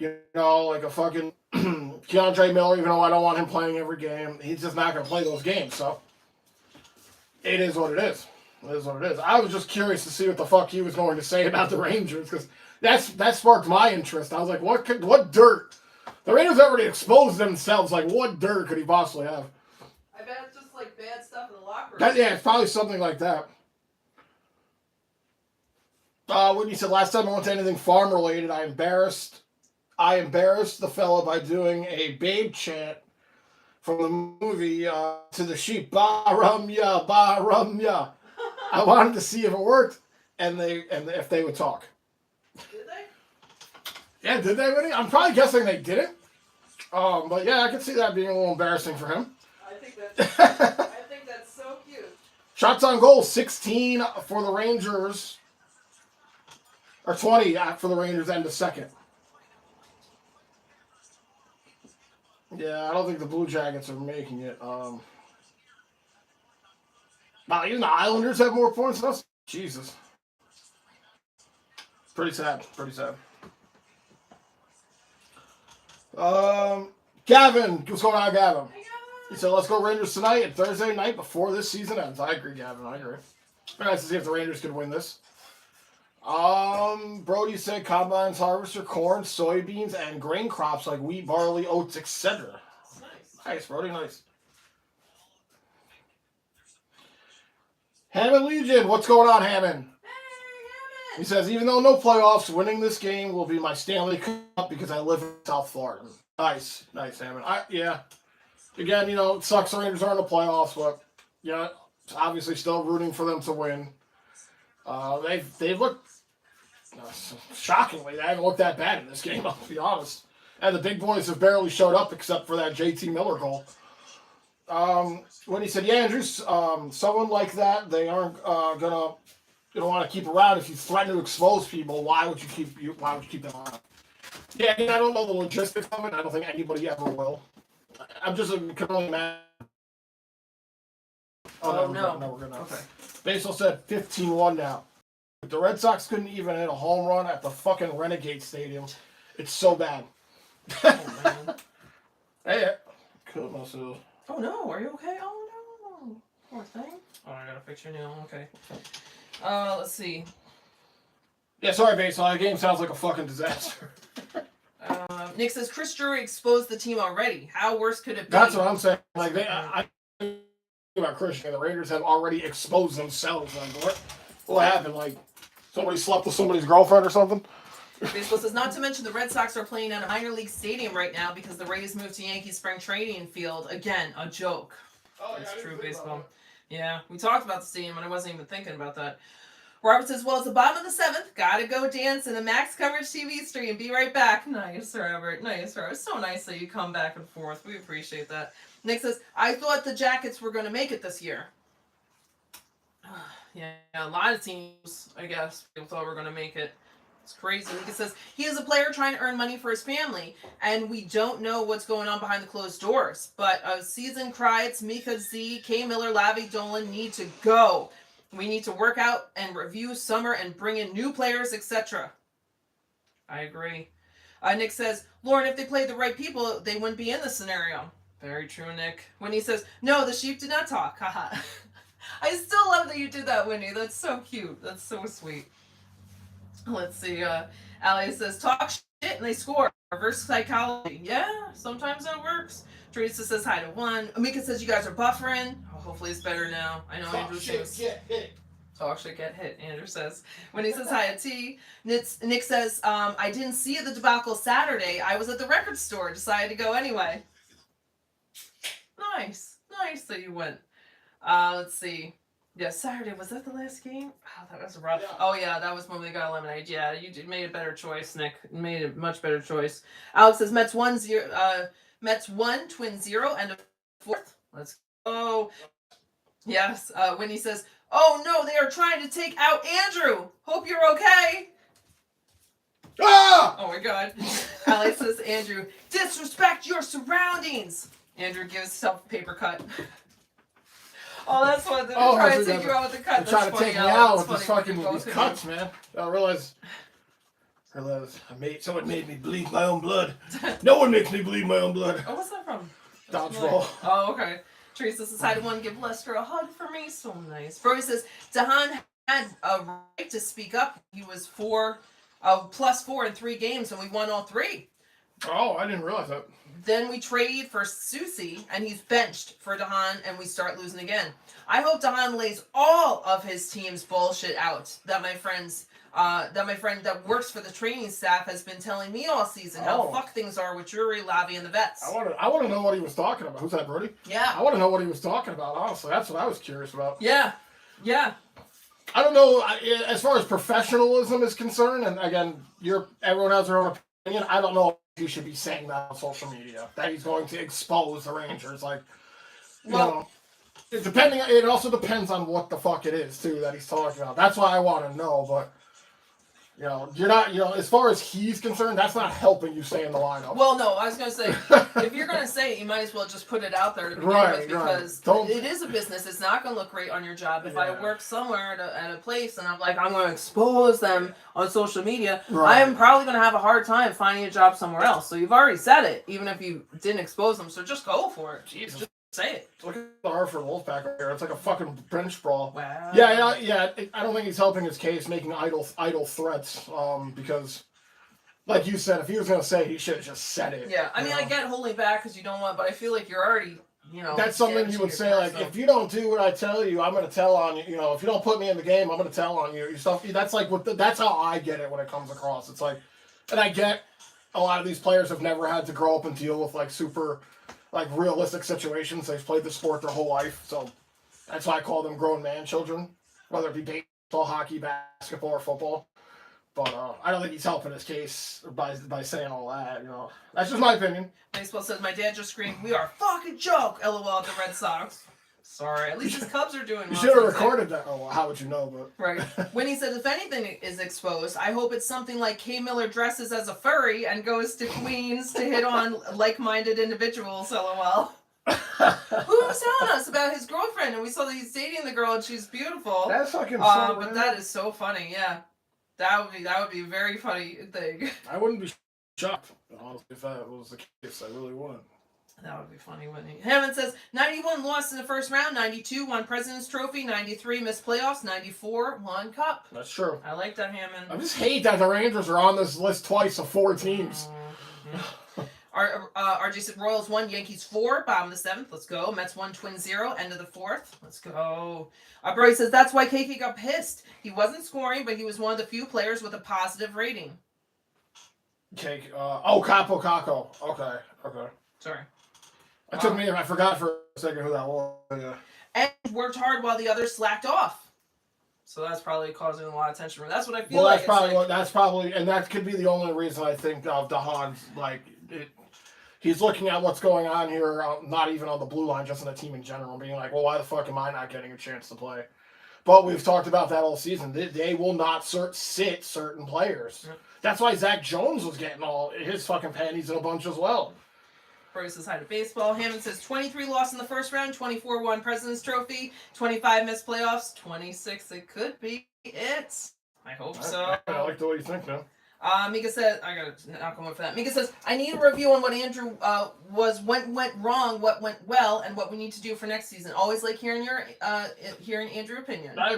You know, like a fucking Keandre Miller, even though I don't want him playing every game, he's just not going to play those games. So it is what it is. It is what it is. I was just curious to see what the fuck he was going to say about the Rangers because that sparked my interest. I was like, what dirt? The Rangers already exposed themselves. Like, what dirt could he possibly have? I bet it's just like bad stuff in the locker room. Yeah, it's probably something like that. When you said last time I went to anything farm related, I embarrassed the fella by doing a babe chant from the movie to the sheep. Ba-rum-ya, ba-rum-ya. I wanted to see if it worked and if they would talk. Did they? Yeah, did they really? I'm probably guessing they didn't. But yeah, I could see that being a little embarrassing for him. I think that's so cute. Shots on goal, 16 for the Rangers. Or 20 for the Rangers and the second. Yeah, I don't think the Blue Jackets are making it. Wow, even the Islanders have more points than us? Jesus. Pretty sad. Pretty sad. Gavin. What's going on, Gavin? He said, let's go Rangers tonight and Thursday night before this season ends. I agree, Gavin. I agree. Very nice to see if the Rangers could win this. Brody said combines harvester corn, soybeans, and grain crops like wheat, barley, oats, etc. Nice, Brody, nice. Hammond Legion, what's going on, Hammond? Hey, He says, even though no playoffs, winning this game will be my Stanley Cup because I live in South Florida. Nice, Hammond. Yeah. Again, you know, it sucks the Rangers aren't in the playoffs, but yeah, obviously still rooting for them to win. They've looked shockingly. They haven't looked that bad in this game. I'll be honest. And the big boys have barely showed up except for that JT Miller goal. When he said, "Yeah, Andrews, someone like that, they aren't you don't want to keep around. If you threaten to expose people, why would you keep them around?" Yeah, I don't know the logistics of it. I don't think anybody ever will. I'm just can only imagine. Oh, no, we're gonna. Okay. Basil said 15-1 now. The Red Sox couldn't even hit a home run at the fucking Renegade Stadium. It's so bad. Oh, man. Hey, goodness. Oh, no. Are you okay? Oh, no. Poor thing. Oh, I gotta fix your nail. Okay. Let's see. Yeah, sorry, Basil. That game sounds like a fucking disaster. Nick says, Chris Drury exposed the team already. How worse could it be? That's what I'm saying. Like, I about Christian, the Raiders have already exposed themselves. Like, what happened? Like, somebody slept with somebody's girlfriend or something? Baseball says, not to mention the Red Sox are playing at a minor league stadium right now because the Rays moved to Yankee spring training field. Again, a joke. Oh, That's yeah, true, baseball. Yeah, we talked about the stadium and I wasn't even thinking about that. Robert says, well, it's the bottom of the seventh. Gotta go dance in a max coverage TV stream. Be right back. Nice, Robert. Nice, Robert. It's so nice that you come back and forth. We appreciate that. Nick says, I thought the Jackets were going to make it this year. Yeah, a lot of teams, I guess, people thought were going to make it. It's crazy. Nick says, he is a player trying to earn money for his family, and we don't know what's going on behind the closed doors. But Season Kreitz, Mika Z, K. Miller, Lavi Dolan need to go. We need to work out and review summer and bring in new players, etc. I agree. Nick says, Lauren, if they played the right people, they wouldn't be in this scenario. Very true, Nick. Whitney says, no, the sheep did not talk. Haha. I still love that you did that, Whitney. That's so cute. That's so sweet. Let's see. Allie says, talk shit and they score. Reverse psychology. Yeah, sometimes that works. Teresa says hi to one. Amika says you guys are buffering. Oh, hopefully it's better now. I know Andrew says get hit. Talk shit, get hit. Andrew says when he says hi to T. Nick says I didn't see the debacle Saturday. I was at the record store. Decided to go anyway. Nice that you went. Let's see. Yeah, Saturday, was that the last game? Oh, that was rough. Yeah. Oh, yeah, that was when they got eliminated. Yeah, you made a better choice, Nick. Made a much better choice. Alex says Mets 1-0. Mets 1, Twins 0, and a fourth. Let's go. Yes. Whitney says, oh, no, they are trying to take out Andrew. Hope you're okay. Ah! Oh, my God. Alex says, Andrew, disrespect your surroundings. Andrew gives himself a paper cut. Oh, that's what they're trying to take you out with the cut. They're trying to take me out with these fucking cuts, man. I realize So it made me bleed my own blood. No one makes me bleed my own blood. Oh, what's that from? Dodgeball. Oh, okay. Teresa says, I want to give Lester a hug for me. So nice. Brody says, Dahan had a right to speak up. He was +4 in 3 games, and we won all 3. Oh, I didn't realize that. Then we trade for Susie, and he's benched for Dahan, and we start losing again. I hope Dahan lays all of his team's bullshit out that my friend that works for the training staff has been telling me all season how fuck things are with Drury, Lavi, and the vets. I want to know what he was talking about. Who's that, Brody? Yeah. I want to know what he was talking about, honestly. That's what I was curious about. Yeah. Yeah. I don't know, as far as professionalism is concerned, and again, everyone has their own opinion. I don't know if he should be saying that on social media, that he's going to expose the Rangers. Like, you know, it also depends on what the fuck it is, too, that he's talking about. That's why I want to know, but... you're not, as far as he's concerned, that's not helping you stay in the lineup. Well, no, I was going to say, if you're going to say it, you might as well just put it out there to begin with, because it is a business. It's not going to look great on your job. If I work somewhere at a place and I'm like, I'm going to expose them on social media, I am probably going to have a hard time finding a job somewhere else. So you've already said it, even if you didn't expose them. So just go for it. Jesus. Just say it. Look at the Hartford Wolfpack right here. It's like a fucking bench brawl. Wow. Yeah. I don't think he's helping his case, making idle threats. Because, like you said, if he was gonna say it, he should have just said it. Yeah, I mean, I get holding back because you don't want, but I feel like you're already, That's something you would say, like, if you don't do what I tell you, I'm gonna tell on you. If you don't put me in the game, I'm gonna tell on you. Stuff. That's like that's how I get it when it comes across. It's like, and I get a lot of these players have never had to grow up and deal with like super. Like realistic situations. They've played the sport their whole life, so that's why I call them grown man children, whether it be baseball, hockey, basketball, or football. But I don't think he's helping his case by saying all that. That's just my opinion. Baseball says my dad just screamed, "We are a fucking joke!" LOL at the Red Sox. Sorry, at least his Cubs are doing well. You should have recorded that. Oh, well, how would you know? But right. When he said, if anything is exposed, I hope it's something like Kay Miller dresses as a furry and goes to Queens to hit on like-minded individuals. LOL. Who was telling us about his girlfriend, and we saw that he's dating the girl, and she's beautiful. That's fucking but that is so funny. Yeah, that would be a very funny thing. I wouldn't be shocked, honestly, if that was the case. I really wouldn't. That would be funny, wouldn't he? Hammond says, 91 lost in the first round, 92 won President's Trophy, 93 missed playoffs, 94 won Cup. That's true. I like that, Hammond. I just hate that the Rangers are on this list twice of 4 teams. RJ said Royals 1, Yankees 4, bottom of the 7th. Let's go. Mets 1, Twins 0, end of the 4th. Let's go. Brody says, that's why KK got pissed. He wasn't scoring, but he was one of the few players with a positive rating. Capo Caco. Okay. Sorry. I forgot for a second who that was. Yeah. And worked hard while the others slacked off. So that's probably causing a lot of tension. That's what I feel like. That's probably, and that could be the only reason I think of Dahan's, he's looking at what's going on here, not even on the blue line, just in the team in general, being like, well, why the fuck am I not getting a chance to play? But we've talked about that all season. They will not sit certain players. Yeah. That's why Zach Jones was getting all his fucking panties in a bunch as well. Brody says hi to baseball. Hammond says 23 lost in the first round, 24 won President's Trophy, 25 missed playoffs, 26 it could be it. I hope so. I like the way you think now. Mika says, I gotta knock on wood for that. Mika says, I need a review on what Andrew went wrong, what went well, and what we need to do for next season. Always like hearing Andrew's opinion. I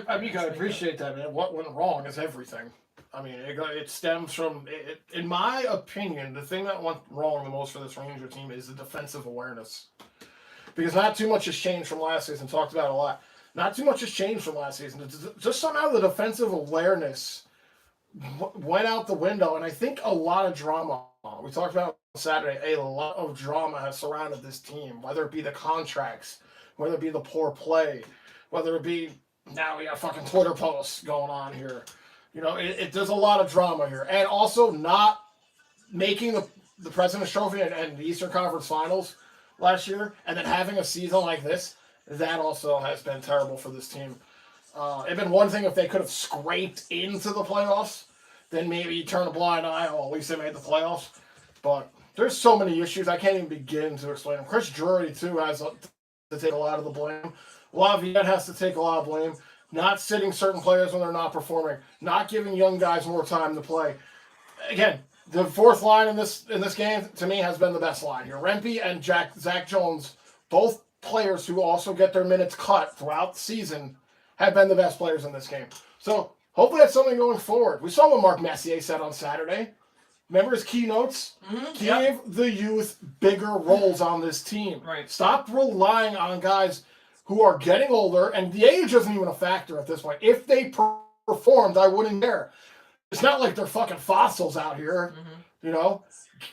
appreciate that, man. What went wrong is everything. I mean, it stems from, in my opinion, the thing that went wrong the most for this Ranger team is the defensive awareness. Because not too much has changed from last season. Talked about it a lot. Not too much has changed from last season. Just somehow the defensive awareness went out the window, and I think a lot of drama. We talked about on Saturday. A lot of drama has surrounded this team, whether it be the contracts, whether it be the poor play, whether it be now we got fucking Twitter posts going on here. There's a lot of drama here. And also not making the President's Trophy and the Eastern Conference Finals last year, and then having a season like this, that also has been terrible for this team. It'd been one thing if they could have scraped into the playoffs, then maybe you turn a blind eye, at least they made the playoffs. But there's so many issues, I can't even begin to explain them. Chris Drury, too, has to take a lot of the blame. Laviette has to take a lot of blame. Not sitting certain players when they're not performing. Not giving young guys more time to play. again, the fourth line in this game to me has been the best line here. Rempe and Zach Jones, both players who also get their minutes cut throughout the season, have been the best players in this game. So hopefully that's something going forward. We saw what Mark Messier said on Saturday. Remember his keynotes? Mm-hmm. Give the youth bigger roles on this team. Right. Stop relying on guys who are getting older, and the age isn't even a factor at this point. If they performed, I wouldn't care. It's not like they're fucking fossils out here, you know?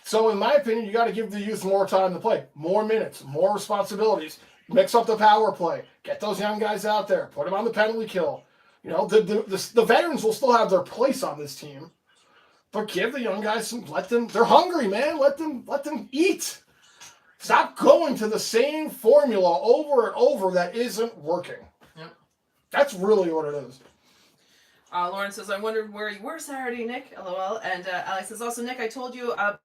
So in my opinion, you got to give the youth more time to play. More minutes, more responsibilities. Mix up the power play. Get those young guys out there. Put them on the penalty kill. You know, the veterans will still have their place on this team. But give the young guys some, they're hungry, man. Let them eat. Stop going to the same formula over and over that isn't working. Yep. That's really what it is. Lauren says, I wondered where you were Saturday, Nick, LOL. And Alex says, also, Nick, I told you about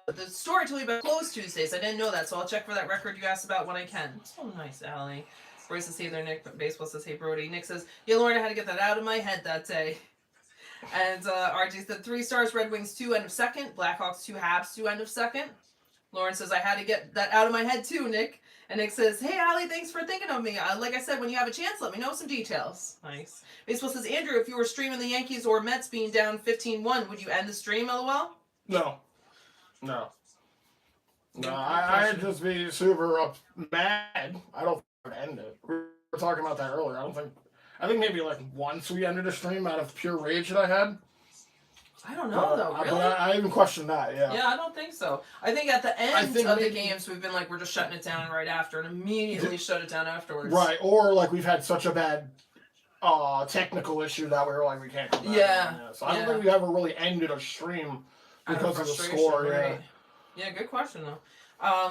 the story I told you about closed Tuesdays. I didn't know that, so I'll check for that record you asked about when I can. So nice, Allie. Roy says, hey there, Nick. But Baseball says, hey, Brody. Nick says, yeah, Lauren, I had to get that out of my head that day. And RJ said 3 stars, Red Wings 2, end of second. Blackhawks 2, Habs 2, end of second. Lauren says, I had to get that out of my head too, Nick. And Nick says, hey, Allie, thanks for thinking of me. Like I said, when you have a chance, let me know some details. Nice. Baseball says, Andrew, if you were streaming the Yankees or Mets being down 15-1, would you end the stream, LOL? No. I'd just be super mad. I don't think I'd end it. We were talking about that earlier. I think maybe like once we ended a stream out of pure rage that I had. I don't know, though, really? But I even question that, yeah. Yeah, I don't think so. I think at the end of the games, we've been like, we're just shutting it down right after and immediately shut it down afterwards. Right, or like we've had such a bad technical issue that we were like, we can't come back. Yeah. So I don't think we ever really ended a stream because of the score. Right. Yeah, good question, though.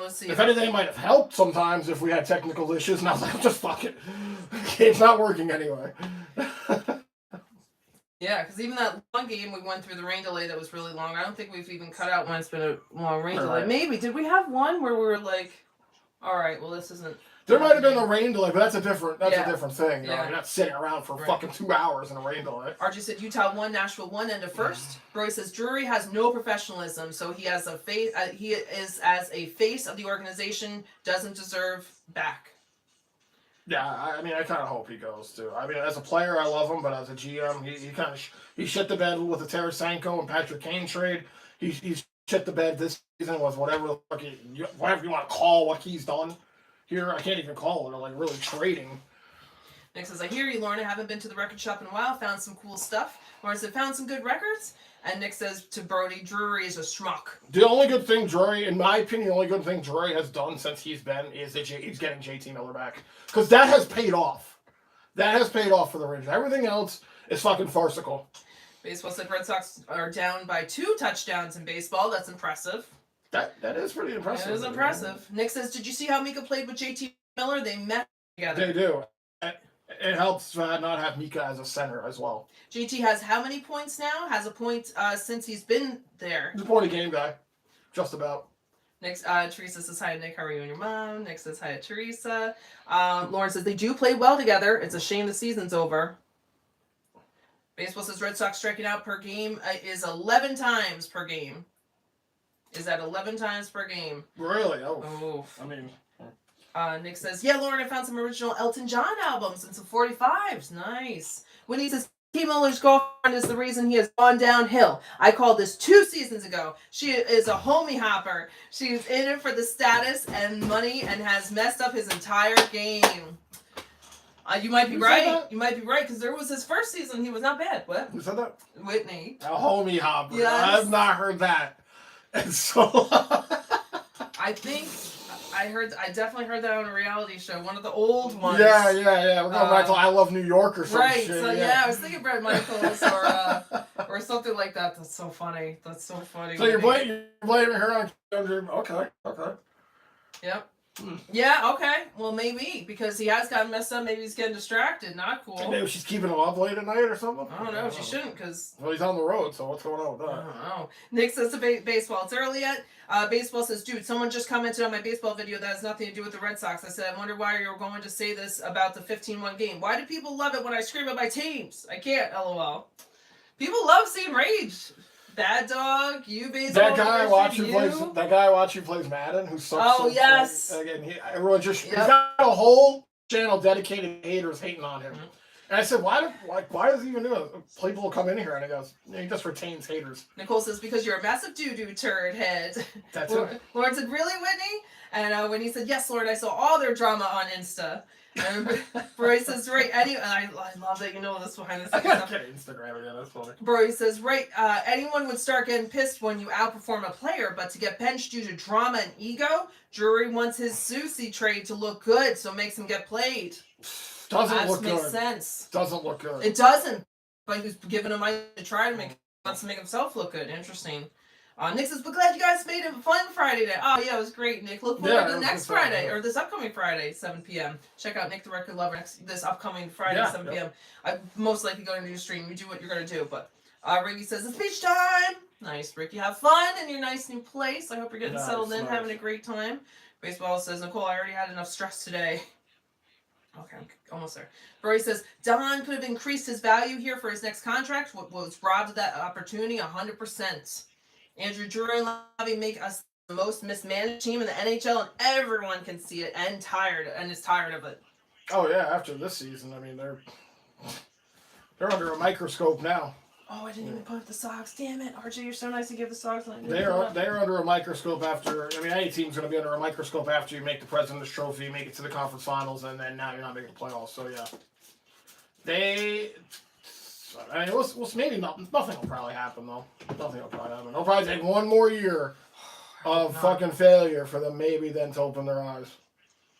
Let's see. If anything, it might have helped sometimes if we had technical issues, and I was like, just fuck it. It's not working anyway. Yeah, because even that one game we went through the rain delay that was really long. I don't think we've even cut out when it's been a long rain delay. Maybe. Did we have one where we were like, all right, well, this isn't... There might have been a rain delay, but that's a different thing. You know? Yeah. You're not sitting around for fucking 2 hours in a rain delay. Archie said Utah 1, Nashville 1, end of first. Brody says Drury has no professionalism, so he has a face. He is as a face of the organization, doesn't deserve back. Yeah, I mean, I kind of hope he goes too. I mean, as a player, I love him, but as a GM, he kind of he shit the bed with the Tarasenko and Patrick Kane trade. He's shit the bed this season with whatever you want to call what he's done here. I can't even call it like really trading. Nick says, I hear you, Lauren. I haven't been to the record shop in a while. Found some cool stuff. Lauren said, found some good records. And Nick says to Brody, Drury is a schmuck. The only good thing Drury, in my opinion, the only good thing Drury has done since he's been is that he's getting JT Miller back. Because that has paid off. That has paid off for the Rangers. Everything else is fucking farcical. Baseball said Red Sox are down by 2 touchdowns in baseball. That's impressive. That is pretty impressive. It is impressive. Nick says, did you see how Mika played with JT Miller? They met together. They do. It helps not have Mika as a center as well. JT has how many points now? Has a point since he's been there. He's a point a game guy. Just about. Next, Teresa says, hi, Nick. How are you and your mom? Nick says, hi to Teresa. Lauren says, they do play well together. It's a shame the season's over. Baseball says, Red Sox striking out per game is 11 times per game. Is that 11 times per game? Really? Oh. Oof. I mean... Nick says, yeah, Lauren, I found some original Elton John albums and some 45s. Nice. Winnie says, T. Miller's girlfriend is the reason he has gone downhill. I called this 2 seasons ago. She is a homie hopper. She's in it for the status and money and has messed up his entire game. You might be right. You might be right, because there was his first season. He was not bad. What? Who said that? Whitney. A homie hopper. Yes. I've not heard that. And so... I definitely heard that on a reality show, one of the old ones. Yeah. We're going back to I Love New York or something. Right, so yeah, I was thinking Bret Michaels or something like that. That's so funny. So you're blaming her on Okay. Yep. Yeah, okay. Well, maybe, because he has gotten messed up. Maybe he's getting distracted. Not cool. Maybe she's keeping him up late at night or something? I don't know. She shouldn't, because... Well, he's on the road, so what's going on with that? I don't know. Nick says to baseball, it's early yet. Baseball says, dude, someone just commented on my baseball video that has nothing to do with the Red Sox. I said, I wonder why you're going to say this about the 15-1 game. Why do people love it when I scream at my teams? I can't, LOL. People love seeing rage. Bad dog, you baseball. That guy I watch who plays Madden, who sucks. Oh, yes. Again, everyone just he's Yep. got a whole channel dedicated to haters hating on him. And I said, why does he even do it? People will come in here and he goes, he just retains haters. Nicole says, because you're a massive doo-doo turd head. That's it. Lauren said, really, Whitney? And when he said, yes, Lord, I saw all their drama on Insta. And Roy says, right, I love that you know this behind the I scenes gotta stuff. get Instagram again, that's funny. Roy says, right, anyone would start getting pissed when you outperform a player, but to get benched due to drama and ego, Drury wants his Susie trade to look good, so makes him get played. Doesn't look good. Makes sense. Doesn't look good. It doesn't. But he was giving him money to try to wants to make himself look good. Interesting. Nick says, but glad you guys made it fun Friday night. Oh, yeah, it was great, Nick. Look forward to the next Friday, or this upcoming Friday, 7 p.m. Check out Nick the Record Lover this upcoming Friday, 7 p.m. I'm most likely going to do a stream. You do what you're going to do. But Ricky says, it's beach time. Nice, Ricky. Have fun in your nice new place. I hope you're getting settled in, having a great time. Baseball says, Nicole, I already had enough stress today. Okay, I'm almost there. Rory says, Don could have increased his value here for his next contract. Was robbed of that opportunity 100%. Andrew Drury and Levy make us the most mismanaged team in the NHL, and everyone can see it and is tired of it. Oh yeah, after this season, I mean they're under a microscope now. Oh, I didn't even put up the Sox. Damn it, RJ, you're so nice to give the Sox. They're under a microscope after. I mean, any team's going to be under a microscope after you make the President's Trophy, make it to the conference finals, and then now you're not making the playoffs. So yeah, I mean, maybe nothing will probably happen though. Nothing will probably happen. They'll probably take one more year of fucking failure for them, maybe then to open their eyes.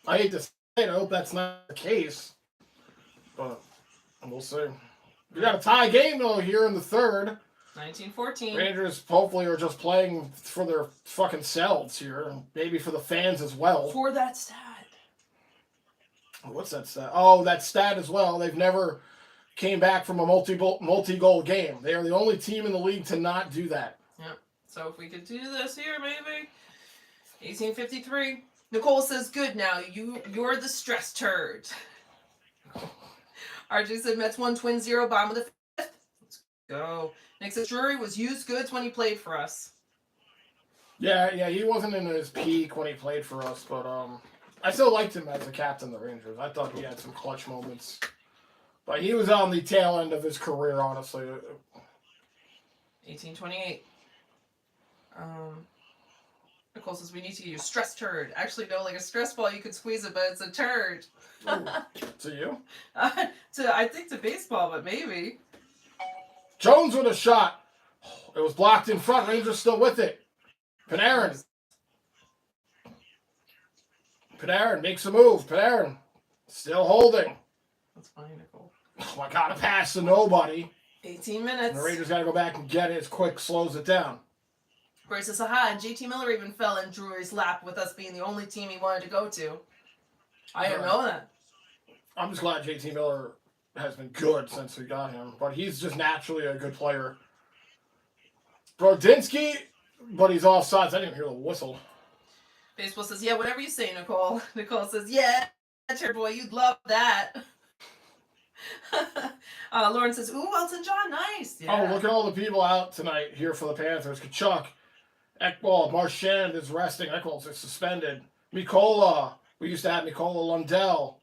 I hate to say it. I hope that's not the case, but we'll see. We got a tie game though here in the third. 19-14. Rangers hopefully are just playing for their fucking selves here, and maybe for the fans as well. For that stat. What's that stat? Oh, that stat as well. They've never came back from a multi-goal game. They are the only team in the league to not do that. Yep. So if we could do this here, maybe. 1853. Nicole says, good now. You're the stress turd. RJ said, Mets won Twin 0, bottom of the fifth. Let's go. Nick says, Drury was used goods when he played for us. Yeah, he wasn't in his peak when he played for us, but I still liked him as a captain of the Rangers. I thought he had some clutch moments. But he was on the tail end of his career, honestly. 1828. Nicole says, we need to use stress turd. Actually, no, like a stress ball, you could squeeze it, but it's a turd. To you? I think to baseball, but maybe. Jones with a shot. It was blocked in front. Rangers still with it. Panarin makes a move. Panarin still holding. That's funny, Nicole. Oh, I got a pass to nobody. 18 minutes. And the Rangers got to go back and get it. It's quick, slows it down. Grace says, aha, and JT Miller even fell in Drury's lap with us being the only team he wanted to go to. I didn't know that. I'm just glad JT Miller has been good since we got him. But he's just naturally a good player. Brodinski, but he's offsides. I didn't hear the whistle. Baseball says, yeah, whatever you say, Nicole. Nicole says, yeah, your boy, you'd love that. Lauren says, ooh, Elton John, nice. Yeah. Oh, look at all the people out tonight here for the Panthers. Kachuk, Ekwald, Marchand is resting. Ekwald's suspended. Mikola, we used to have Mikola Lundell,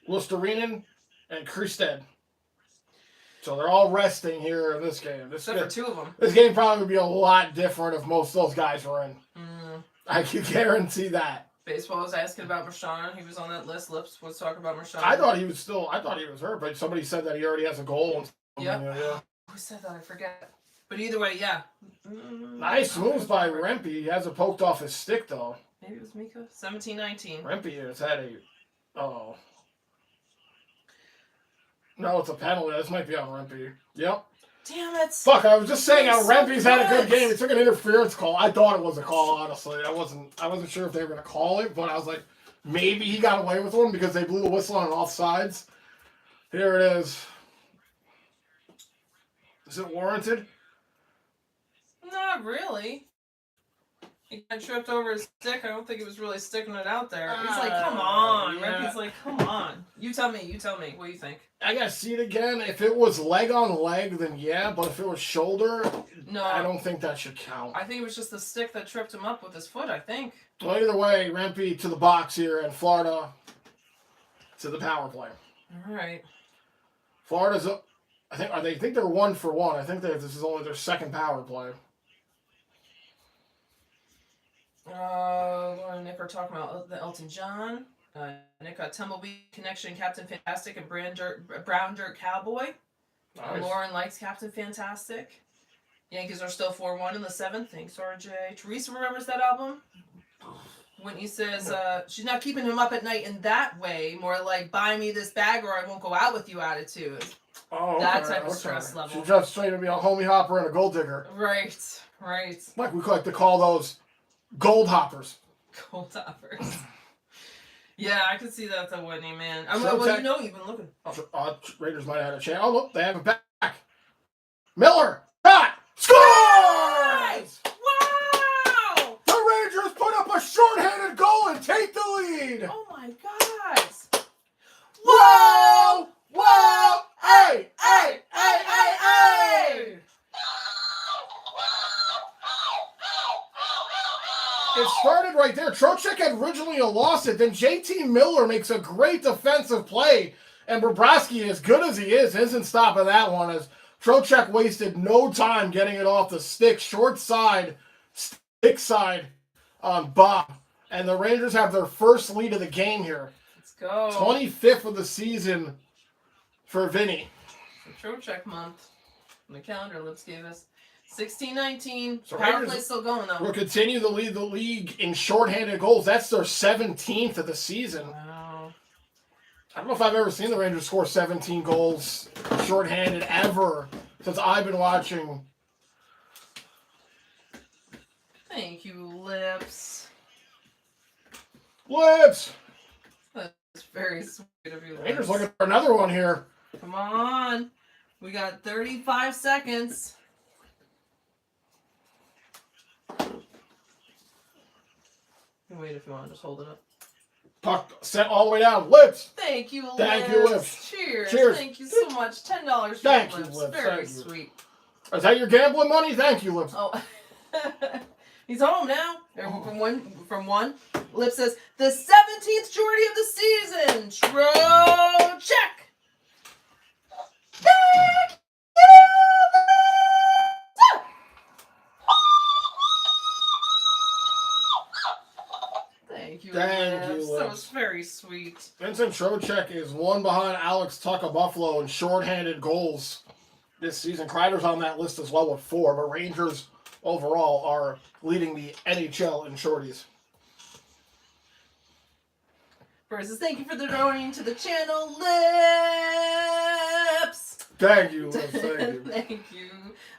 Lusterinen, and Kristed. So they're all resting here in this game. Except for two of them. This game probably would be a lot different if most of those guys were in. Mm. I can guarantee that. Baseball was asking about Marchand. He was on that list. Lips was talking about Marchand. I thought he was hurt, but somebody said that he already has a goal. Yep. Yeah. Who said that? I forget. But either way, yeah. Nice moves by Rempe. He has it poked off his stick, though. Maybe it was Mika. 17-19. Rempe has had a... Oh. No, it's a penalty. This might be on Rempe. Yep. Damn it. Fuck, I was just saying how Rempe's had a good game. He took an interference call. I thought it was a call, honestly. I wasn't sure if they were going to call it, but I was like, maybe he got away with one because they blew the whistle on offsides. Here it is. Is it warranted? Not really. He got tripped over his stick. I don't think he was really sticking it out there. He's like, come on. Yeah. Rempe's like, come on. You tell me. What do you think? I gotta see it again. If it was leg on leg, then yeah. But if it was shoulder, No. I don't think that should count. I think it was just the stick that tripped him up with his foot, I think. Well, either way, Rempe to the box here, and Florida to the power play. All right. Florida's, I think they're 1 for 1. I think this is only their second power play. Laura and Nick are talking about the Elton John. Nick got Tumblebee Connection, Captain Fantastic, and Brown Dirt Cowboy. Nice. Lauren likes Captain Fantastic. Yankees are still 4-1 in the 7th. Thanks, RJ. Teresa remembers that album. Whitney says she's not keeping him up at night in that way. More like, buy me this bag or I won't go out with you attitude. Oh, okay, that type of stress level. She's just trying to be a homie hopper and a gold digger. Right. Like we like to call those gold hoppers. Gold hoppers. Yeah, I can see that, though, Whitney, man. Well, you know you've been looking. Raiders might have had a chance. Oh, look, they have it back. Miller, shot, scores! Wow! The Rangers put up a shorthanded goal and take the lead. Oh, my God. Whoa! Whoa! Hey! Hey! Hey! Hey! Hey! It started right there. Trocheck had originally lost it. Then JT Miller makes a great defensive play. And Bobrovsky, as good as he is, isn't stopping that one. As Trocheck wasted no time getting it off the stick. Short side, stick side on Bob. And the Rangers have their first lead of the game here. Let's go. 25th of the season for Vinny. Trocheck month. On the calendar, Lips gave us. 16-19. So Power Rangers play's still going, though. will continue to lead the league in shorthanded goals. That's their 17th of the season. Wow. I don't know if I've ever seen the Rangers score 17 goals shorthanded ever since I've been watching. Thank you, Lips. Lips! That's very sweet of you, Rangers Lips. looking for another one here. Come on. We got 35 seconds. Wait, if you want to just hold it up. Puck set all the way down. Lips! Thank you, Lips. Thank you, Lips. Cheers. Cheers. Thank you so much. $10 for Thank you, you, Lips. Lips. Very Thank you. sweet. Is that your gambling money? Thank you, Lips. Oh, he's home now. From one. Lips says the 17th Jordy of the season. Check. Thank you, Thank you, Lips. Lips. That was very sweet. Vincent Trocheck is one behind Alex Tuck of Buffalo in shorthanded goals this season. Kreider's on that list as well with 4, but Rangers overall are leading the NHL in shorties. First says, thank you for the donating to the channel, Lips. Thank you, Lips. Thank you. Thank you,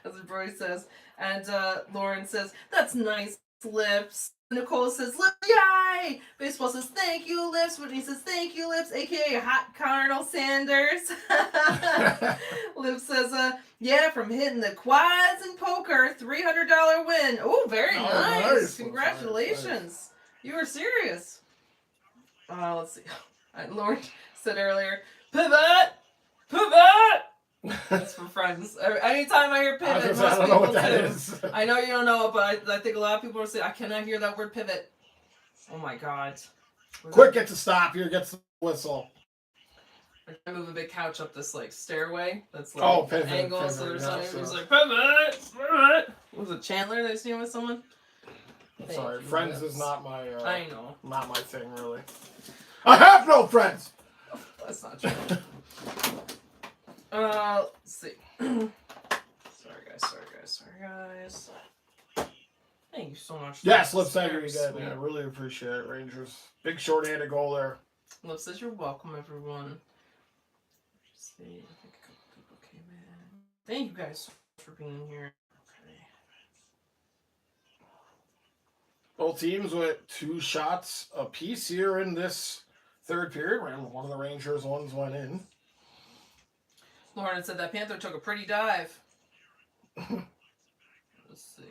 as Brody says. And Lauren says, that's nice, Lips. Nicole says, Lips, yay! Baseball says, thank you, Lips. Whitney says, thank you, Lips, a.k.a. Hot Colonel Sanders. Lips says, yeah, from hitting the quads in poker, $300 win. Oh, very nice. Congratulations. Nice. You were serious. Let's see. Lauren said earlier, pivot! That's for friends. Anytime I hear pivot, most I don't know people what that do. is. I know you don't know it, but I think a lot of people are saying, I cannot hear that word pivot. Oh my God. Quick, get to stop here. Gets the whistle. I move a big couch up this like stairway. That's like pivot, angle. pivot, So there's yeah, something who's so. like pivot. Was it Chandler that was seen with someone? Sorry, Thank you, friends Lips. is not my I know. not my thing really. I have no friends. That's not true. Let's see. Sorry guys. Thank you so much. Yes, Lips. Lips, thank you Very again. sweet. Yeah, really appreciate it, Rangers. Big short-handed goal there. Lips says you're welcome, everyone. Let's see. I think a couple people came in. Thank you guys so much for being here. Okay. Both teams with 2 shots apiece here in this third period. One of the Rangers ones went in. Lauren said that Panther took a pretty dive. Let's see.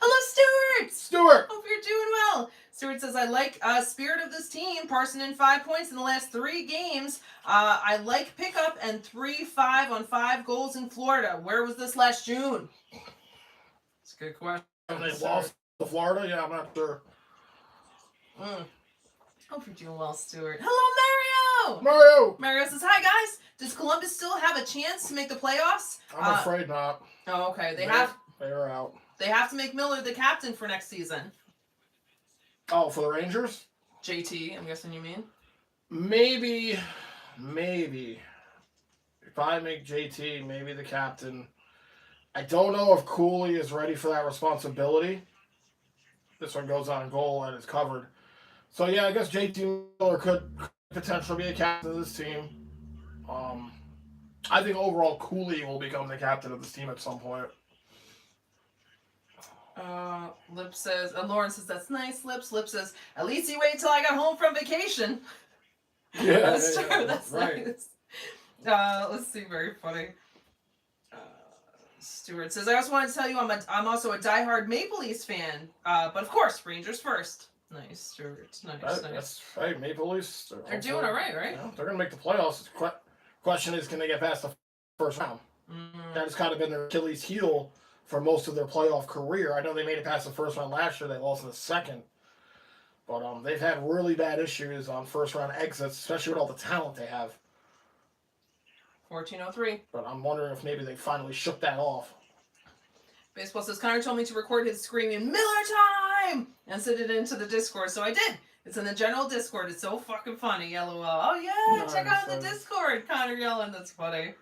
Hello, Stuart! Stewart! Hope you're doing well. Stewart says, I like spirit of this team. Parson in 5 points in the last 3 games. I like pickup and 3-5 on 5 goals in Florida. Where was this last June? It's a good question. They lost to Florida? Yeah, I'm not sure. Hope you're doing well, Stewart. Hello, Mario! Mario says, hi, guys. Does Columbus still have a chance to make the playoffs? I'm afraid not. Oh, okay. They're out. They have to make Miller the captain for next season. Oh, for the Rangers? JT, I'm guessing you mean? Maybe. If I make JT, maybe the captain. I don't know if Cooley is ready for that responsibility. This one goes on goal and is covered. So, yeah, I guess JT Miller could potentially be a captain of this team. I think overall Cooley will become the captain of this team at some point. Lip says, Lauren says, that's nice, Lips. Lip says, at least you wait till I got home from vacation. Yeah, That's true. yeah, That's right. nice. Let's see, very funny. Stuart says, I also want to tell you I'm also a diehard Maple Leafs fan. But of course, Rangers first. Nice, Stuart. Nice. That's right. Maple Leafs. They're doing all right? Yeah, they're going to make the playoffs. Question is, can they get past the first round? That has kind of been their Achilles heel for most of their playoff career. I know they made it past the first round last year. They lost in the second. But they've had really bad issues on first round exits, especially with all the talent they have. 1403. But I'm wondering if maybe they finally shook that off. Baseball says, Connor told me to record his screaming, Miller time! And send it into the Discord. So I did. It's in the general Discord. It's so fucking funny, LOL. Oh, yeah, check out the Discord. Connor yelling. That's funny.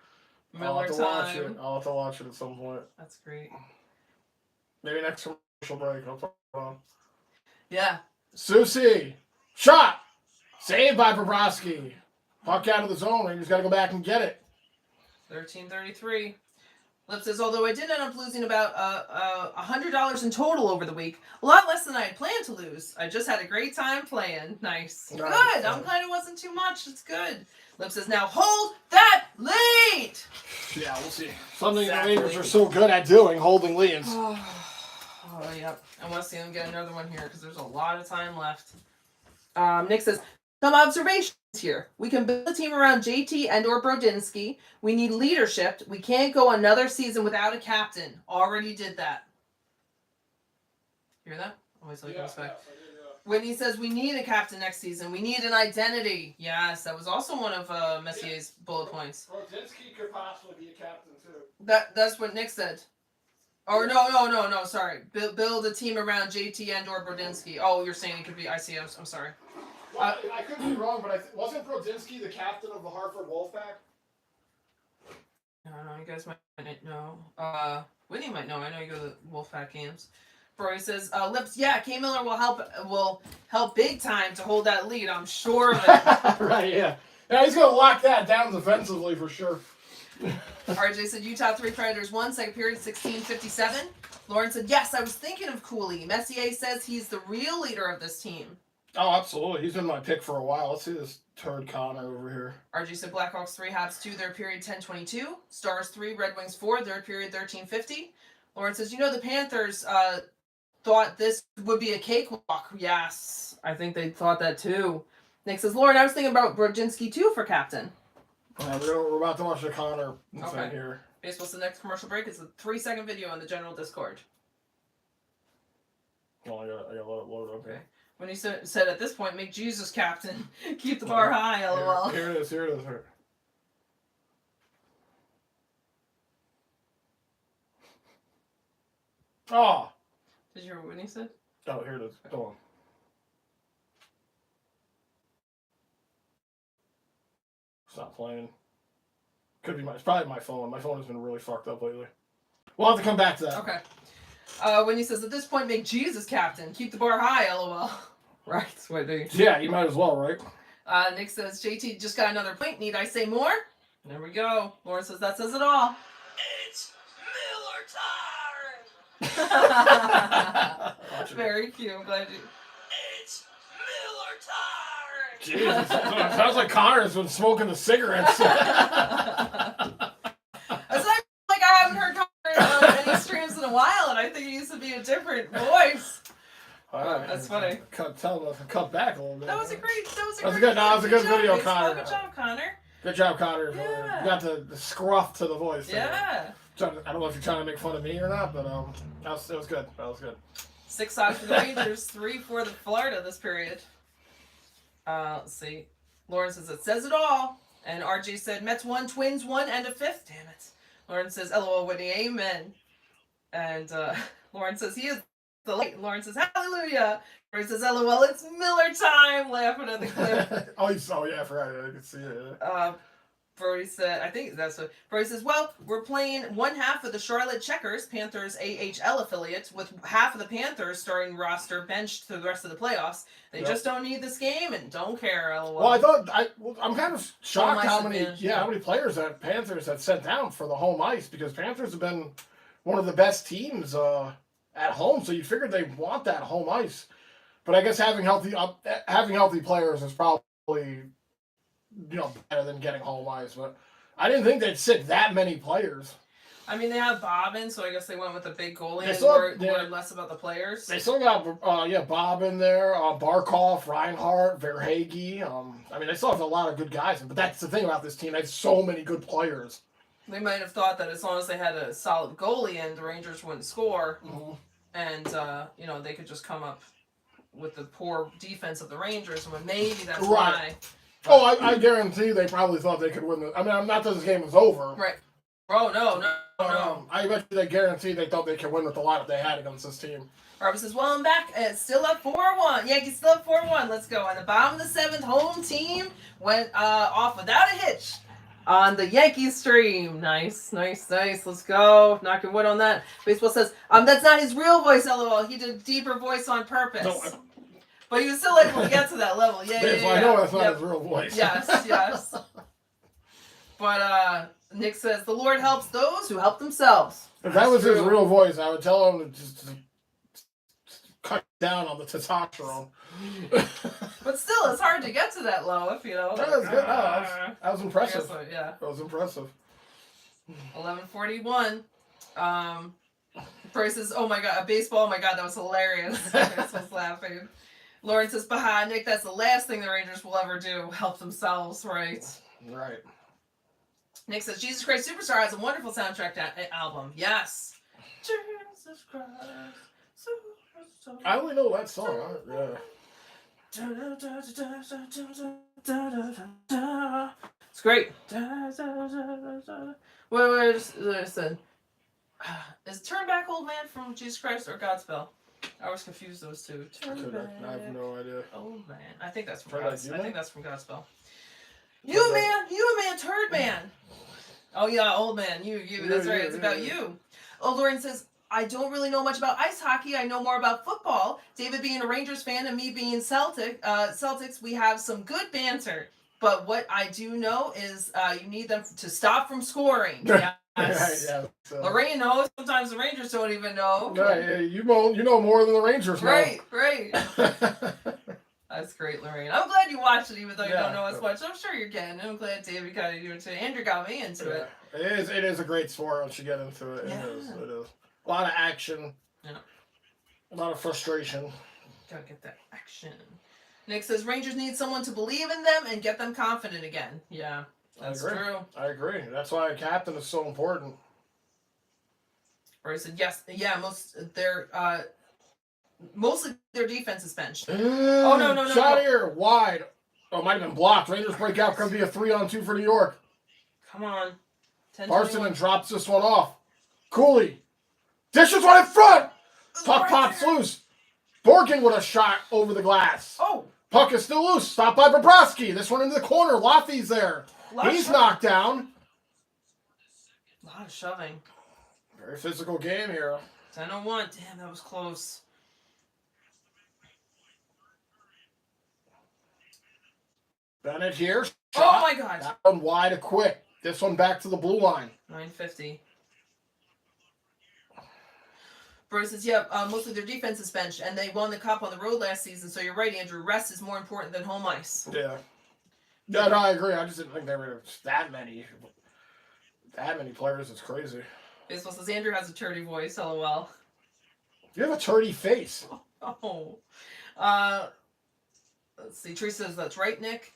Miller time. I'll have to watch it at some point. That's great. Maybe next commercial break. I'll talk about it. Yeah. Susie! Shot! Saved by Bobrovsky. Puck out of the zone. Rangers got to go back and get it. 13:33. Lip says, although I did end up losing about $100 in total over the week, a lot less than I had planned to lose. I just had a great time playing. Nice. Good. I'm glad it wasn't too much. It's good. Lip says, now hold that lead! Yeah, we'll see. Something the Rangers are so good at doing, holding leads. Oh, yep. I want to see them get another one here because there's a lot of time left. Nick says, some observations here. We can build a team around JT and or Brodinski. We need leadership. We can't go another season without a captain. Already did that. Hear that? Always like respect. When he says we need a captain next season, we need an identity. Yes, that was also one of Messier's bullet points. Brodinski could possibly be a captain too. That's what Nick said. Or no, sorry. Build a team around JT and or Brodinski. Oh, you're saying it could be ICOs. I'm sorry. Well, I could be wrong, but wasn't Brodinski the captain of the Hartford Wolfpack? No, you guys might know. Whitney might know. I know you go to the Wolfpack games. Roy says, Lips, yeah, K. Miller will help big time to hold that lead. I'm sure of it. Right, yeah. Yeah, he's going to lock that down defensively for sure. RJ said, Utah 3 Predators 1, second period, 16:57. Lauren said, yes, I was thinking of Cooley. Messier says he's the real leader of this team. Oh, absolutely. He's been my pick for a while. Let's see this turd Connor over here. RJ said, Blackhawks 3, Habs 2, third period, 10:22. Stars 3, Red Wings 4, third period, 13:50. Lauren says, the Panthers thought this would be a cakewalk. Yes, I think they thought that too. Nick says, Lauren, I was thinking about Brodinski too for captain. We're about to watch the Connor thing here. Baseball's the next commercial break. It's a 3-second video on the general Discord. Oh, I got to let it load up. Okay. When he said at this point, make Jesus captain. Keep the bar high, LOL. Here it is. Oh. Did you hear what he said? Oh, here it is. Go on. It's not playing. It's probably my phone. My phone has been really fucked up lately. We'll have to come back to that. Okay. When he says, at this point, make Jesus captain. Keep the bar high, LOL. Right, that's what they... Yeah, you might as well, right? Nick says, JT just got another point. Need I say more? There we go. Lauren says, that says it all. It's Miller time! Very cute. I'm glad you... It's Miller time! Jesus. Sounds like Connor's been smoking the cigarettes. It's like I haven't heard Connor any streams in a while, and I think he used to be a different voice. All right. That's funny. Tell them to cut back a little bit. That was a great good video, job, Connor. Good job, Connor. Good job, Connor. Yeah. You got the scruff to the voice. Yeah. I don't know if you're trying to make fun of me or not, but it was good. That was good. 6 odds for the Rangers, 3 for the Florida this period. Let's see. Lauren says it says it all. And RJ said Mets 1, Twins 1, and a 5th. Damn it. Lauren says LOL Whitney, amen. And Lauren says he is the light. Lauren says hallelujah. Lauren says LOL, it's Miller time. Laughing at the clip. Oh, yeah, I forgot. I could see it. Brody said, I think that's what Brody says. Well, we're playing one half of the Charlotte Checkers, Panthers AHL affiliate, with half of the Panthers starting roster benched through the rest of the playoffs. They just don't need this game and don't care. LOL. Well, I'm kind of shocked how many players that Panthers had sent down for the home ice, because Panthers have been one of the best teams at home, so you figured they want that home ice. But I guess having healthy players is probably, better than getting home ice. But I didn't think they'd sit that many players. I mean, they have Bob in, so I guess they went with the big goalie and worried less about the players. They still got Bob in there, Barkov, Reinhardt, Verhaeghe. I mean, they still have a lot of good guys. But that's the thing about this team. They have so many good players. They might have thought that as long as they had a solid goalie in, the Rangers wouldn't score. Mm-hmm. And, they could just come up with the poor defense of the Rangers. And maybe that's right. why. Oh, I guarantee they probably thought they could win. I mean, not that this game was over. Right. Oh, no. I bet you they guarantee they thought they could win with the lineup they had against this team. Robert says, well, I'm back. It's still up 4-1. Yankees still up 4-1. Let's go. And the bottom of the 7th, home team went off without a hitch on the Yankees stream. Nice. Let's go. Knocking wood on that. Baseball says, that's not his real voice, LOL. He did a deeper voice on purpose. No, but he was still able to get to that level. Yeah. I know that's not his real voice. Yes. But Nick says, the Lord helps those who help themselves. If that was his real voice, I would tell him to just cut down on the testosterone. But still, it's hard to get to that low if That was good. That was impressive. So, yeah. That was impressive. 11:41. Bryce says, oh my god, a baseball, oh my god, that was hilarious. I was laughing. Lauren says, Baha, Nick, that's the last thing the Rangers will ever do. Help themselves, right? Right. Nick says, Jesus Christ Superstar has a wonderful soundtrack album. Yes. Jesus Christ Superstar. I only know that song. It's great. Wait, listen. Is Turn Back Old Man from Jesus Christ or Godspell? I always confuse those two. Turn back. I have no idea. Old Man. I think that's from Turn Godspell. Back I think that's from Godspell. You a man, turd man. Oh yeah, old man. You. That's right. It's about you. Oh, Lauren says, I don't really know much about ice hockey. I know more about football. David being a Rangers fan and me being Celtics, we have some good banter. But what I do know is you need them to stop from scoring. Yes. So. Lorraine knows. Sometimes the Rangers don't even know. Yeah, you know more than the Rangers know. Right. That's great, Lorraine. I'm glad you watched it, even though you don't know as much. I'm sure you're getting it. I'm glad David got into it too. Andrew got me into it. It is a great sport once you get into it. Yeah. It is. A lot of action. Yeah. A lot of frustration. Gotta get that action. Nick says Rangers need someone to believe in them and get them confident again. Yeah, that's true. I agree. That's why a captain is so important. Or he said yes. Yeah, mostly their defense is benched. No. Shot here, wide. Oh, it might have been blocked. Rangers break out. Could be a 3-on-2 for New York. Come on. Parsonen drops this one off. Cooley. Dishes one in front. Puck pops loose. Borkin with a shot over the glass. Oh. Puck is still loose. Stopped by Bobrovsky. This one into the corner. Lothy's there. He's knocked down. A lot of shoving. Very physical game here. 10-01. Damn, that was close. Bennett here. Shot. Oh my God. That one wide and quick. This one back to the blue line. 9:50. Bruce says, mostly their defense is benched, and they won the cup on the road last season, so you're right, Andrew. Rest is more important than home ice. Yeah. No, I agree. I just didn't think there were that many players. It's crazy. Baseball says, Andrew has a turdy voice, LOL. You have a turdy face. Oh. Let's see. Teresa says that's right, Nick.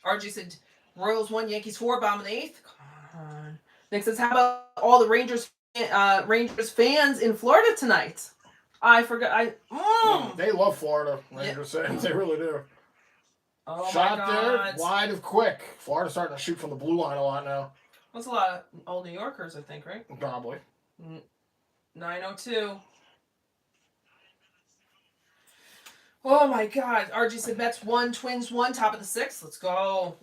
RG said Royals 1, Yankees 4, bottom of the 8th. Come on. Nick says, how about all the Rangers fans in Florida tonight? I forgot. They love Florida Rangers fans. They really do. Oh Shot my God. there, wide of quick. Florida's starting to shoot from the blue line a lot now. That's a lot of old New Yorkers, I think, right? Probably. 9:02. Oh my God. RG said Mets 1, Twins 1, top of the 6th. Let's go.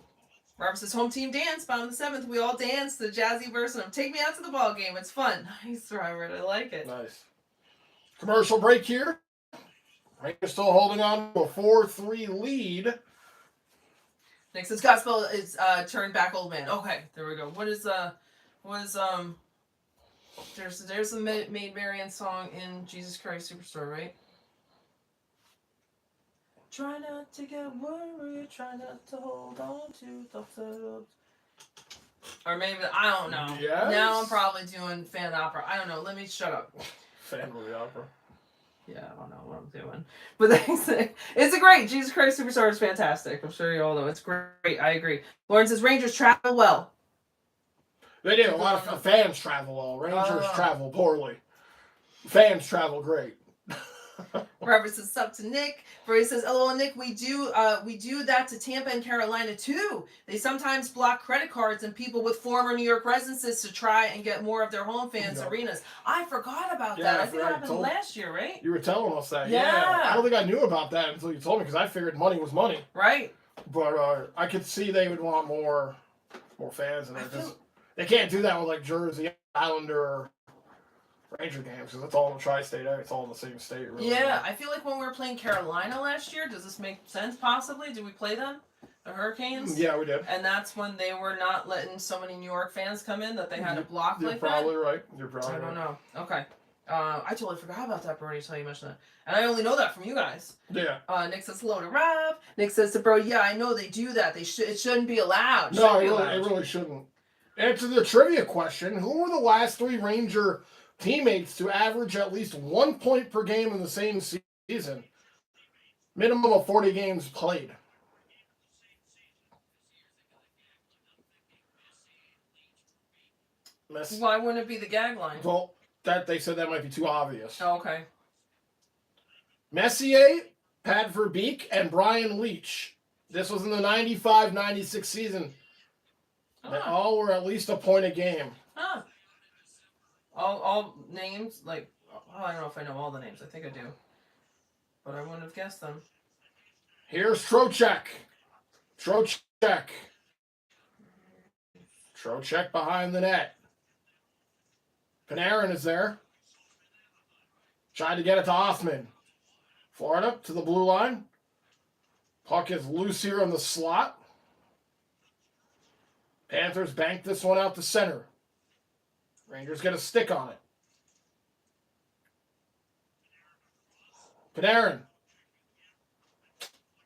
Robert says home team dance, bottom of the 7th. We all dance the jazzy version of Take Me Out to the Ball Game. It's fun. Nice, Robert. I like it. Nice. Commercial break here. Rangers still holding on to a 4-3 lead. Nick says gospel is turn back old man. Okay, there we go. There's a Maid Marian song in Jesus Christ Superstar, right? Try not to get worried, try not to hold on to thoughts of... Or maybe, I don't know. Yes. Now I'm probably doing fan opera. I don't know. Let me shut up. Fan movie opera. Yeah, I don't know what I'm doing. But it's a great. Jesus Christ Superstar is fantastic. I'm sure you all know. It's great. I agree. Lauren says Rangers travel well. They do. A lot of fans travel well. Rangers travel poorly. Fans travel great. Robert says sup to Nick. Brady says, LOL Nick, we do that to Tampa and Carolina too. They sometimes block credit cards and people with former New York residences to try and get more of their home fans arenas. I forgot about that. I think that happened last year, right? You were telling us that. Yeah. I don't think I knew about that until you told me because I figured money was money. Right. But I could see they would want more fans in there because they can't do that with like Jersey, Islander, or Ranger games because it's all in the tri-state area. It's all in the same state, really. Yeah, I feel like when we were playing Carolina last year, does this make sense possibly? Did we play them? The Hurricanes? Yeah, we did. And that's when they were not letting so many New York fans come in that they had to block like that? You're probably right. You're probably right. I don't know. Okay. I totally forgot about that, Brody, until you mentioned that. And I only know that from you guys. Yeah. Nick says hello to Rob. Nick says to Bro, yeah, I know they do that. It shouldn't be allowed. No, it really shouldn't. Answer the trivia question. Who were the last 3 Ranger teammates to average at least 1 point per game in the same season? Minimum of 40 games played. Why wouldn't it be the gag line? Well, they said that might be too obvious. Oh, okay. Messier, Pat Verbeek, and Brian Leach. This was in the 95-96 season. They all were at least a point a game. Huh. All names, like, I don't know if I know all the names. I think I do. But I wouldn't have guessed them. Here's Trocheck. Trocheck behind the net. Panarin is there. Tried to get it to Hoffman. Florida to the blue line. Puck is loose here in the slot. Panthers bank this one out to center. Rangers get a stick on it. Panarin.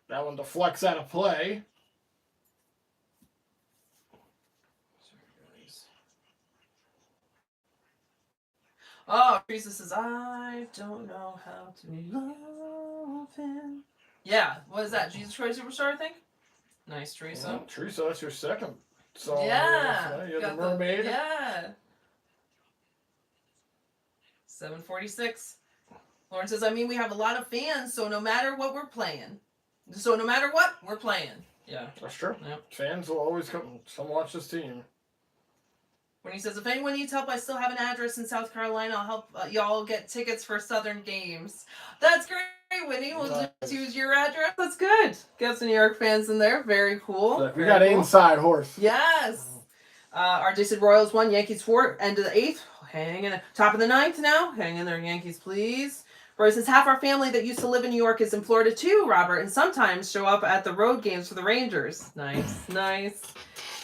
That one deflects out of play. Oh, Teresa says, I don't know how to love him. Yeah, what is that? Jesus Christ Superstar, I think? Nice, Teresa. Well, Teresa, that's your second song. Yeah. You have the Mermaid. Yeah. 7:46. Lauren says, I mean, we have a lot of fans, so no matter what, we're playing. Yeah. That's true. Yep. Fans will always come watch this team. When he says, if anyone needs help, I still have an address in South Carolina. I'll help y'all get tickets for Southern games. That's great, Whitney. We'll just use your address. That's good. Get some New York fans in there. Very cool. We got an inside horse. Yes. RJ said Royals 1, Yankees 4, end of the 8th. Hang in. Top of the 9th now. Hang in there, Yankees, please. Roy says, half our family that used to live in New York is in Florida too, Robert, and sometimes show up at the road games for the Rangers. Nice, nice.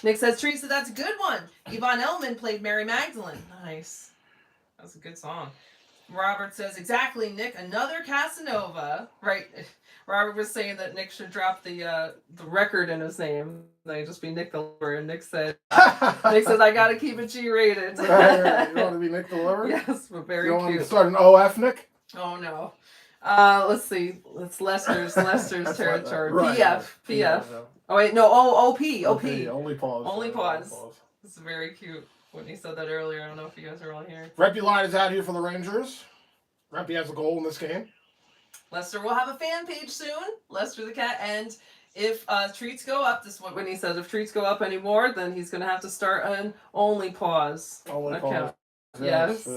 Nick says, Teresa, that's a good one. Yvonne Elliman played Mary Magdalene. Nice. That's a good song. Robert says, exactly, Nick, another Casanova. Right. Robert was saying that Nick should drop the record in his name. Like, just be Nick the Lover. And Nick says, I got to keep it G-rated. Right. You want to be Nick the Lover? Yes, but very you cute. Want to start an OF, Nick? Oh no. Let's see. It's Lester's territory. Right, PF. right. Yeah. Oh wait, no. OP. Only pause. Only pause. It's very cute. Whitney said that earlier. I don't know if you guys are all here. Reppy line is out here for the Rangers. Reppy has a goal in this game. Lester will have a fan page soon. Lester the cat. And if treats go up, this is what Whitney said. If treats go up anymore, then he's gonna have to start an only pause. Only account. pause. Yes.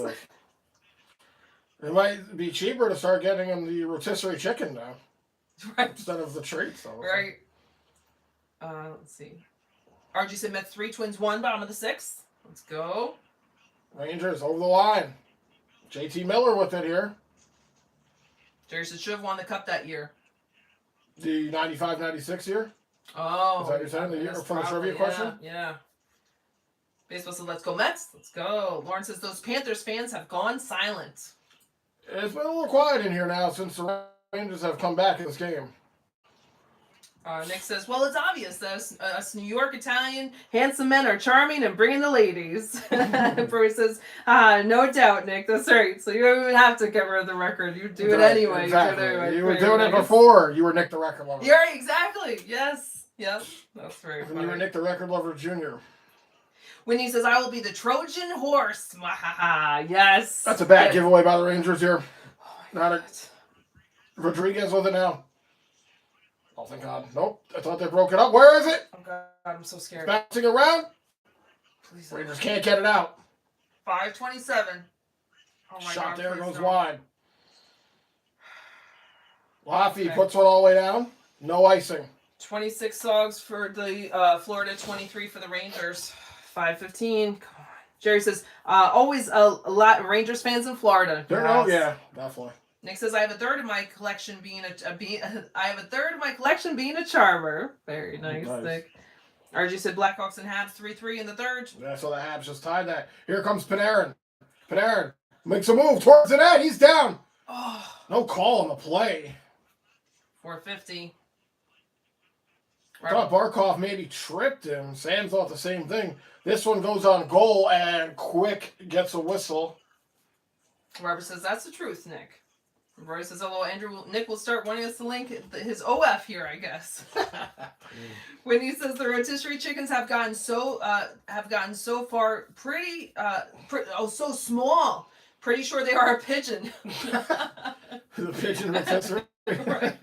It might be cheaper to start getting him the rotisserie chicken now. Right. Instead of the treats. Though. Right. Let's see. RG said Mets 3, Twins 1, bottom of the 6th. Let's go. Rangers over the line. JT Miller with it here. Jerry said should have won the cup that year. The 95-96 year? Oh. Is that what you're saying? The year from the trivia question? Yeah. Baseball said let's go Mets. Let's go. Lauren says those Panthers fans have gone silent. It's been a little quiet in here now since the Rangers have come back in this game. Nick says, well, it's obvious that us New York Italian handsome men are charming and bringing the ladies. Bruce says, no doubt, Nick. That's right. So you don't even have to get rid of the record. You do it anyway. Exactly. You were doing it before you were Nick the Record Lover. Yeah, exactly. Yes. Yep. That's very funny. When you were Nick the Record Lover Jr. When he says, I will be the Trojan horse. Yes. That's a bad giveaway by the Rangers here. Oh Not it. Rodriguez with it now. Oh, thank God. Nope. I thought they broke it up. Where is it? Oh, God. I'm so scared. Bouncing around. Please. Rangers can't get it out. 5:27. Oh, my Shot God. there Please goes don't. wide. Laffy Okay. puts one all the way down. No icing. 26 dogs for the Florida, 23 for the Rangers. 5:15. Come on. Jerry says, always a lot of Rangers fans in Florida. Oh, yeah, definitely. Nick says, I have a third of my collection being a charmer. Very nice, Nick. RG said Blackhawks and Habs 3-3 in the third. Yeah, so the Habs just tied that. Here comes Panarin. Panarin makes a move towards the net. He's down. Oh. No call on the play. 4:50. I thought Barkov maybe tripped him. Sam thought the same thing. This one goes on goal, and Quick gets a whistle. Robert says, that's the truth, Nick. Roy says, hello, Andrew. Nick will start wanting us to link his OF here, I guess. When he says the rotisserie chickens have gotten so far so small. Pretty sure they are a pigeon. The pigeon rotisserie. Right.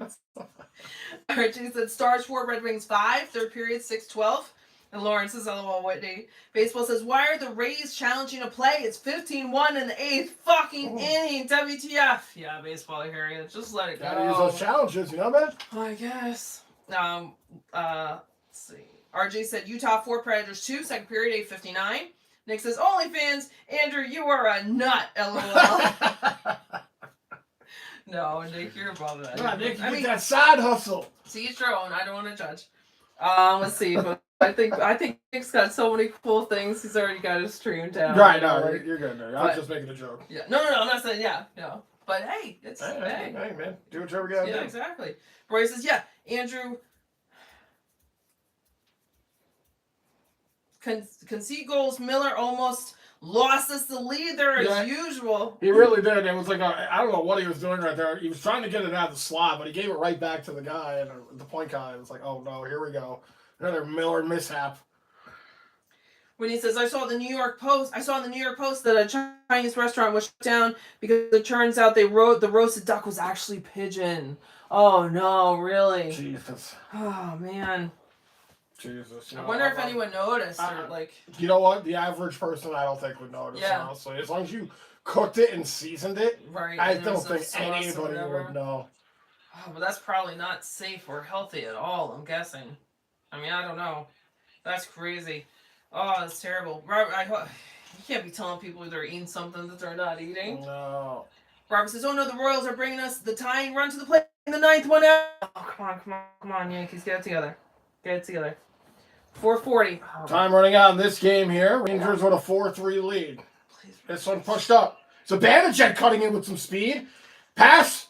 Archie said Stars 4, Red Wings 5, third period 6-12. And Lauren says, LOL, Whitney. Baseball says, why are the Rays challenging a play? It's 15-1 in the 8th fucking inning. WTF. Yeah, baseball, Harriet. Just let it go. Gotta use those challenges, you know, man? I guess. Let's see. RJ said Utah 4, Predators 2, second period, 8:59. Nick says, OnlyFans, Andrew, you are a nut, LOL. No, Nick, you're above that. Nah, Nick, you get that side hustle. See each your own. I don't want to judge. Let's see. I think Nick's got so many cool things. He's already got his stream down. Right, no, you're good there. I was just making a joke. Yeah, no, I'm not saying no. But hey, it's hey, man, do whatever you gotta do. Yeah, exactly. Roy says, yeah, Andrew. Concede goals. Miller almost lost us the lead there as usual. He really did. It was like I don't know what he was doing right there. He was trying to get it out of the slot, but he gave it right back to the guy, and the point guy. It was like, oh no, here we go. Another Miller mishap. When he says, I saw in the New York Post that a Chinese restaurant was shut down because it turns out the roasted duck was actually pigeon. Oh no, really? Jesus. Oh man. Jesus. I wonder if anyone noticed or like. You know what? The average person, I don't think would notice. Yeah. Honestly, as long as you cooked it and seasoned it, Right. I don't think anybody would know. Oh, but that's probably not safe or healthy at all. I'm guessing. I mean, I don't know. That's crazy. Oh, that's terrible. Robert, you can't be telling people they're eating something that they're not eating. No. Robert says, oh no, the Royals are bringing us the tying run to the plate in the 9th one out. Oh, come on, Yankees, get it together. 4:40. Oh, Time running out in this game here. Rangers with a 4-3 lead. please. This one pushed up. Zibanejad cutting in with some speed. Pass.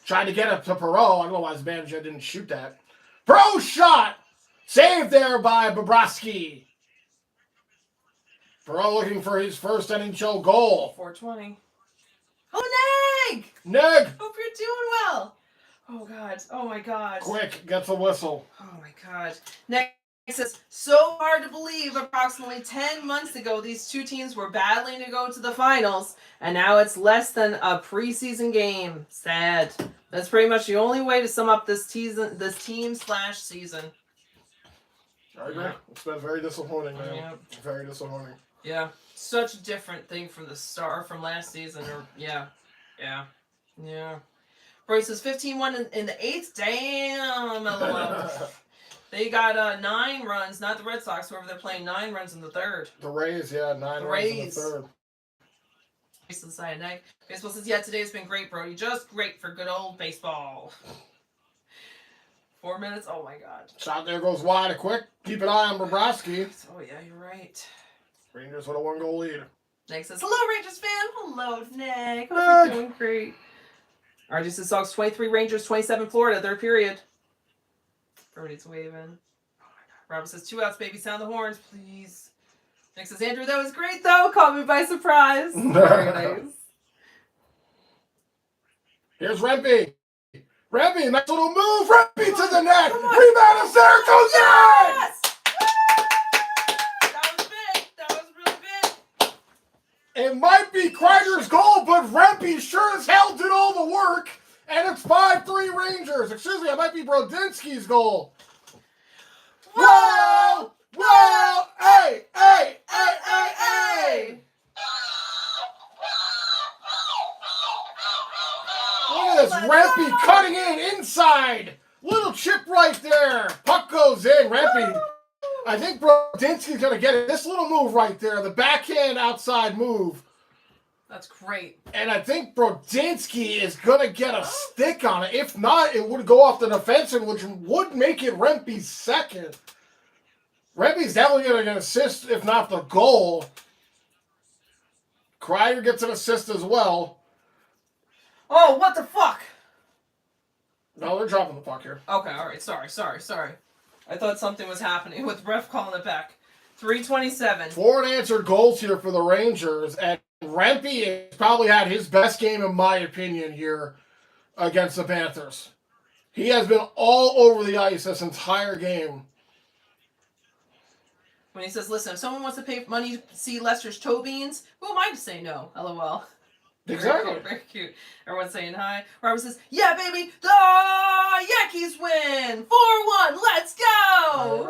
Trying to get it to Perot. I don't know why Zibanejad didn't shoot that. Perot shot. Saved there by Bobrovsky. Perot looking for his first NHL goal. 4:20. Oh, Neg. Neg, Hope you're doing well. Oh God. Oh my God. quick, gets a whistle. Oh my God. Next says, so hard to believe approximately 10 months ago these two teams were battling to go to the finals, and now it's less than a preseason game. Sad. That's pretty much the only way to sum up this team/season. I agree. Yeah. It's been very disappointing, man. Yeah. Very disappointing. Yeah. Such a different thing from the start from last season. Yeah. Bryce says 15-1 in the 8th. Damn, LOL. They got 9 runs, not the Red Sox, whoever they're playing, 9 runs in the 3rd. The Rays, 9 runs in the 3rd. Baseball says, yeah, today's been great, Brody. Just great for good old baseball. 4 minutes? Oh, my God. Shot there goes wide, a quick. Keep an eye on Bobrovsky. Oh, yeah, you're right. Rangers with a 1-goal lead. Nick says, hello, Rangers fan. Hello, Nick. Hope you're doing great. RG says, Sox 23, Rangers 27, Florida, 3rd period. Brody's waving. Oh, my God. Robert says, 2 outs, baby. Sound the horns, please. Nick says, Andrew, that was great, though. Caught me by surprise. Very nice. Here's Rempe. Rempe, nice little move. Rempe to the net. Rebound is there. Goes in. Yes! That was big. That was really big. It might be Kreider's goal, but Rempe sure as hell did all the work. And it's 5-3 Rangers. Excuse me, it might be Brodinski's goal. Whoa! Whoa! Hey! Hey! Hey! Hey! Hey! Look at this. Rempe cutting in inside. Little chip right there. Puck goes in. Rempe. I think Brodinski's going to get it. This little move right there. The backhand outside move. That's great. And I think Brodinski is going to get a stick on it. If not, it would go off the defenseman, which would make it Rempe's second. Rempe's definitely going to get an assist, if not the goal. Kreider gets an assist as well. Oh, what the fuck? No, they're dropping the puck here. Okay, all right. Sorry. I thought something was happening with ref calling it back. 3:27. 4 unanswered goals here for the Rangers, and Rempe has probably had his best game, in my opinion, here against the Panthers. He has been all over the ice this entire game. When he says, listen, if someone wants to pay money to see Lester's toe beans, who am I to say no? LOL. Exactly. Very cute. Everyone's saying hi. Robert says, yeah, baby, the Yankees win! 4-1, let's go!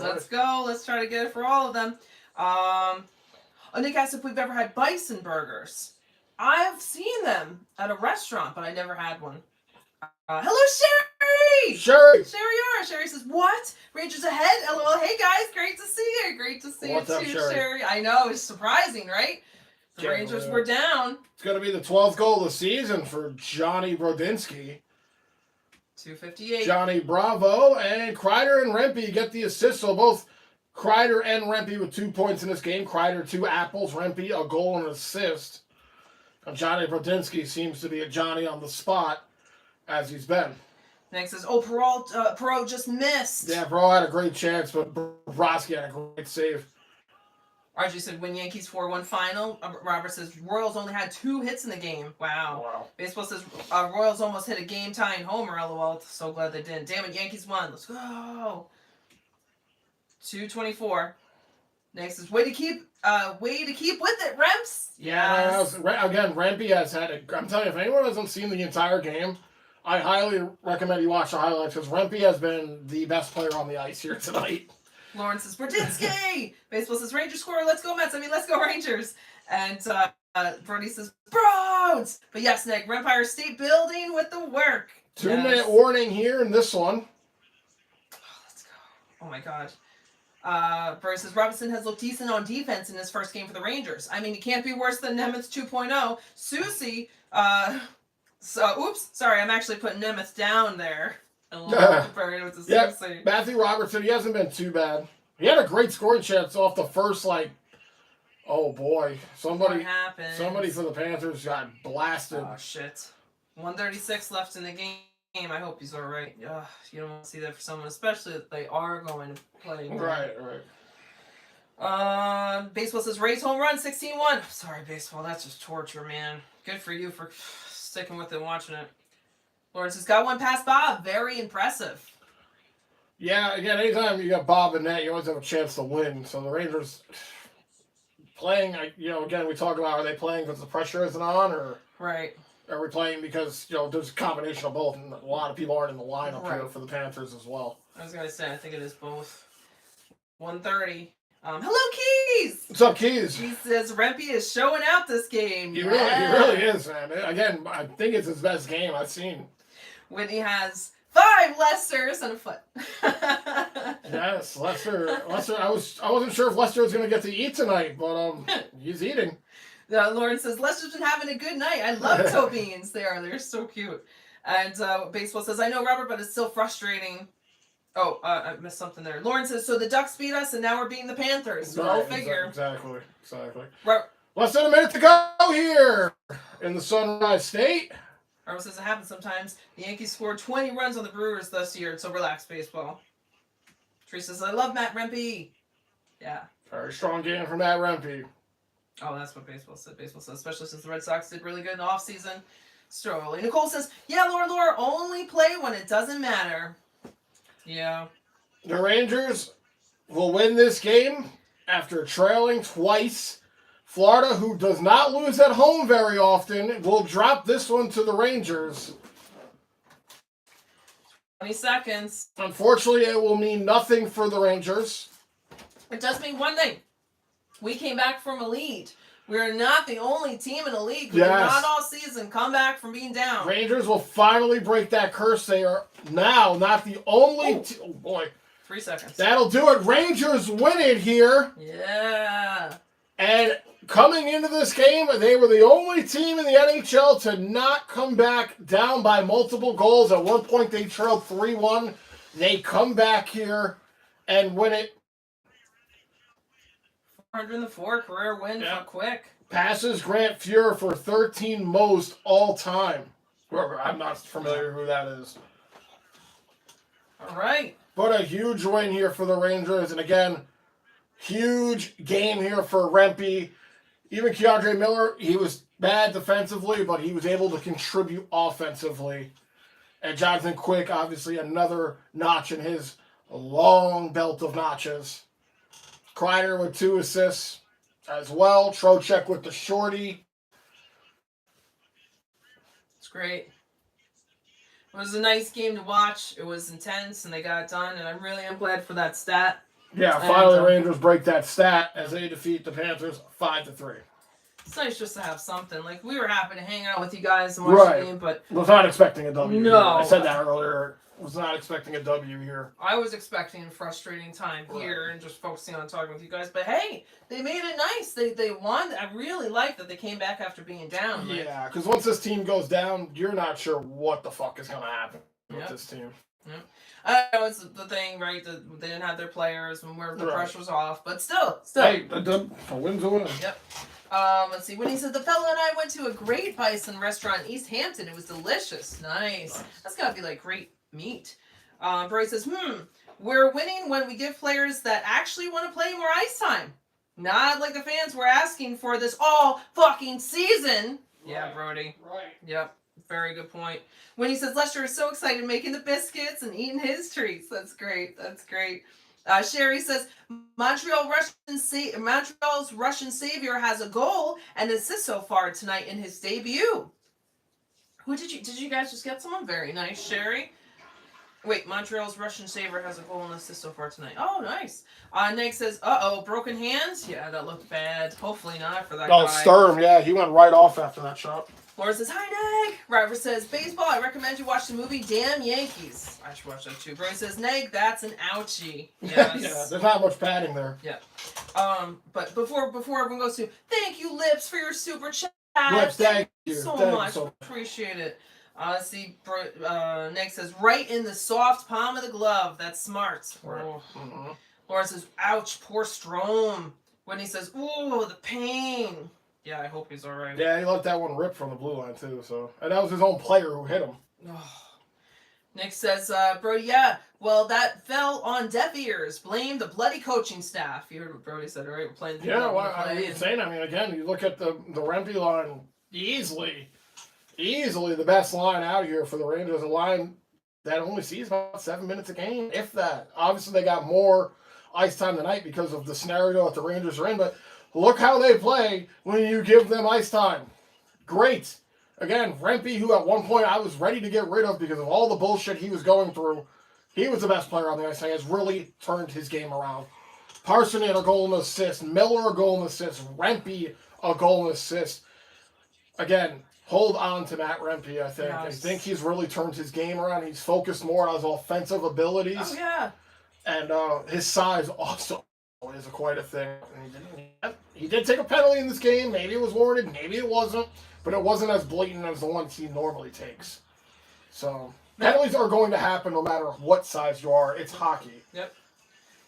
Let's go. Let's try to get it for all of them. Nick asked if we've ever had bison burgers. I've seen them at a restaurant, but I never had one. Hello, Sherry! Sherry says, what? Rangers ahead? LOL. Hey, guys. Great to see you. Great to see What's you, up, too, Sherry? I know. It's surprising, right? The Rangers were down. It's going to be the 12th goal of the season for Johnny Brodinski. 2:58. Johnny Bravo and Kreider and Rempe get the assist. So both Kreider and Rempe with 2 points in this game. Kreider 2 apples. Rempe a goal and an assist. And Johnny Brodinski seems to be a Johnny on the spot as he's been. Next says, oh, Perot just missed. Yeah, Bro had a great chance, but Bobrovsky had a great save. RJ said, win Yankees 4-1 final. Robert says, Royals only had 2 hits in the game. Wow. Baseball says, Royals almost hit a game-tying homer. LOL. So glad they didn't. Damn it, Yankees won. Let's go. 2:24. Next says, way to keep with it, Remps. Yes. Again, Rempe has had a... I'm telling you, if anyone hasn't seen the entire game, I highly recommend you watch the highlights because Rempe has been the best player on the ice here tonight. Lawrence says, Brodinski! Baseball says, Rangers score, let's go Mets. Let's go Rangers. And Brody says, Broads! But yes, Nick, Empire State Building with the work. 2-minute warning here in this one. Oh, let's go. Oh my God. Brody says, Robinson has looked decent on defense in his first game for the Rangers. I mean, it can't be worse than Nemeth 2.0. Susie, oops, sorry, I'm actually putting Nemeth down there. Yeah, Matthew Robertson, he hasn't been too bad. He had a great scoring chance off the first, oh boy. Somebody for the Panthers got blasted. Oh, shit. 1:36 left in the game. I hope he's all right. You don't want to see that for someone, especially if they are going to play. Right. Baseball says Rays home run 16-1. Sorry, baseball. That's just torture, man. Good for you for sticking with it, watching it. Lawrence has got one past Bob. Very impressive. Yeah, again, anytime you got Bob and net, you always have a chance to win. So the Rangers playing, again, we talk about, are they playing because the pressure isn't on, or Right. are we playing because, there's a combination of both, and a lot of people aren't in the lineup here Right. for the Panthers as well. I was gonna say, I think it is both. 1:30. Hello, Keys. What's up, Keys? He says Rempe is showing out this game. He really is, man. Again, I think it's his best game I've seen. Whitney has 5 Lesters and a foot. Yes, Lester. I wasn't sure if Lester was going to get to eat tonight, but he's eating. Lauren says Lester's been having a good night. I love toe beans. They're so cute. And Baseball says, I know, Robert, but it's still frustrating. Oh, I missed something there. Lauren says, so the Ducks beat us and now we're beating the Panthers. Go figure. Exactly. Right. Less than a minute to go here in the Sunrise State. Robert says it happens sometimes. The Yankees scored 20 runs on the Brewers this year, so relax, baseball. Teresa says, I love Matt Rempe. Yeah. Very strong game from Matt Rempe. Oh, that's what baseball said. Baseball says, especially since the Red Sox did really good in the offseason. Strolling. Nicole says, yeah, Laura, only play when it doesn't matter. Yeah. The Rangers will win this game after trailing twice. Florida, who does not lose at home very often, will drop this one to the Rangers. 20 seconds. Unfortunately, it will mean nothing for the Rangers. It does mean one thing. We came back from a lead. We're not the only team in the league who did not all season come back from being down. Rangers will finally break that curse. They are now not the only oh boy. 3 seconds. That'll do it. Rangers win it here. Yeah. And coming into this game, they were the only team in the NHL to not come back down by multiple goals. At one point, they trailed 3-1. They come back here and win it. 404 career win for Quick. Passes Grant Fuhr for 13 most all time. I'm not familiar who that is. All right. But a huge win here for the Rangers. And again, huge game here for Rempe. Even Keandre Miller, he was bad defensively, but he was able to contribute offensively. And Jonathan Quick, obviously another notch in his long belt of notches. Kreider with 2 assists as well. Trocheck with the shorty. It's great. It was a nice game to watch. It was intense, and they got it done, and I really am glad for that stat. Yeah, finally Rangers break that stat as they defeat the Panthers 5-3. It's nice just to have something. Like, we were happy to hang out with you guys and watch the game, but... Was not expecting a W. No. I said that earlier. Was not expecting a W here. I was expecting a frustrating time here and just focusing on talking with you guys. But hey, they made it nice. They won. I really like that they came back after being down. Yeah, because once this team goes down, you're not sure what the fuck is going to happen with this team. Yep. I know it's the thing, right? That they didn't have their players when the pressure was off, but still. Hey, a win's a win. Yep. Let's see. When he said the fella and I went to a great bison restaurant in East Hampton, it was delicious. Nice. That's gotta be like great meat. Brody says, we're winning when we give players that actually want to play more ice time. Not like the fans were asking for this all fucking season. Yeah, Brody. Right. Yep. Very good point. When he says Lester is so excited making the biscuits and eating his treats. That's great. That's great. Sherry says Montreal's Russian savior has a goal and assist so far tonight in his debut. Who did you guys just get someone? Very nice, Sherry. Wait, Montreal's Russian savior has a goal and assist so far tonight. Oh, nice. Nick says, broken hands? Yeah, that looked bad. Hopefully not for that guy. Sturm, yeah, he went right off after that shot. Laura says, hi, Neg. Robert says, baseball, I recommend you watch the movie Damn Yankees. I should watch that too. Brody says, Neg, that's an ouchie. Yes. Yeah, there's not much padding there. Yeah. But before everyone goes to, thank you, Lips, for your super chat. Lips, thank you so thank much. You so Appreciate it. See, Neg says, right in the soft palm of the glove. That's smart. Right. Oh. Mm-hmm. Laura says, ouch, poor Strome. When he says, ooh, the pain. Yeah, I hope he's all right. Yeah, he let that one rip from the blue line, too. So, and that was his own player who hit him. Oh. Nick says, Brody, yeah, well, that fell on deaf ears. Blame the bloody coaching staff. You heard what Brody said, right? We're playing the Yeah, well, I'm saying, again, you look at the Rempe line easily. easily the best line out here for the Rangers. A line that only sees about 7 minutes a game, if that. Obviously, they got more ice time tonight because of the scenario that the Rangers are in, but look how they play when you give them ice time. Great. Again, Rempe, who at one point I was ready to get rid of because of all the bullshit he was going through, he was the best player on the ice. He has really turned his game around. Parson had a goal and assist. Miller a goal and assist. Rempe a goal and assist. Again, hold on to Matt Rempe, I think. Yes. I think he's really turned his game around. He's focused more on his offensive abilities. Oh, yeah. And his size also is quite a thing. He did take a penalty in this game. Maybe it was warranted. Maybe it wasn't. But it wasn't as blatant as the ones he normally takes. So, penalties are going to happen no matter what size you are. It's hockey. Yep.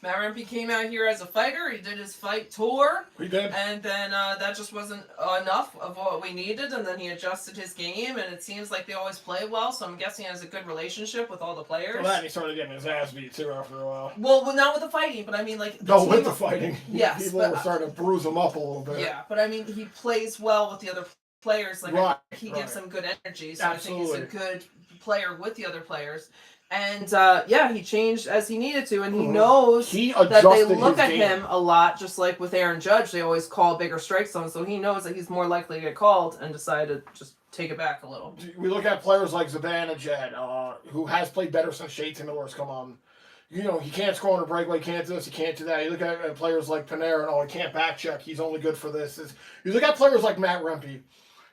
Matt Rempe came out here as a fighter. He did his fight tour. He did. And then that just wasn't enough of what we needed. And then he adjusted his game. And it seems like they always play well. So I'm guessing he has a good relationship with all the players. Well, that he started getting his ass beat, too, after a while. Well, not with the fighting. But I mean, like... No, with the fighting. Yes. People were starting to bruise him up a little bit. Yeah, but I mean, he plays well with the other players. Like, right, he gives them good energy. So Absolutely. I think he's a good player with the other players. And, he changed as he needed to, and he knows that they look at him a lot, just like with Aaron Judge. They always call bigger strike zones, so he knows that he's more likely to get called and decided to just take it back a little. We look at players like Zibanejad, who has played better since Shea Miller's come on. You know, he can't score on a breakaway, can't do this, he can't do that. You look at players like Panarin, he can't back check, he's only good for this. You look at players like Matt Rempe,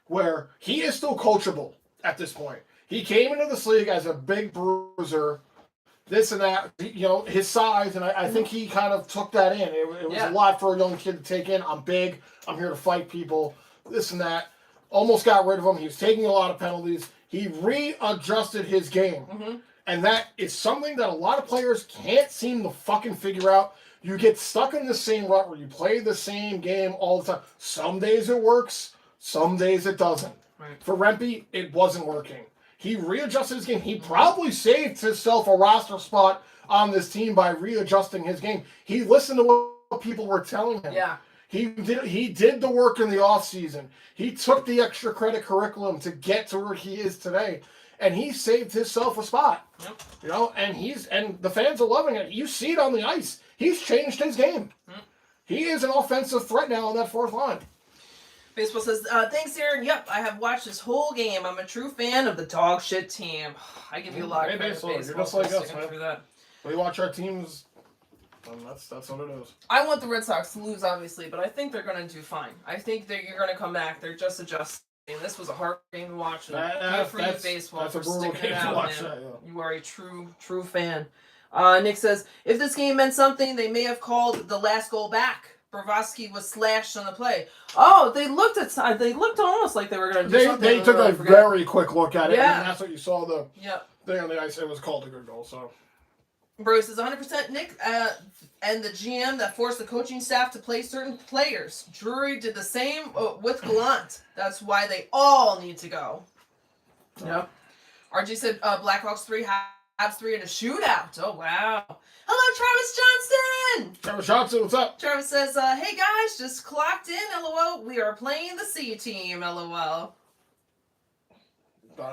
where he is still coachable at this point. He came into this league as a big bruiser, this and that, his size, and I think he kind of took that in. It was a lot for a young kid to take in. I'm big, I'm here to fight people, this and that. Almost got rid of him. He was taking a lot of penalties. He readjusted his game. Mm-hmm. And that is something that a lot of players can't seem to fucking figure out. You get stuck in the same rut where you play the same game all the time. Some days it works, some days it doesn't. Right. For Rempe, it wasn't working. He readjusted his game. He probably saved himself a roster spot on this team by readjusting his game. He listened to what people were telling him. Yeah. He did the work in the offseason. He took the extra credit curriculum to get to where he is today. And he saved himself a spot. Yep. And the fans are loving it. You see it on the ice. He's changed his game. Yep. He is an offensive threat now on that fourth line. Baseball says, thanks, Aaron. Yep, I have watched this whole game. I'm a true fan of the dog shit team. I give you a lot of credit. Baseball. You're just like us, man. We watch our teams, and that's what it is. I want the Red Sox to lose, obviously, but I think they're going to do fine. I think you're going to come back. They're just adjusting. This was a hard game to watch. Good for you, baseball, for sticking it out, man. You are a true fan. Nick says, if this game meant something, they may have called the last goal back. Bravosky was slashed on the play. Oh, they looked almost like they were going to do something. They took a very quick look at it, yeah. And that's what you saw the thing on the ice. It was called a good goal, so. Bruce is 100% Nick and the GM that forced the coaching staff to play certain players. Drury did the same with Gallant. That's why they all need to go. Yep. RG said Blackhawks 3, Habs 3 in a shootout. Oh, wow. Hello, Travis Johnston! Travis Johnson, what's up? Travis says, hey guys, just clocked in, LOL. We are playing the C team, LOL.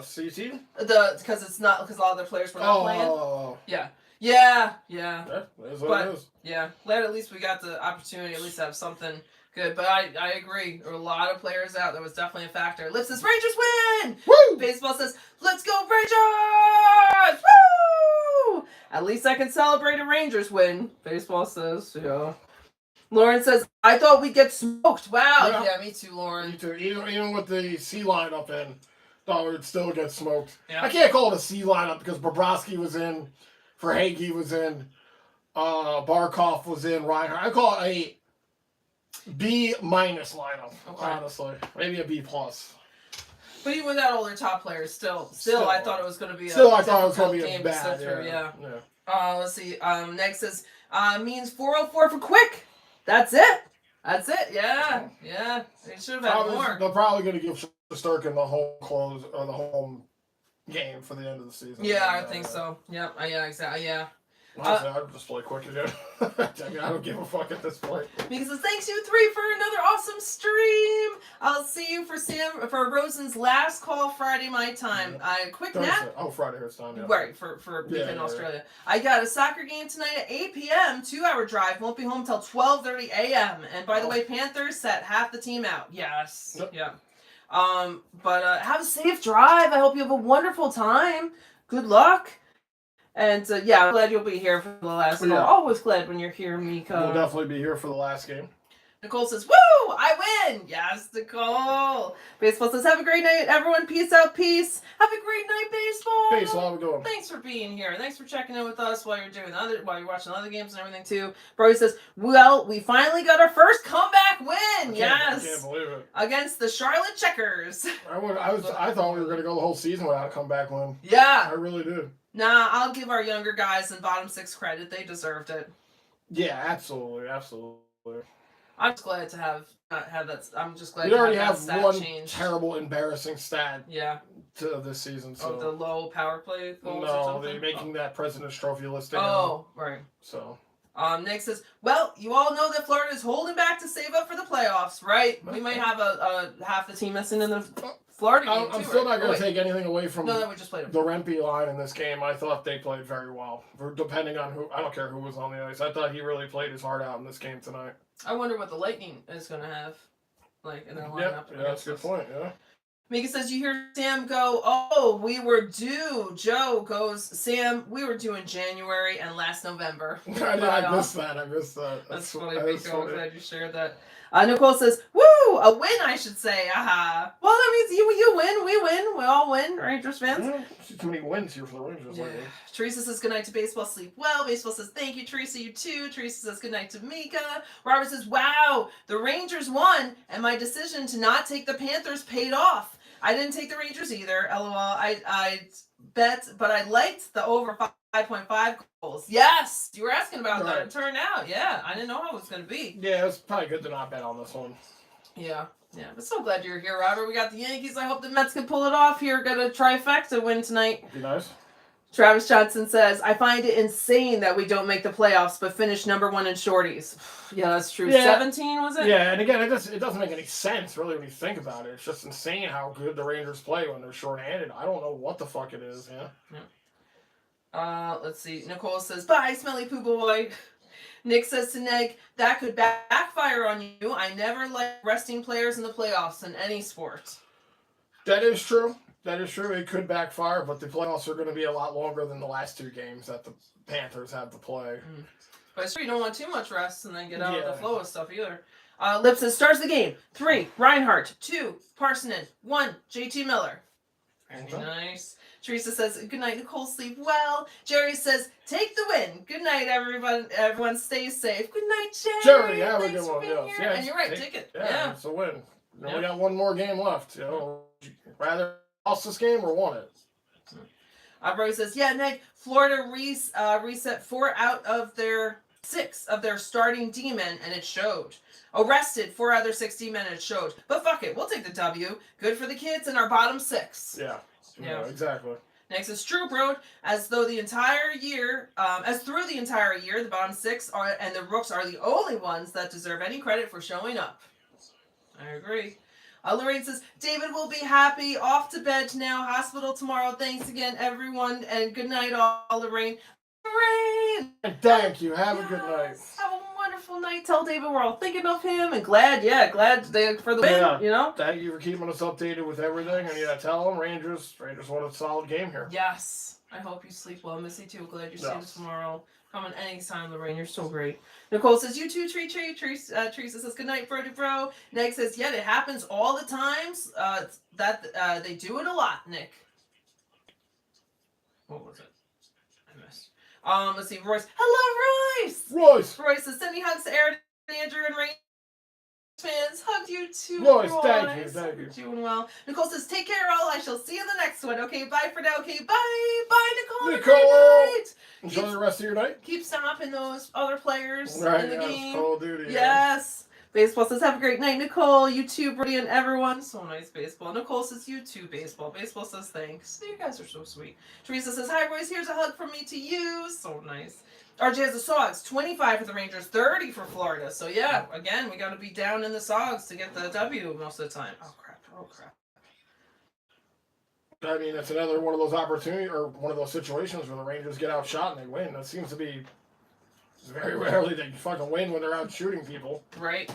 C team? Because a lot of the players were not playing. Oh. Yeah. That is what it is. Yeah, glad at least we got the opportunity at least to have something good. But I agree. There were a lot of players out. That was definitely a factor. Lips says, Rangers win! Woo! Baseball says, let's go Rangers! Woo! At least I can celebrate a Rangers win. Baseball says, Lauren says, I thought we'd get smoked. Wow. Yeah, me too, Lauren. Me too. Even with the C lineup in, thought we'd still get smoked. Yeah. I can't call it a C lineup because Bobrovsky was in, Verhaeghe was in, Barkov was in, Reinhardt. I call it a B- lineup, honestly. Maybe a B+. But even without all their top players, still I thought it was going to be I thought it was going to be a bad, yeah. Let's see. Next says, means 404 for Quick. That's it. Yeah. They should have had more. They're probably going to give Shesterkin the home close or the home game for the end of the season. Yeah, I think so. Yep. Yeah, exactly. Yeah. Honestly, I'll just play quick again. I mean, I don't give a fuck at this point. Mika says, thanks you three for another awesome stream. I'll see you for Rosen's last call Friday my time. Quick Thursday. nap. Oh, Friday his time, yeah. Right, for Mika in Australia. I got a soccer game tonight at 8 p.m., 2-hour drive. Won't be home till 12:30 a.m. And by the way, Panthers set half the team out. Yes. Yep. Yeah. But have a safe drive. I hope you have a wonderful time. Good luck. And yeah, I'm glad you'll be here for the last call. Yeah. Always glad when you're here, Mika. We'll definitely be here for the last game. Nicole says, woo! I win! Yes, Nicole. Baseball says, have a great night, everyone. Peace out, peace. Have a great night, baseball. Peace, how we going? Thanks for being here. Thanks for checking in with us while you're watching other games and everything too. Brody says, well, we finally got our first comeback win. Yes. I can't believe it. Against the Charlotte Checkers. I thought we were gonna go the whole season without a comeback win. Yeah. I really did. Nah, I'll give our younger guys in bottom six credit. They deserved it. Yeah, absolutely. I'm just glad to have that. I'm just glad We to already have have that stat one change. terrible, embarrassing stat Yeah. to this season. So Of the low power play goals or no, something? they're making that President's Trophy listing. Oh, right. So Nick says, well, you all know that Florida is holding back to save up for the playoffs, right? We might have a half the team missing in the Florida game, I'm too, still right? not going to take anything away from No, we just played them. the Rempe line in this game. I thought they played very well. Depending on who, I don't care who was on the ice. I thought he really played his heart out in this game tonight. I wonder what the Lightning is going to have, like, in their lineup. Yeah, that's a good point, yeah. Mika says, you hear Sam go, oh, we were due. Joe goes, Sam, we were due in January and last November. I missed that. That's funny, Mika. I'm glad you shared that. Nicole says, woo, a win, I should say. Aha. Well, that means you win, we win. We all win, Rangers fans. Yeah, too many wins here for the Rangers lately. Teresa says, good night to baseball, sleep well. Baseball says, thank you, Teresa, you too. Teresa says, good night to Mika. Robert says, wow, the Rangers won, and my decision to not take the Panthers paid off. I didn't take the Rangers either, lol. I bet, but I liked the over 5.5 goals. Yes, you were asking about that. It turned out, yeah. I didn't know how it was going to be. Yeah, it's probably good to not bet on this one. Yeah. But so glad you're here, Robert. We got the Yankees. I hope the Mets can pull it off here. Got a trifecta win tonight. Be nice. Travis Johnson says, I find it insane that we don't make the playoffs but finish number one in shorties. Yeah, that's true. Yeah. 17, was it? Yeah, and again, it doesn't make any sense, really, when you think about it. It's just insane how good the Rangers play when they're shorthanded. I don't know what the fuck it is, Let's see. Nicole says, bye, smelly poo boy. Nick says to Neg, that could backfire on you. I never like resting players in the playoffs in any sport. That is true. It could backfire, but the playoffs are going to be a lot longer than the last two games that the Panthers have to play. But it's true, you don't want too much rest and then get out of the flow of stuff either. Lip says, starts the game. 3, Reinhardt. 2, Parsonen. 1, JT Miller. Very nice. Teresa says, good night, Nicole, sleep well. Jerry says, take the win. Good night, everyone. Everyone stay safe. Good night, Jerry. Jerry, have a Thanks good for one. being here. And you're right, take it. Yeah, it's a win. We got one more game left. Rather lost this game or won it. Brody says, yeah, Nick, Florida reset 4 out of their 6 of their starting D-men, and it showed. Arrested 4 out of their 6 D-men, and it showed. But fuck it, we'll take the W. Good for the kids in our bottom 6. Yeah, exactly. Next is True Road, as through the entire year, the bottom 6 and the Rooks are the only ones that deserve any credit for showing up. I agree. Lorraine says, David will be happy. Off to bed now. Hospital tomorrow. Thanks again, everyone. And good night, all. Lorraine. Lorraine! And thank you. Have a good night. Have a wonderful night. Tell David we're all thinking of him and glad for the win, you know? Thank you for keeping us updated with everything. And tell them Rangers want a solid game here. Yes. I hope you sleep well. Missy too. Glad you're seeing us tomorrow. Come on anytime, Lorraine. You're so great. Nicole says, you too, Teresa says, good night, Brody Bro. Nick says, yeah, it happens all the times. They do it a lot, Nick. What was it? I missed. Let's see, Royce. Hello, Royce! Royce says, sending hugs to Aaron, Andrew, and Rain fans. Hugged you too, Royce. Royce. Thank you. Doing well. Nicole says, take care, all. I shall see you in the next one. Okay, bye for now. Okay, bye. Bye, Nicole. Good night. Enjoy the rest of your night. Keep stopping those other players in the game. Call of Duty. Yes. Baseball says, have a great night, Nicole. You too, Brody, and everyone. So nice, Baseball. Nicole says, you too, Baseball. Baseball says, thanks. You guys are so sweet. Teresa says, hi, boys. Here's a hug from me to you. So nice. RJ has the Sogs, 25 for the Rangers, 30 for Florida. So, yeah, again, we got to be down in the Sogs to get the W most of the time. Oh, crap. Oh, crap. I mean, it's another one of those opportunities or one of those situations where the Rangers get outshot and they win. That seems to be very rarely they fucking win when they're out shooting people. Right.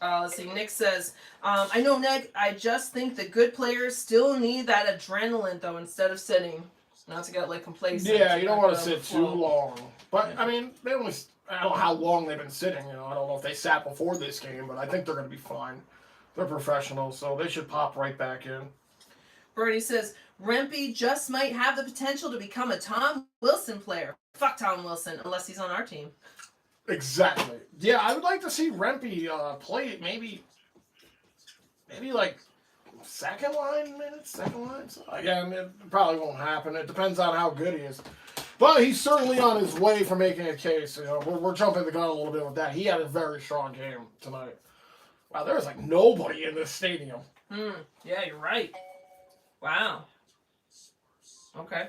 Let's see. Nick says, I know, Nick, I just think that good players still need that adrenaline, though, instead of sitting. Not to get, like, complacent. Yeah, you don't want to sit too flow. long. But, I mean, they only, I don't know how long they've been sitting. You know, I don't know if they sat before this game, but I think they're going to be fine. They're professionals, so they should pop right back in. Bernie says, Rempe just might have the potential to become a Tom Wilson player. Fuck Tom Wilson, unless he's on our team. Exactly. Yeah, I would like to see Rempe play it maybe like second line minutes, second line. So again, it probably won't happen. It depends on how good he is. But he's certainly on his way for making a case. You know, we're jumping the gun a little bit with that. He had a very strong game tonight. Wow, there was like nobody in this stadium. Yeah, you're right. Wow. Okay.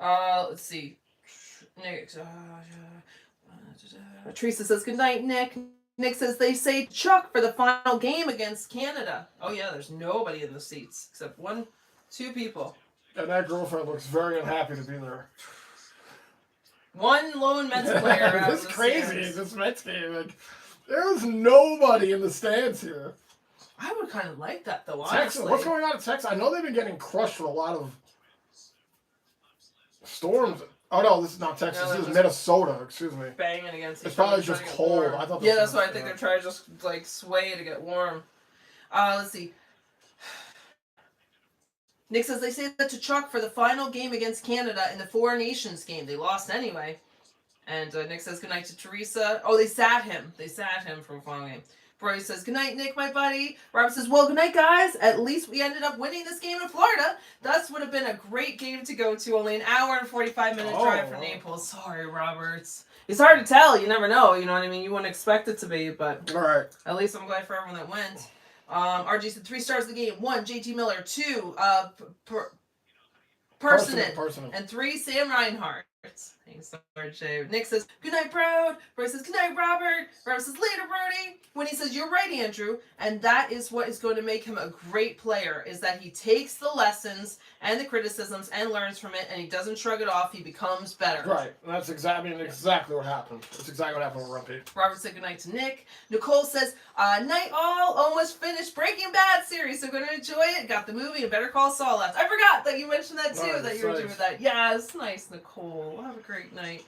Let's see. Nick. Teresa says, good night, Nick. Nick says, they say Chuck for the final game against Canada. Oh, yeah, there's nobody in the seats except two people. And that girlfriend looks very unhappy to be there. One lone Mets player. It's crazy, this Mets game. Like, there's nobody in the stands here. I would kind of like that, though, Texas, honestly. what's going on in Texas? I know they've been getting crushed for a lot of storms. Oh, no, this is not Texas. No, this is Minnesota. Excuse me. Banging against It's each other, probably trying just to get cold. warm. I thought Yeah, that's why I think they're trying to just, like, sway to get warm. Let's see. Nick says they say that to Chuck for the final game against Canada in the Four Nations game. They lost anyway. And Nick says goodnight to Teresa. Oh, they sat him. They sat him for a final game. Brody says, good night, Nick, my buddy. Robert says, well, good night, guys. At least we ended up winning this game in Florida. That would have been a great game to go to. Only an hour and 45-minute drive from Naples. Sorry, Roberts. It's hard to tell. You never know. You know what I mean? You wouldn't expect it to be, but all right. At least I'm glad for everyone that went. RG said 3 stars of the game. 1, JT Miller. 2, Personin. And 3, Sam Reinhart. Thanks, RJ. Nick says, good night, Proud. Brody says, good night, Robert. Robert says, later, Brody. When he says, you're right, Andrew. And that is what is going to make him a great player, is that he takes the lessons and the criticisms and learns from it, and he doesn't shrug it off. He becomes better. Right. That's exactly what happened. That's exactly what happened with Rumpy. Robert said good night to Nick. Nicole says, night all, almost finished Breaking Bad series, so going to enjoy it. Got the movie and Better Call Saul left. I forgot that you mentioned that too, nice, that you were doing that. Yes, nice, Nicole. Have a great night.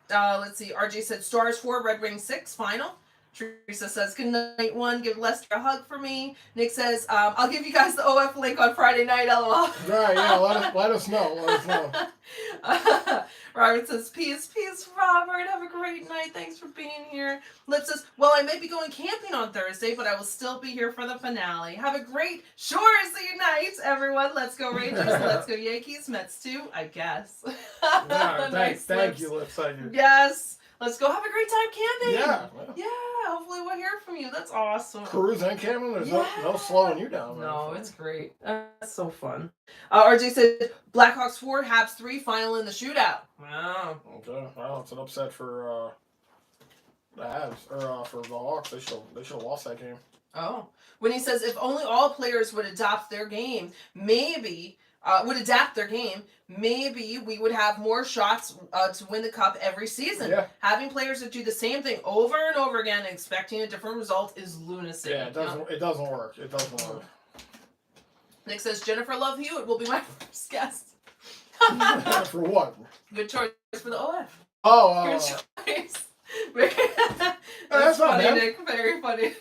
Let's see. RJ said Stars 4, Red Wings 6, final. Teresa says, good night, 1. Give Lester a hug for me. Nick says, I'll give you guys the OF link on Friday night, LOL. Right, yeah, let us know. Let us know. Robert says, peace, Robert. Have a great night. Thanks for being here. Lip says, well, I may be going camping on Thursday, but I will still be here for the finale. Have a great Shoresy night, everyone. Let's go Rangers. Let's go Yankees. Mets too, I guess. Yeah, Nice thank you, Lips. Thank you. Yes. Let's go have a great time camping. Yeah. Yeah, hopefully we'll hear from you. That's awesome. Cruise and camping, there's no slowing you down. No, it's great. That's so fun. RJ said Blackhawks 4, Habs 3, final in the shootout. Wow. Okay. Well, it's an upset for the Habs or for the Hawks. They should have lost that game. Oh. When he says if only all players would adapt their game, maybe we would have more shots to win the cup every season. Yeah. Having players that do the same thing over and over again and expecting a different result is lunacy. Yeah, it doesn't work. It doesn't work. Nick says Jennifer Love Hewitt will be my first guest. For what? Good choice for the OF. Oh, Good choice. That's not funny, bad. Nick. Very funny.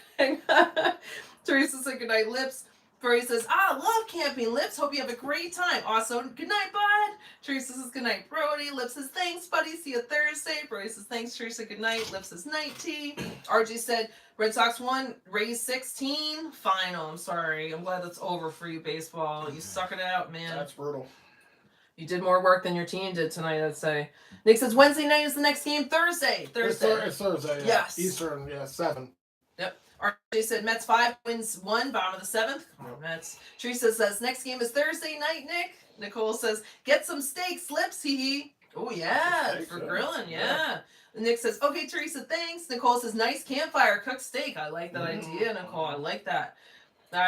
Teresa said goodnight, Lips. Brody says, love camping, Lips. Hope you have a great time. Also, good night, bud. Teresa says, good night, Brody. Lips says, thanks, buddy. See you Thursday. Brody says, thanks, Teresa. Good night. Lips says, night, T. RG said, Red Sox 1, Rays 16. Final. I'm sorry. I'm glad that's over for you, baseball. You suck it out, man. That's brutal. You did more work than your team did tonight, I'd say. Nick says, Wednesday night is the next game. Thursday. It's Thursday. Yeah. Yes. Eastern, 7. Yep. RJ said Mets 5 wins 1, bottom of the 7th. Come on, Mets. Teresa says next game is Thursday night, Nick. Nicole says get some steak slips, hee hee. Oh yeah, Steak, for yeah. grilling, yeah. Nick says okay, Teresa, thanks. Nicole says nice campfire cooked steak. I like that idea, Nicole. I like that.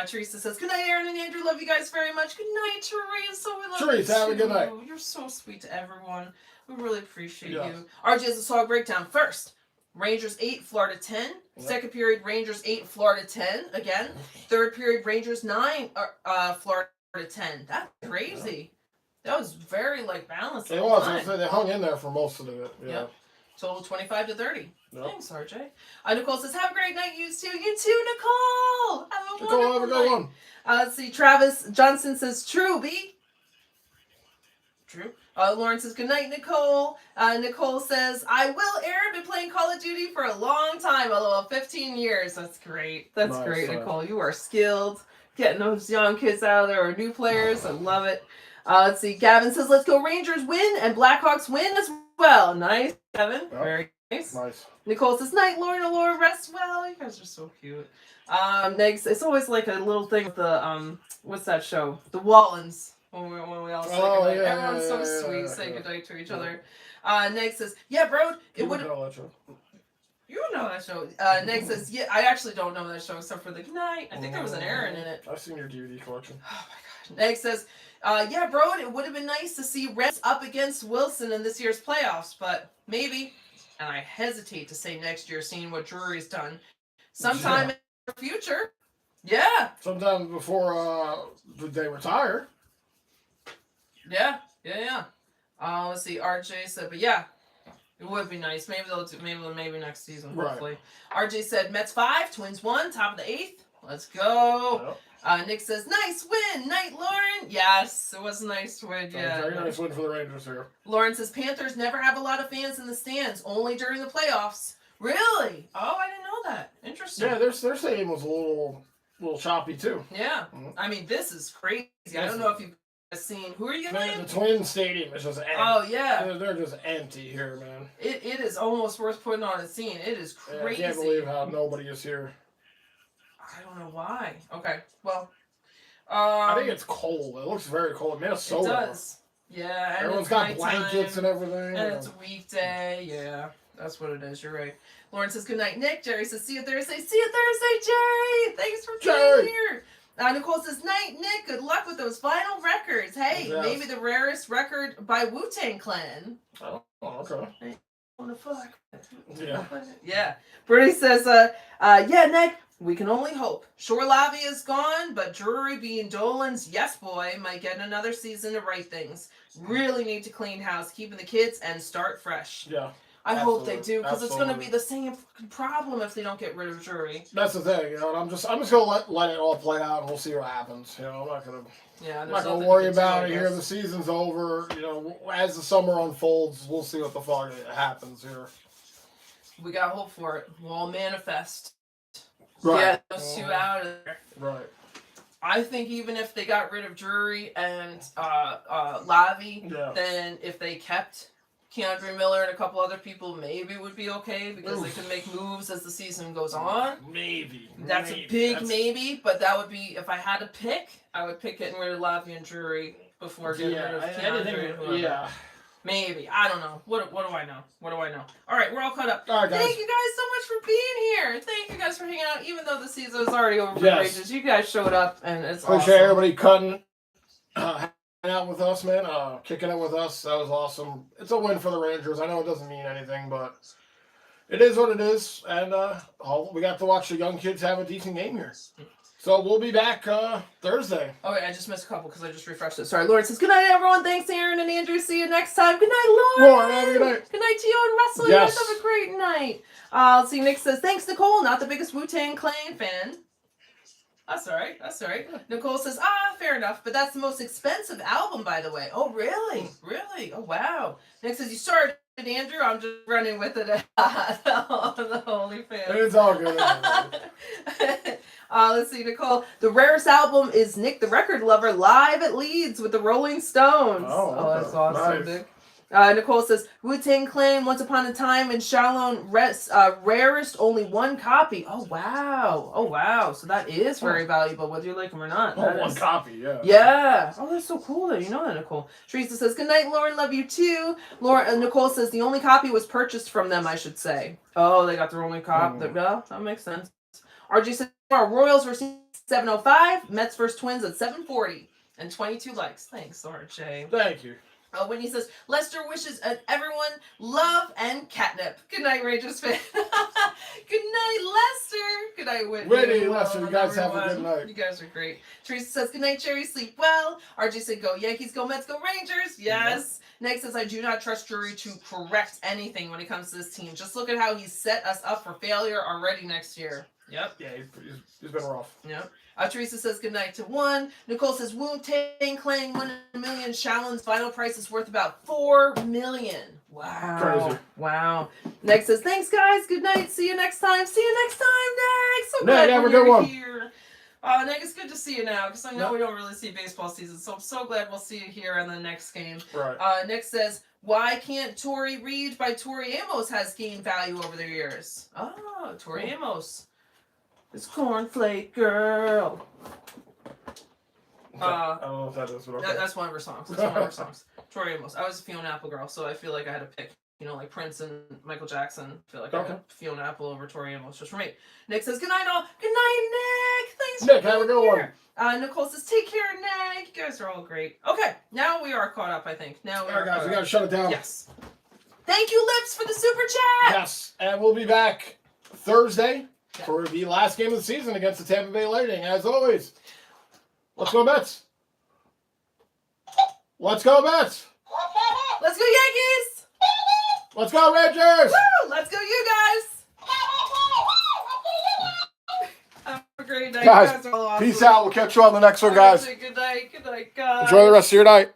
Teresa says, good night, Aaron and Andrew. Love you guys very much. Good night, Teresa. We love Teresa, you have a good too. night. You're so sweet to everyone. We really appreciate Yeah. you. RJ has a song breakdown. First, Rangers 8, Florida 10. Yep. Second period, Rangers 8, Florida 10. Again. Third period, Rangers 9, Florida 10. That's crazy. That was very, balanced. It was. I say they hung in there for most of it. Yeah. Yep. Total 25-30. Yep. Thanks, RJ. Nicole says, have a great night, you too. You too, Nicole. Have a Nicole, have a wonderful good night. one. Let's see. Travis Johnson says, true, B. True. Lauren says, good night, Nicole. Nicole says, I will, Aaron. Been playing Call of Duty for a long time. LOL, 15 years. That's great. That's Nice, great, nice. Nicole. You are skilled. Getting those young kids out of there or new players. I love it. Let's see. Gavin says, let's go Rangers win and Blackhawks win as well. Nice, Gavin. Yep. Very nice. Nice. Nicole says, night, Lauren and Laura, rest well. You guys are so cute. Next, it's always like a little thing with the, what's that show? The Wallens. When we all say goodnight. yeah, Everyone's so yeah, sweet. yeah, Say yeah. goodnight to each Yeah. other. Next says, yeah, bro, it You would. know that show. You know that show. Next says, yeah, I actually don't know that show except for the goodnight. I think there was an Aaron in it. I've seen your DVD collection. Oh my god. Next says, yeah, bro, it would have been nice to see Reds up against Wilson in this year's playoffs, but maybe, and I hesitate to say next year, seeing what Drury's done, sometime in the future. Yeah. Sometime before they retire. Yeah. Let's see. RJ said, but yeah, it would be nice. Maybe they'll do. Maybe next season. Hopefully. Right. RJ said Mets 5, Twins 1, top of the 8th. Let's go. Yep. Nick says nice win, night, Lauren. Yes, it was a nice win. Yeah. Very nice win for the Rangers here. Lauren says Panthers never have a lot of fans in the stands, only during the playoffs. Really? Oh, I didn't know that. Interesting. Yeah, their stadium was a little choppy too. Yeah. Mm-hmm. I mean, this is crazy. I don't know if you've seen. Who are you playing? The Twin Stadium is just empty. Oh yeah. They're just empty here, man. It is almost worth putting on a scene. It is crazy. I can't believe how nobody is here. I don't know why. Okay, well. I think it's cold. It looks very cold. Minnesota. It does. Yeah. And Everyone's got blankets and everything. And it's a weekday. Yeah, that's what it is. You're right. Lauren says, good night, Nick. Jerry says, see you Thursday. See you Thursday, Jerry. Thanks for being here. Nicole says, night, Nick. Good luck with those final records. Hey, yes. Maybe the rarest record by Wu-Tang Clan. Oh, okay. What the fuck? Yeah. Yeah. Brittany says, yeah, Nick, we can only hope. Sure, Lavi is gone, but Drury being Dolan's yes boy might get another season to right things. Really need to clean house, keeping the kids, and start fresh. Yeah. I hope they do, because it's going to Absolutely. be the same fucking problem if they don't get rid of Drury. That's the thing, and I'm just gonna let it all play out, and we'll see what happens. I'm not gonna worry about it here. The season's over. As the summer unfolds, we'll see what the fuck happens here. We got hope for it. We'll all manifest. Right. Get those two out of there. Right. I think even if they got rid of Drury and Lavi, then if they kept Keandre Miller and a couple other people, maybe it would be okay because they can make moves as the season goes on. Maybe. That's a big maybe, but that would be, if I had to pick, I would pick getting rid of Lavi and Drury before getting rid of Keandre and whoever. Yeah. Maybe. I don't know. What do I know? All right, we're all caught up. All right, guys. Thank you guys so much for being here. Thank you guys for hanging out, even though the season is already over for Yes. Rangers. You guys showed up, and it's Appreciate awesome. everybody hanging out with us, man. Kicking it with us. That was awesome. It's a win for the Rangers. I know it doesn't mean anything, but it is what it is. And we got to watch the young kids have a decent game here. So we'll be back Thursday. Oh, wait, I just missed a couple because I just refreshed it. Sorry, Lauren says, good night, everyone. Thanks, Aaron and Andrew. See you next time. Good night, Lauren. Lauren, have a good night. Good night to you and Russell. Yes. You guys have a great night. Let's see, Nick says, thanks, Nicole. Not the biggest Wu-Tang Clan fan. That's all right. Nicole says, fair enough, but that's the most expensive album, by the way. Oh, really? Really? Oh, wow. Nick says, you started, Andrew. I'm just running with it on the OnlyFans. It's all good. Let's see, Nicole. The rarest album is Nick the Record Lover live at Leeds with the Rolling Stones. Oh, that's awesome, nice. Nick. Nicole says, Wu-Tang Clan, Once Upon a Time in Shaolin, rarest, only one copy. Oh, wow. Oh, wow. So that is very valuable, whether you like them or not. Oh, one copy, yeah. Yeah. Oh, that's so cool that you know that, Nicole. Teresa says, good night, Lauren. Love you too. Nicole says, the only copy was purchased from them, I should say. Oh, they got their only copy. Well, that makes sense. RG says, Royals versus 705, Mets versus Twins at 740. And 22 likes. Thanks, RJ. Thank you. Whitney says, Lester wishes everyone love and catnip. Good night, Rangers fan. Good night, Lester. Good night, Whitney. Whitney, Lester, you guys have a good night. You guys are great. Teresa says, good night, Cherry. Sleep well. RJ said, go Yankees, go Mets, go Rangers. Yes. Nick says, I do not trust Drury to correct anything when it comes to this team. Just look at how he set us up for failure already next year. Yep. Yeah, he's been rough. Yep. Teresa says goodnight to one. Nicole says Wu-Tang Clan $1 million. Shaolin's final price is worth about $4 million. Wow. Crazy. Wow. Nick says, thanks guys. Good night. See you next time. See you next time, Nick. So Nick, glad have a you're good one. here. Nick, it's good to see you now because I know we don't really see baseball season, so I'm so glad we'll see you here in the next game. Right. Nick says, why can't Tori Reed by Tori Amos has gained value over the years? Oh, Tori Amos. This cornflake girl. I don't know if that is, but okay. That's one of her songs. That's one of her songs. Tori Amos. I was a Fiona Apple girl, so I feel like I had to pick. You know, like Prince and Michael Jackson. I feel like I got Fiona Apple over Tori Amos just for me. Nick says, good night all. Good night, Nick. Thanks Nick, for have a being good here. Nicole says, take care, Nick. You guys are all great. Okay, now we are caught up, I think. Now we All are right, guys, caught we up. got to shut it down. Yes. Thank you, Lips, for the super chat. Yes, and we'll be back Thursday for the last game of the season against the Tampa Bay Lightning. As always, let's go Mets. Let's go Mets. Let's go, Yankees. Let's go Rangers. Woo! Let's go, you guys. Have a great night. Guys, You guys are all awesome. peace out. We'll catch you on the next one, guys. Good night. Good night, guys. Enjoy the rest of your night.